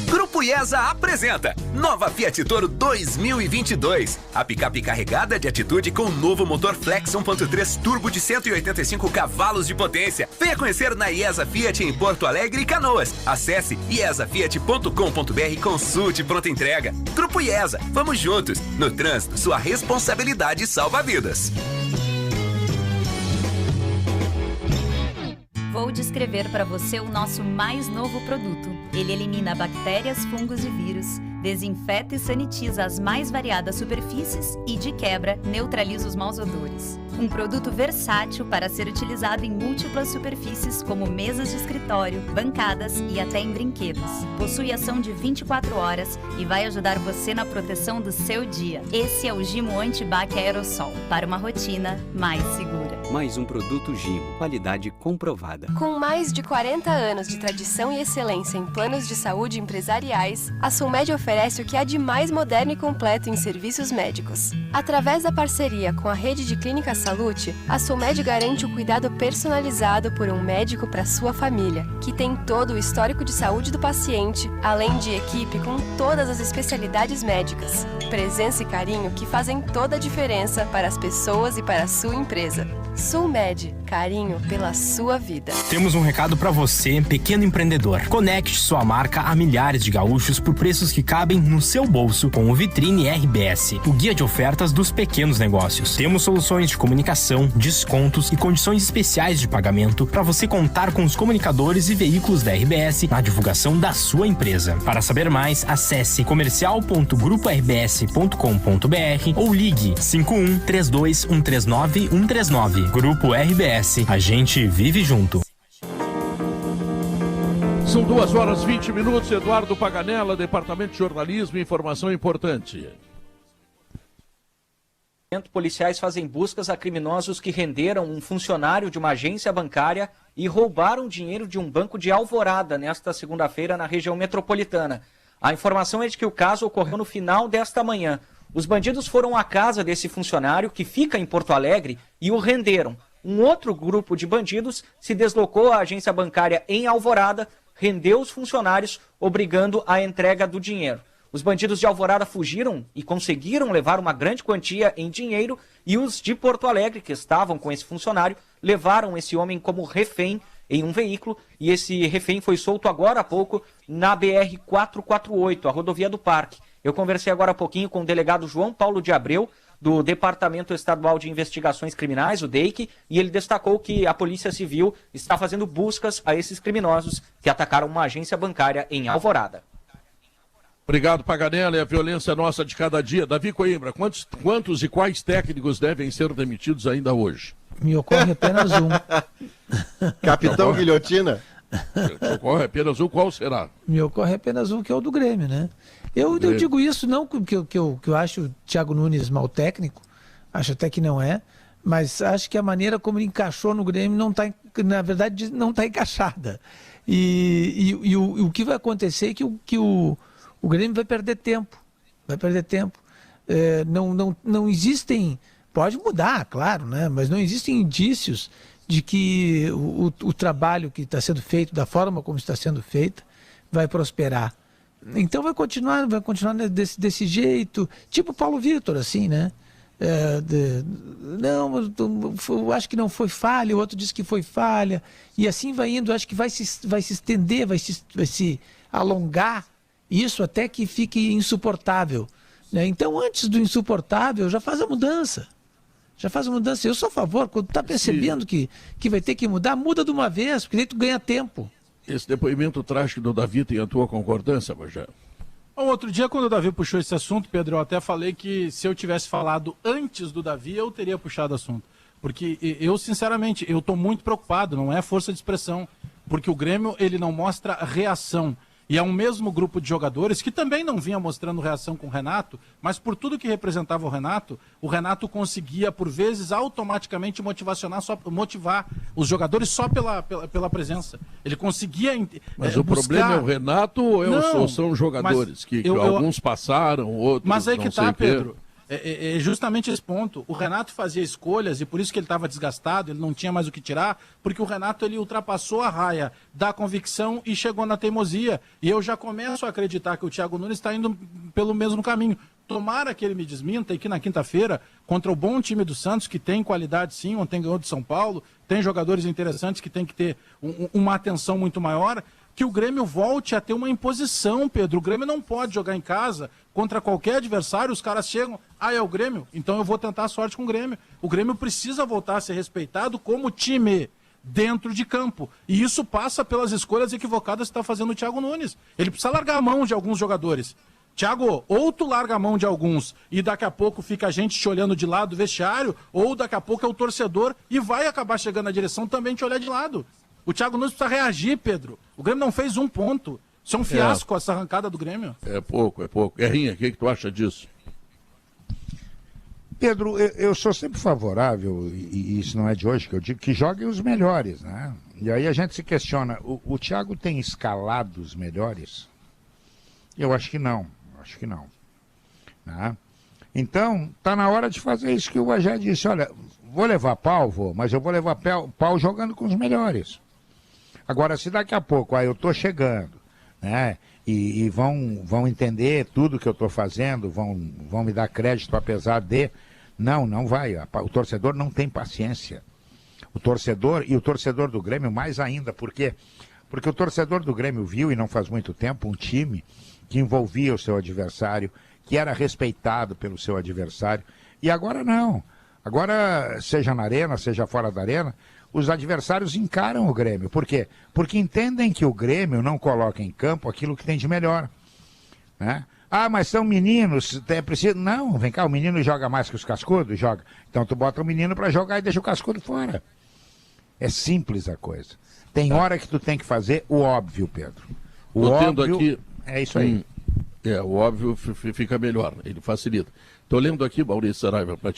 Grupo IESA apresenta nova Fiat Toro 2022. A picape carregada de atitude com o novo motor Flex 1.3 turbo de 185 cavalos de potência. Venha conhecer na IESA Fiat em Porto Alegre e Canoas. Acesse iesafiat.com.br e consulte pronta entrega. Grupo IESA, vamos juntos. No trânsito, sua responsabilidade salva vidas. Vou descrever para você o nosso mais novo produto. Ele elimina bactérias, fungos e vírus, desinfeta e sanitiza as mais variadas superfícies e, de quebra, neutraliza os maus odores. Um produto versátil para ser utilizado em múltiplas superfícies, como mesas de escritório, bancadas e até em brinquedos. Possui ação de 24 horas e vai ajudar você na proteção do seu dia. Esse é o Gimo Antibac Aerosol, para uma rotina mais segura. Mais um produto Gimo, qualidade comprovada. Com mais de 40 anos de tradição e excelência em planos de saúde empresariais, a Sulmed oferece o que há de mais moderno e completo em serviços médicos. Através da parceria com a rede de clínicas Salute, a Sulmed garante o cuidado personalizado por um médico para sua família, que tem todo o histórico de saúde do paciente, além de equipe com todas as especialidades médicas. Presença e carinho que fazem toda a diferença para as pessoas e para a sua empresa. Sulmed, carinho pela sua vida. Temos um recado para você, pequeno empreendedor. Conecte sua marca a milhares de gaúchos por preços que cabem no seu bolso com o Vitrine RBS, o guia de ofertas dos pequenos negócios. Temos soluções de comunicação, descontos e condições especiais de pagamento para você contar com os comunicadores e veículos da RBS na divulgação da sua empresa. Para saber mais, acesse comercial.grupo-rbs.com.br ou ligue 51 32 139 139. Grupo RBS, a gente vive junto. São 2h20, Eduardo Paganella, Departamento de Jornalismo e Informação Importante. Policiais fazem buscas a criminosos que renderam um funcionário de uma agência bancária e roubaram dinheiro de um banco de Alvorada nesta segunda-feira na região metropolitana. A informação é de que o caso ocorreu no final desta manhã. Os bandidos foram à casa desse funcionário, que fica em Porto Alegre, e o renderam. Um outro grupo de bandidos se deslocou à agência bancária em Alvorada, rendeu os funcionários, obrigando a entrega do dinheiro. Os bandidos de Alvorada fugiram e conseguiram levar uma grande quantia em dinheiro, e os de Porto Alegre, que estavam com esse funcionário, levaram esse homem como refém em um veículo, e esse refém foi solto agora há pouco na BR-448, a rodovia do Parque. Eu conversei agora há pouquinho com o delegado João Paulo de Abreu, do Departamento Estadual de Investigações Criminais, o DEIC, e ele destacou que a Polícia Civil está fazendo buscas a esses criminosos que atacaram uma agência bancária em Alvorada. Obrigado, Paganella, e a violência nossa de cada dia. Davi Coimbra, quantos e quais técnicos devem ser demitidos ainda hoje? Me ocorre apenas um. Capitão Guilhotina? Me ocorre apenas um, qual será? Me ocorre apenas um, que é o do Grêmio, né? Eu digo isso não que eu acho o Thiago Nunes mau técnico, acho até que não é, mas acho que a maneira como ele encaixou no Grêmio não tá, na verdade, não está encaixada. E o que vai acontecer é que o Grêmio vai perder tempo. Não existem, pode mudar, claro, né? Mas não existem indícios de que o trabalho que está sendo feito, da forma como está sendo feito, vai prosperar. Então vai continuar desse jeito, tipo Paulo Vitor, assim, né? Eu acho que não foi falha, o outro disse que foi falha, e assim vai indo, acho que vai se estender, vai se alongar, isso até que fique insuportável, né? Então, antes do insuportável, já faz a mudança. Eu sou a favor, quando está percebendo que vai ter que mudar, muda de uma vez, porque daí tu ganha tempo. Esse depoimento trágico do Davi tem a tua concordância, Bajé? Outro dia, quando o Davi puxou esse assunto, Pedro, eu até falei que se eu tivesse falado antes do Davi, eu teria puxado o assunto. Porque eu, sinceramente, eu estou muito preocupado, não é força de expressão, porque o Grêmio, ele não mostra reação. E é um mesmo grupo de jogadores que também não vinha mostrando reação com o Renato, mas por tudo que representava o Renato conseguia, por vezes, automaticamente motivar os jogadores só pela presença. Ele conseguia Mas o problema é o Renato ou são jogadores? Que alguns passaram, outros mas aí não que tá, sei Pedro. É justamente esse ponto. O Renato fazia escolhas e por isso que ele estava desgastado, ele não tinha mais o que tirar, porque o Renato ele ultrapassou a raia da convicção e chegou na teimosia. E eu já começo a acreditar que o Thiago Nunes está indo pelo mesmo caminho. Tomara que ele me desminta e que na quinta-feira, contra o bom time do Santos, que tem qualidade sim, ontem ganhou de São Paulo, tem jogadores interessantes que tem que ter uma atenção muito maior, que o Grêmio volte a ter uma imposição, Pedro. O Grêmio não pode jogar em casa contra qualquer adversário, os caras chegam, é o Grêmio, então eu vou tentar a sorte com o Grêmio. O Grêmio precisa voltar a ser respeitado como time dentro de campo. E isso passa pelas escolhas equivocadas que está fazendo o Thiago Nunes. Ele precisa largar a mão de alguns jogadores. Thiago, ou tu larga a mão de alguns e daqui a pouco fica a gente te olhando de lado do vestiário, ou daqui a pouco é o torcedor e vai acabar chegando na direção também te olhar de lado. O Thiago Nunes precisa reagir, Pedro. O Grêmio não fez um ponto. Isso é um fiasco, essa arrancada do Grêmio. É pouco. Guerrinha, o que tu acha disso? Pedro, eu sou sempre favorável, e isso não é de hoje que eu digo, que joguem os melhores, né? E aí a gente se questiona, o Thiago tem escalado os melhores? Eu acho que não, Né? Então, tá na hora de fazer isso que o Bajé disse, olha, vou levar pau, mas eu vou levar pau jogando com os melhores. Agora, se daqui a pouco, eu tô chegando, né, e vão entender tudo que eu tô fazendo, vão me dar crédito apesar de... Não vai. O torcedor não tem paciência. O torcedor do Grêmio mais ainda, por quê? Porque o torcedor do Grêmio viu, e não faz muito tempo, um time que envolvia o seu adversário, que era respeitado pelo seu adversário, e agora não. Agora, seja na arena, seja fora da arena, os adversários encaram o Grêmio. Por quê? Porque entendem que o Grêmio não coloca em campo aquilo que tem de melhor. Né? Mas são meninos, é preciso... Não, vem cá, o menino joga mais que os cascudos? Joga. Então tu bota o menino para jogar e deixa o cascudo fora. É simples a coisa. Tem hora que tu tem que fazer o óbvio, Pedro. O óbvio aqui... é isso aí. O óbvio fica melhor, ele facilita. Estou lendo aqui, Maurício Saraiva, para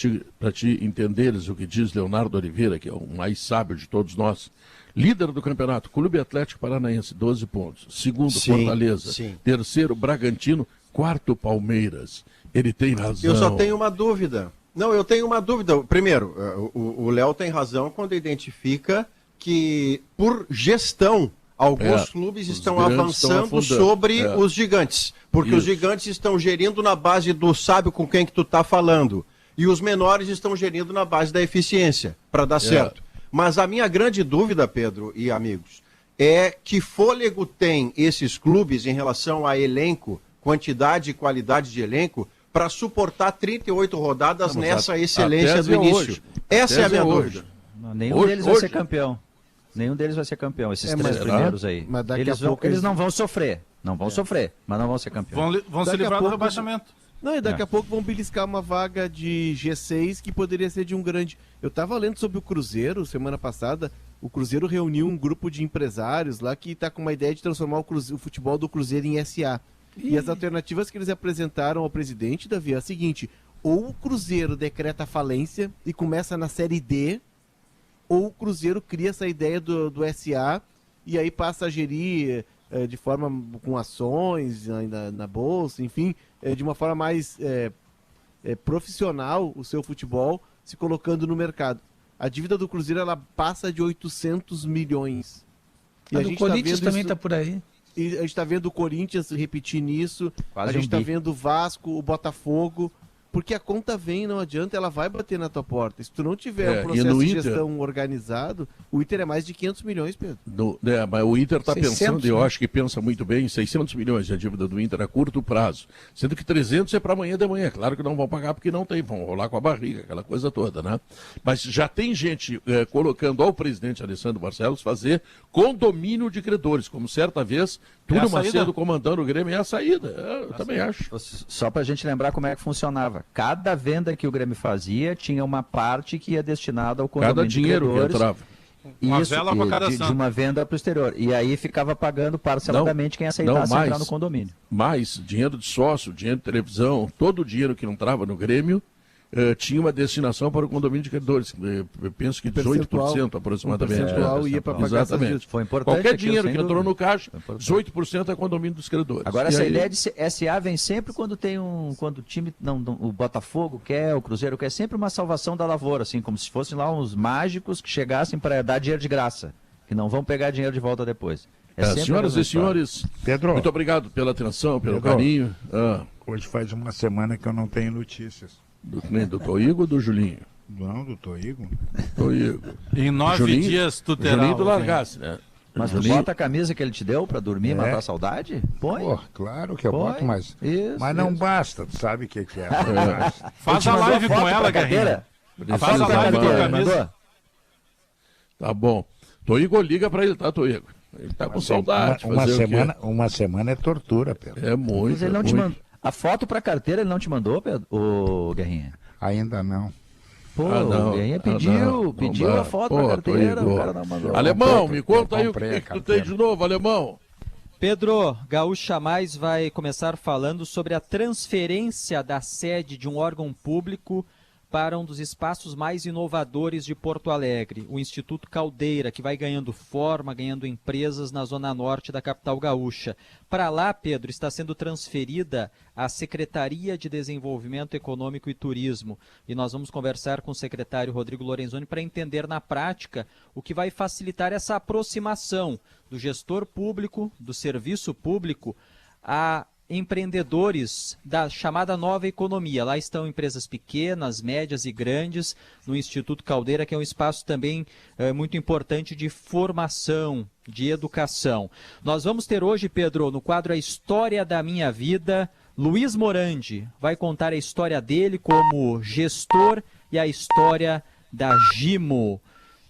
te entenderes o que diz Leonardo Oliveira, que é o mais sábio de todos nós. Líder do campeonato, Clube Atlético Paranaense, 12 pontos. Segundo, Fortaleza. Sim. Terceiro, Bragantino. Quarto, Palmeiras. Ele tem razão. Eu só tenho uma dúvida. Não, eu tenho uma dúvida. Primeiro, o Léo tem razão quando identifica que, por gestão, alguns clubes estão avançando sobre os gigantes. Porque os gigantes estão gerindo na base do sabe com quem que tu tá falando. E os menores estão gerindo na base da eficiência, para dar certo. Mas a minha grande dúvida, Pedro e amigos, é que fôlego tem esses clubes em relação a elenco, quantidade e qualidade de elenco, para suportar 38 rodadas nessa excelência do início. Essa é a minha dúvida. Nenhum deles vai ser campeão. Nenhum deles vai ser campeão, esses três primeiros aí. Eles não vão sofrer. Não vão sofrer, mas não vão ser campeões. Vão se livrar do rebaixamento. Não, e daqui a pouco vão beliscar uma vaga de G6 que poderia ser de um grande... Eu estava lendo sobre o Cruzeiro semana passada. O Cruzeiro reuniu um grupo de empresários lá que está com uma ideia de transformar o futebol do Cruzeiro em SA. E as alternativas que eles apresentaram ao presidente, Davi, é a seguinte: ou o Cruzeiro decreta falência e começa na Série D, ou o Cruzeiro cria essa ideia do SA e aí passa a gerir de forma com ações na bolsa, enfim, de uma forma mais profissional o seu futebol, se colocando no mercado. A dívida do Cruzeiro ela passa de 800 milhões. E a gente Corinthians também está por aí. E a gente está vendo o Corinthians repetir nisso, a gente está vendo o Vasco, o Botafogo, porque a conta vem, não adianta, ela vai bater na tua porta. Se tu não tiver um processo de gestão organizado, o Inter é mais de 500 milhões, Pedro. Mas o Inter está pensando, eu né? acho que pensa muito bem, 600 milhões de dívida do Inter a curto prazo, sendo que 300 é para amanhã de manhã. Claro que não vão pagar porque não tem, vão rolar com a barriga, aquela coisa toda, né? Mas já tem gente colocando ao presidente Alessandro Barcelos fazer condomínio de credores, como certa vez, Túlio Macedo comandando o Grêmio, é a saída. Eu também acho. Só para a gente lembrar como é que funcionava. Cada venda que o Grêmio fazia tinha uma parte que ia destinada ao condomínio cada dinheiro que entrava. Isso, de uma venda para o exterior. E aí ficava pagando parceladamente quem aceitasse entrar no condomínio. Mais dinheiro de sócio, dinheiro de televisão, todo o dinheiro que não entrava no Grêmio tinha uma destinação para o condomínio de credores. Eu penso que 18% aproximadamente. O percentual ia para pagar. Exatamente. Foi importante. Qualquer dinheiro que entrou no caixa, 18% é condomínio dos credores. Agora, essa ideia de SA vem sempre quando tem quando o time, o Botafogo quer, o Cruzeiro quer, sempre uma salvação da lavoura, assim, como se fossem lá uns mágicos que chegassem para dar dinheiro de graça, que não vão pegar dinheiro de volta depois. Senhoras e senhores, Pedro, muito obrigado pela atenção, pelo carinho. Hoje faz uma semana que eu não tenho notícias. Do Toigo ou do Julinho? Não, do Toigo. Toigo. Em 9 dias tu terá. Julinho tu largasse, né? Mas tu bota a camisa que ele te deu pra dormir, matar a saudade? Põe. Pô, claro que eu boto, mas não isso. Basta, tu sabe o que é. Faz a live com ela, Guerreira. Faz a live com a camisa. Tá bom. Toigo, liga pra ele, tá, Toigo? Ele tá com saudade. Uma semana é tortura, Pedro. É muito. Mas ele não te mandou. A foto pra carteira ele não te mandou, Pedro? Ô, Guerrinha? Ainda não. Pô, o Guerrinha pediu a foto pra carteira, o cara não mandou. Alemão, me conta aí o que tu tem de novo, Alemão. Pedro, Gaúcha Mais vai começar falando sobre a transferência da sede de um órgão público para um dos espaços mais inovadores de Porto Alegre, o Instituto Caldeira, que vai ganhando forma, ganhando empresas na zona norte da capital gaúcha. Para lá, Pedro, está sendo transferida a Secretaria de Desenvolvimento Econômico e Turismo. E nós vamos conversar com o secretário Rodrigo Lorenzoni para entender na prática o que vai facilitar essa aproximação do gestor público, do serviço público, a empreendedores da chamada nova economia. Lá estão empresas pequenas, médias e grandes, no Instituto Caldeira, que é um espaço também muito importante de formação, de educação. Nós vamos ter hoje, Pedro, no quadro A História da Minha Vida, Luiz Morandi vai contar a história dele como gestor e a história da Gimo.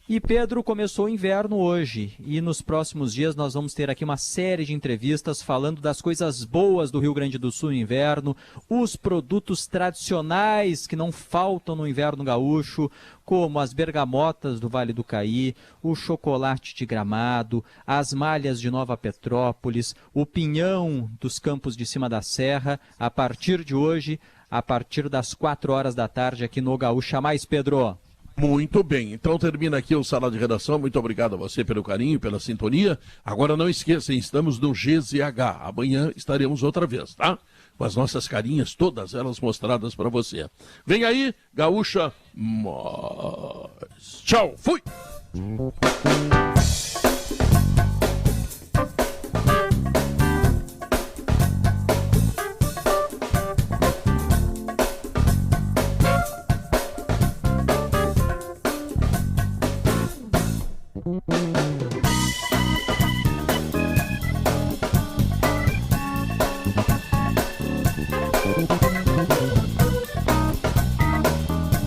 E Pedro, começou o inverno hoje e nos próximos dias nós vamos ter aqui uma série de entrevistas falando das coisas boas do Rio Grande do Sul no inverno, os produtos tradicionais que não faltam no inverno gaúcho, como as bergamotas do Vale do Caí, o chocolate de Gramado, as malhas de Nova Petrópolis, o pinhão dos Campos de Cima da Serra, a partir de hoje, a partir das 4 horas da tarde aqui no Gaúcha Mais, Pedro. Muito bem, então termina aqui o Sala de Redação, muito obrigado a você pelo carinho, pela sintonia. Agora não esqueçam, estamos no GZH, amanhã estaremos outra vez, tá? Com as nossas carinhas, todas elas mostradas para você. Vem aí, Gaúcha Mais. Tchau, fui!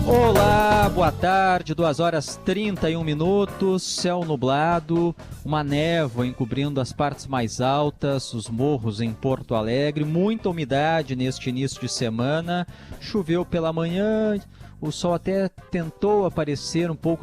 Olá, boa tarde, 2h31, céu nublado, uma névoa encobrindo as partes mais altas, os morros em Porto Alegre, muita umidade neste início de semana, choveu pela manhã, o sol até tentou aparecer um pouco